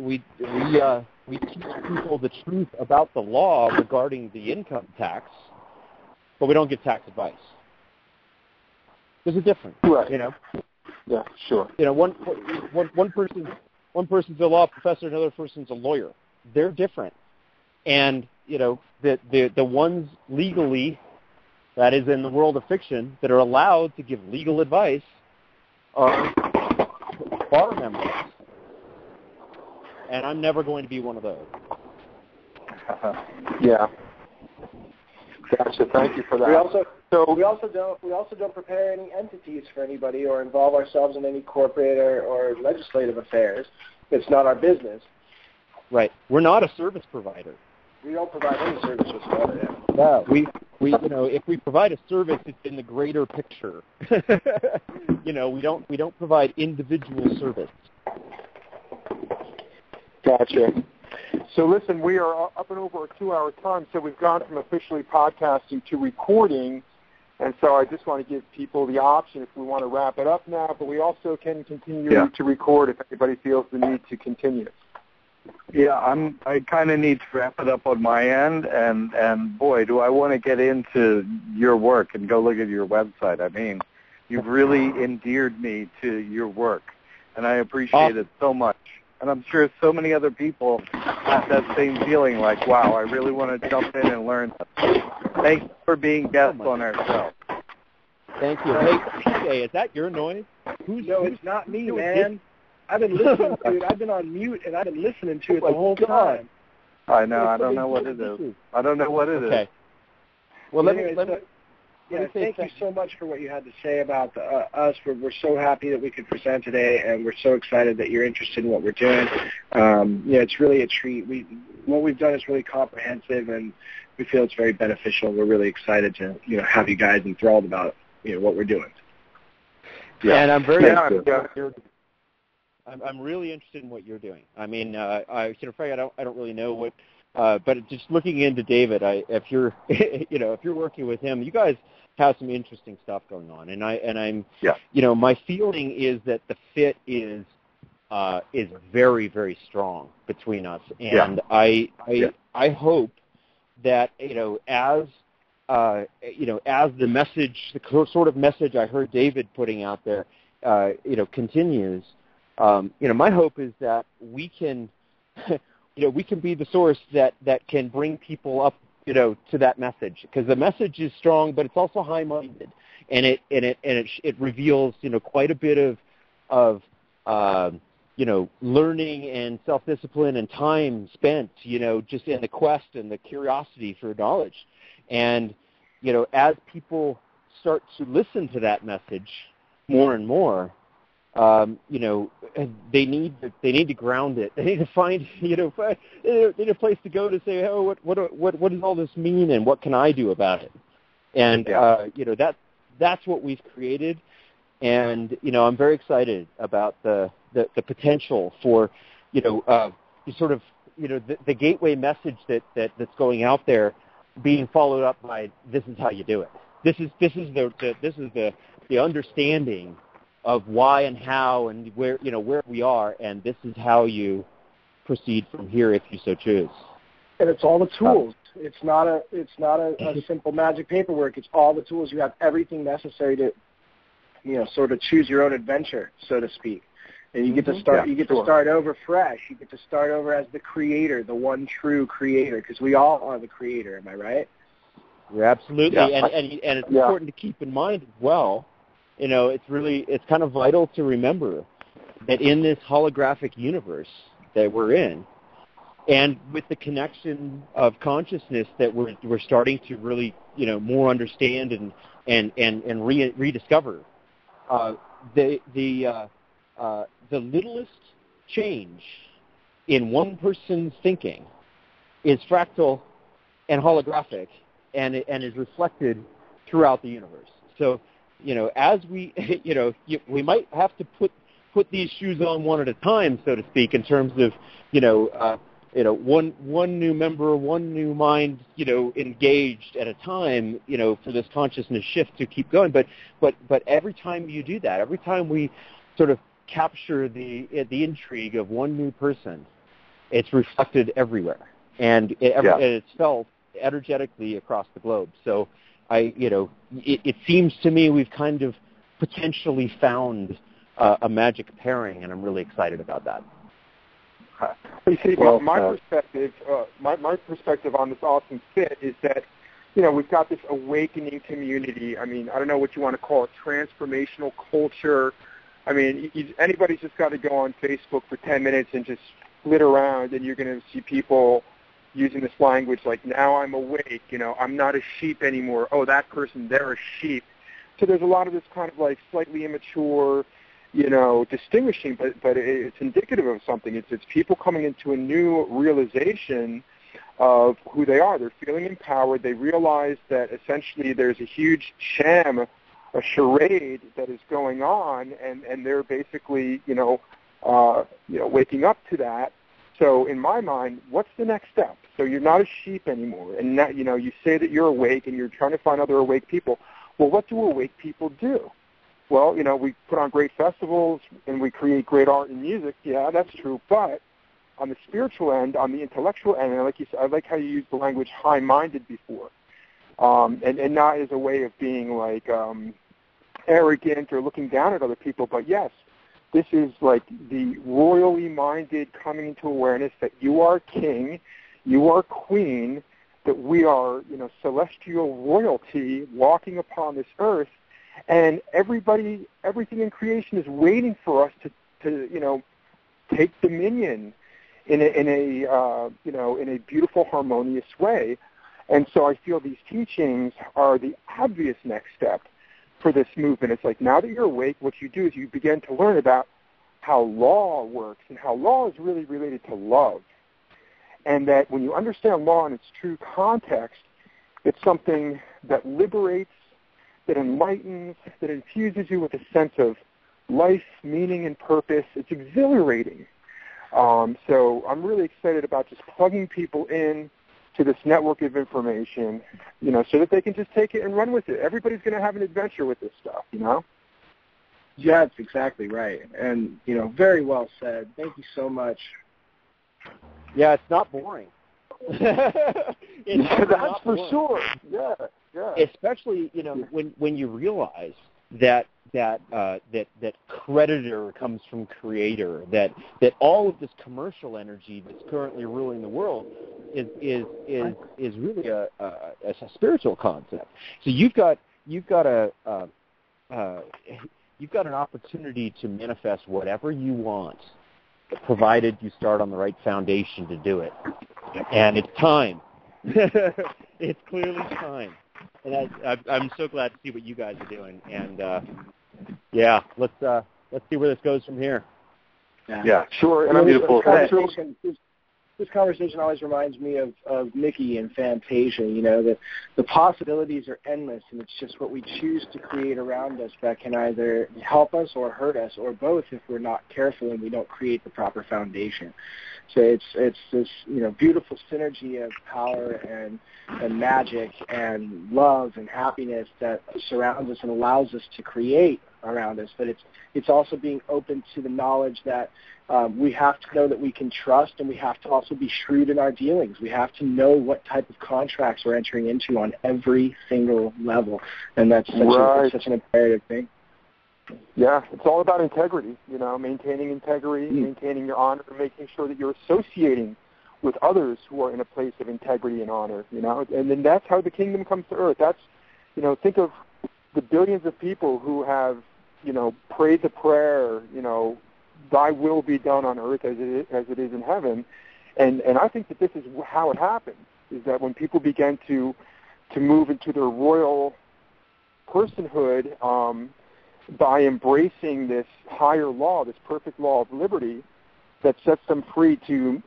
teach people the truth about the law regarding the income tax, but we don't give tax advice. There's a difference, right? Yeah, sure. One person's a law professor, another person's a lawyer. They're different, and the ones legally, that is in the world of fiction, that are allowed to give legal advice are bar members. And I'm never going to be one of those. Yeah. Gotcha. Thank you for that. We also don't prepare any entities for anybody or involve ourselves in any corporate or legislative affairs. It's not our business. Right. We're not a service provider. We don't provide any service whatsoever. Yeah. We if we provide a service, it's in the greater picture. We don't provide individual service. Gotcha. So listen, we are up and over a 2-hour time, so we've gone from officially podcasting to recording, and so I just want to give people the option if we want to wrap it up now, but we also can continue to record if anybody feels the need to continue. Yeah, I kind of need to wrap it up on my end, and boy, do I want to get into your work and go look at your website. I mean, you've really endeared me to your work, and I appreciate it so much. And I'm sure so many other people have that same feeling like, wow, I really want to jump in and learn. Thanks for being guests on our show. Thank you. Hey, PJ, is that your noise? No, it's not me, man. I've been listening to it. I've been on mute, and I've been listening to it the whole time. I know. I don't know what it is. I don't know what it is. Okay. Well, let me thank you so much for what you had to say about us. We're so happy that we could present today, and we're so excited that you're interested in what we're doing. It's really a treat. What we've done is really comprehensive, and we feel it's very beneficial. We're really excited to have you guys enthralled about what we're doing. Yeah. And I'm very I'm really interested in what you're doing. I mean, I don't really know what, but just looking into David, if you're if you're working with him, you guys have some interesting stuff going on, and I'm my feeling is that the fit is very, very strong between us, and I hope that as the message, the sort of message I heard David putting out there, continues. My hope is that we can, we can be the source that can bring people up, to that message, because the message is strong, but it's also high-minded, and it reveals, quite a bit of learning and self-discipline and time spent, just in the quest and the curiosity for knowledge, and as people start to listen to that message more and more. They need to ground it. They need to find, they need a place to go to say, oh, what does all this mean, and what can I do about it? And that's what we've created, and I'm very excited about the potential for, sort of, the gateway message that's going out there, being followed up by this is how you do it. This is the understanding of why and how and where we are, and this is how you proceed from here if you so choose. And it's all the tools. It's not a simple magic paperwork. It's all the tools. You have everything necessary to sort of choose your own adventure, so to speak. And you get to start. You get to start over fresh. You get to start over as the creator, the one true creator, because we all are the creator. Am I right? You're absolutely. Yeah. And it's important to keep in mind as well. It's kind of vital to remember that in this holographic universe that we're in, and with the connection of consciousness that we're starting to really, more understand and rediscover, the littlest change in one person's thinking is fractal and holographic, and is reflected throughout the universe. So, as we, we might have to put these shoes on one at a time, so to speak, in terms of, one new member, one new mind, engaged at a time, for this consciousness shift to keep going. But every time you do that, every time we sort of capture the intrigue of one new person, it's reflected everywhere, and it's felt energetically across the globe. So it seems to me we've kind of potentially found a magic pairing, and I'm really excited about that. You see, my perspective on this awesome fit is that, we've got this awakening community. I mean, I don't know what you want to call it, transformational culture. I mean, anybody's just got to go on Facebook for 10 minutes and just flit around, and you're going to see people using this language like, now I'm awake, I'm not a sheep anymore. Oh, that person, they're a sheep. So there's a lot of this kind of like slightly immature, distinguishing, but it's indicative of something. It's people coming into a new realization of who they are. They're feeling empowered. They realize that essentially there's a huge sham, a charade that is going on, and they're basically, waking up to that. So in my mind, what's the next step? So you're not a sheep anymore, and now, you say that you're awake and you're trying to find other awake people. Well, what do awake people do? Well, we put on great festivals and we create great art and music. Yeah, that's true. But on the spiritual end, on the intellectual end, and like you said, I like how you used the language high-minded before, and not as a way of being like arrogant or looking down at other people, but yes, this is like the royally minded coming into awareness that you are king, you are queen, that we are, celestial royalty walking upon this earth, and everything in creation is waiting for us to take dominion in a beautiful, harmonious way. And so I feel these teachings are the obvious next step for this movement. It's like, now that you're awake, what you do is you begin to learn about how law works and how law is really related to love. And that when you understand law in its true context, it's something that liberates, that enlightens, that infuses you with a sense of life, meaning, and purpose. It's exhilarating. So I'm really excited about just plugging people in to this network of information, so that they can just take it and run with it. Everybody's going to have an adventure with this stuff, Yeah, that's exactly right. And, very well said. Thank you so much. Yeah, it's not boring. That's for sure. Yeah. Especially, when you realize that creditor comes from creator, that all of this commercial energy that's currently ruling the world is really a spiritual concept. So you've got an opportunity to manifest whatever you want, provided you start on the right foundation to do it. And it's time. It's clearly time. And I'm so glad to see what you guys are doing. And let's see where this goes from here. Yeah, sure. And beautiful. This conversation always reminds me of Mickey and Fantasia. That the possibilities are endless, and it's just what we choose to create around us that can either help us or hurt us, or both if we're not careful and we don't create the proper foundation. So it's this beautiful synergy of power and magic and love and happiness that surrounds us and allows us to create around us. But it's also being open to the knowledge that we have to know that we can trust, and we have to also be shrewd in our dealings. We have to know what type of contracts we're entering into on every single level, and that's such an imperative thing. Yeah, it's all about integrity, maintaining integrity, maintaining your honor, making sure that you're associating with others who are in a place of integrity and honor, and then that's how the kingdom comes to earth. That's, think of the billions of people who have, prayed the prayer, thy will be done on earth as it is in heaven. And I think that this is how it happens, is that when people begin to move into their royal personhood, by embracing this higher law, this perfect law of liberty that sets them free to,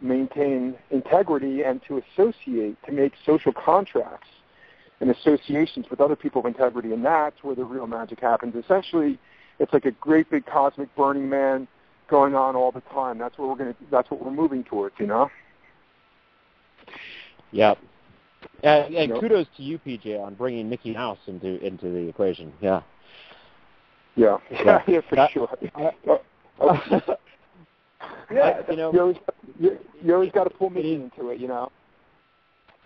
maintain integrity and to associate, to make social contracts and associations with other people of integrity, and that's where the real magic happens. Essentially, it's like a great big cosmic Burning Man going on all the time. That's what we're moving towards, Yeah. And kudos to you, PJ, on bringing Mickey Mouse into the equation. Yeah. Yeah, for sure. You always got to pull me into it,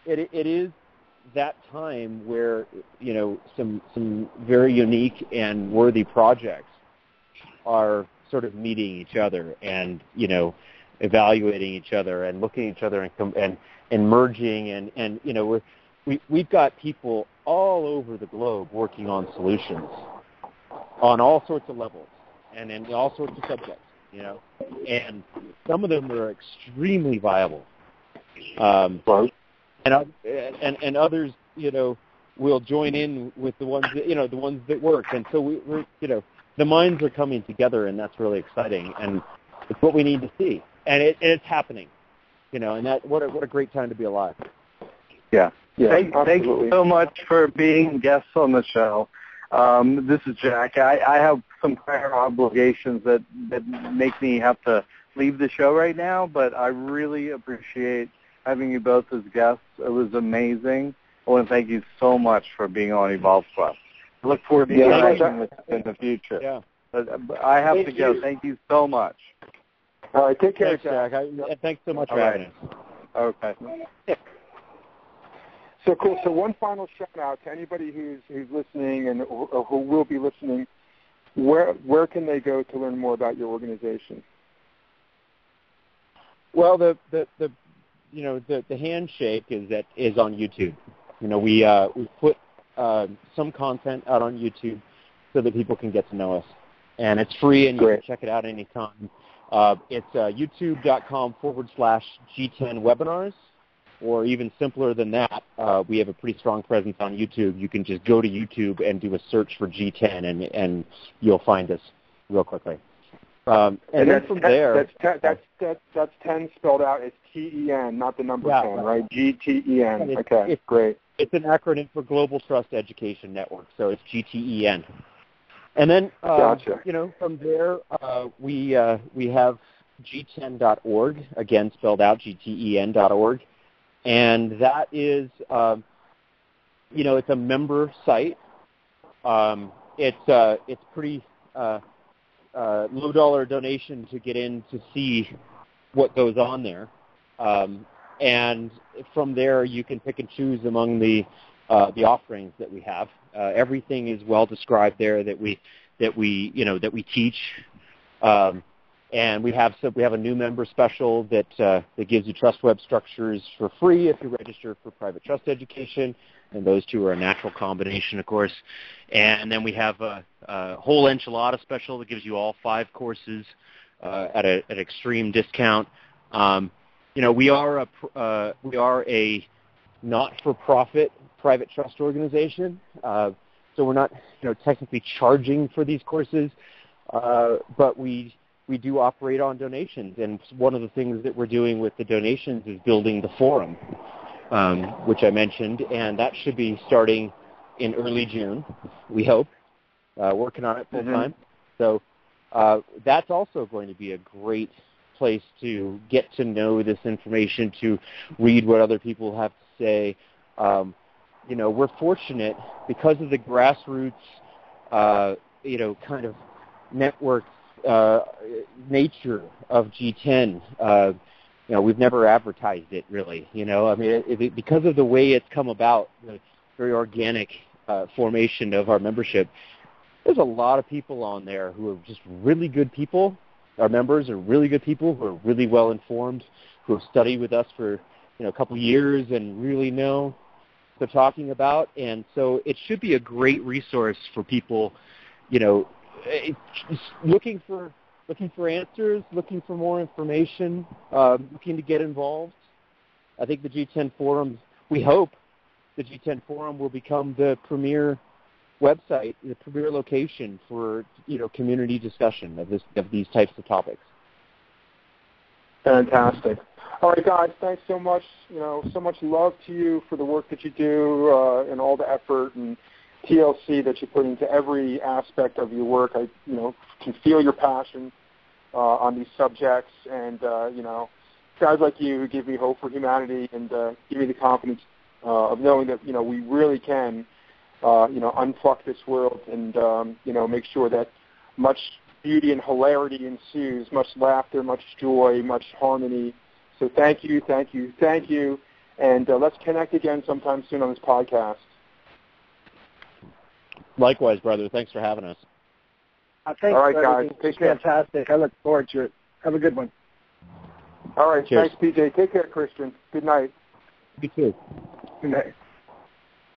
It is that time where some very unique and worthy projects are sort of meeting each other and evaluating each other and looking at each other and merging and we've got people all over the globe working on solutions on all sorts of levels and in all sorts of subjects, and some of them are extremely viable. And others, will join in with the ones that, the ones that work. And so we're the minds are coming together, and that's really exciting. And it's what we need to see. And it's happening, and that, what a great time to be alive. Yeah. Thank you so much for being guests on the show. This is Jack. I have some prior obligations that make me have to leave the show right now, but I really appreciate having you both as guests. It was amazing. I want to thank you so much for being on Evolve Plus. I look forward to interacting with you in the future. Yeah. But I have to go. Thank you so much. All right, take care, Thanks, Jack. Thanks so much for having us. Okay. So cool. So one final shout out to anybody who's listening and or who will be listening. Where can they go to learn more about your organization? Well, the handshake is on YouTube. We put some content out on YouTube so that people can get to know us, and it's free, and you can check it out anytime. It's youtube.com/G10 webinars, or even simpler than that, we have a pretty strong presence on YouTube. You can just go to YouTube and do a search for G10, and you'll find us real quickly. And then from there, that's 10 spelled out as TEN, not the number 10, right? GTEN. Okay, great. It's an acronym for Global Trust Education Network, so it's GTEN. And then, from there, we have G10.org, again spelled out, GTEN.org, and that is, it's a member site. It's pretty low-dollar donation to get in to see what goes on there, and from there you can pick and choose among the offerings that we have. Everything is well described there that we teach, and we have a new member special that gives you trust web structures for free if you register for private trust education, and those two are a natural combination, of course. And then we have a whole enchilada special that gives you all 5 courses at an extreme discount. We are a not-for-profit private trust organization, so we're not technically charging for these courses, but we do operate on donations, and one of the things that we're doing with the donations is building the forum, which I mentioned, and that should be starting in early June, we hope, working on it full time. So that's also going to be a great place to get to know this information, to read what other people have to say. We're fortunate because of the grassroots, kind of network nature of G10. We've never advertised it really. Because of the way it's come about, the very organic formation of our membership. There's a lot of people on there who are just really good people. Our members are really good people who are really well informed, who have studied with us for a couple of years and really know what they're talking about. And so it should be a great resource for people, looking for answers, looking for more information, looking to get involved. I think the G10 Forum, we hope the G10 Forum will become the premier website, the premier location for community discussion of these types of topics. Fantastic. All right, guys, thanks so much. So much love to you for the work that you do and all the effort and TLC that you put into every aspect of your work. I can feel your passion on these subjects, and guys like you who give me hope for humanity and give me the confidence of knowing that we really can unfuck this world and make sure that much beauty and hilarity ensues, much laughter, much joy, much harmony. So thank you, and let's connect again sometime soon on this podcast. Likewise, brother. Thanks for having us. Thanks. All right, guys. Take care. Fantastic. I look forward to it. Have a good one. All right. Cheers. Thanks, PJ. Take care, Christian. Good night. You too. Good night.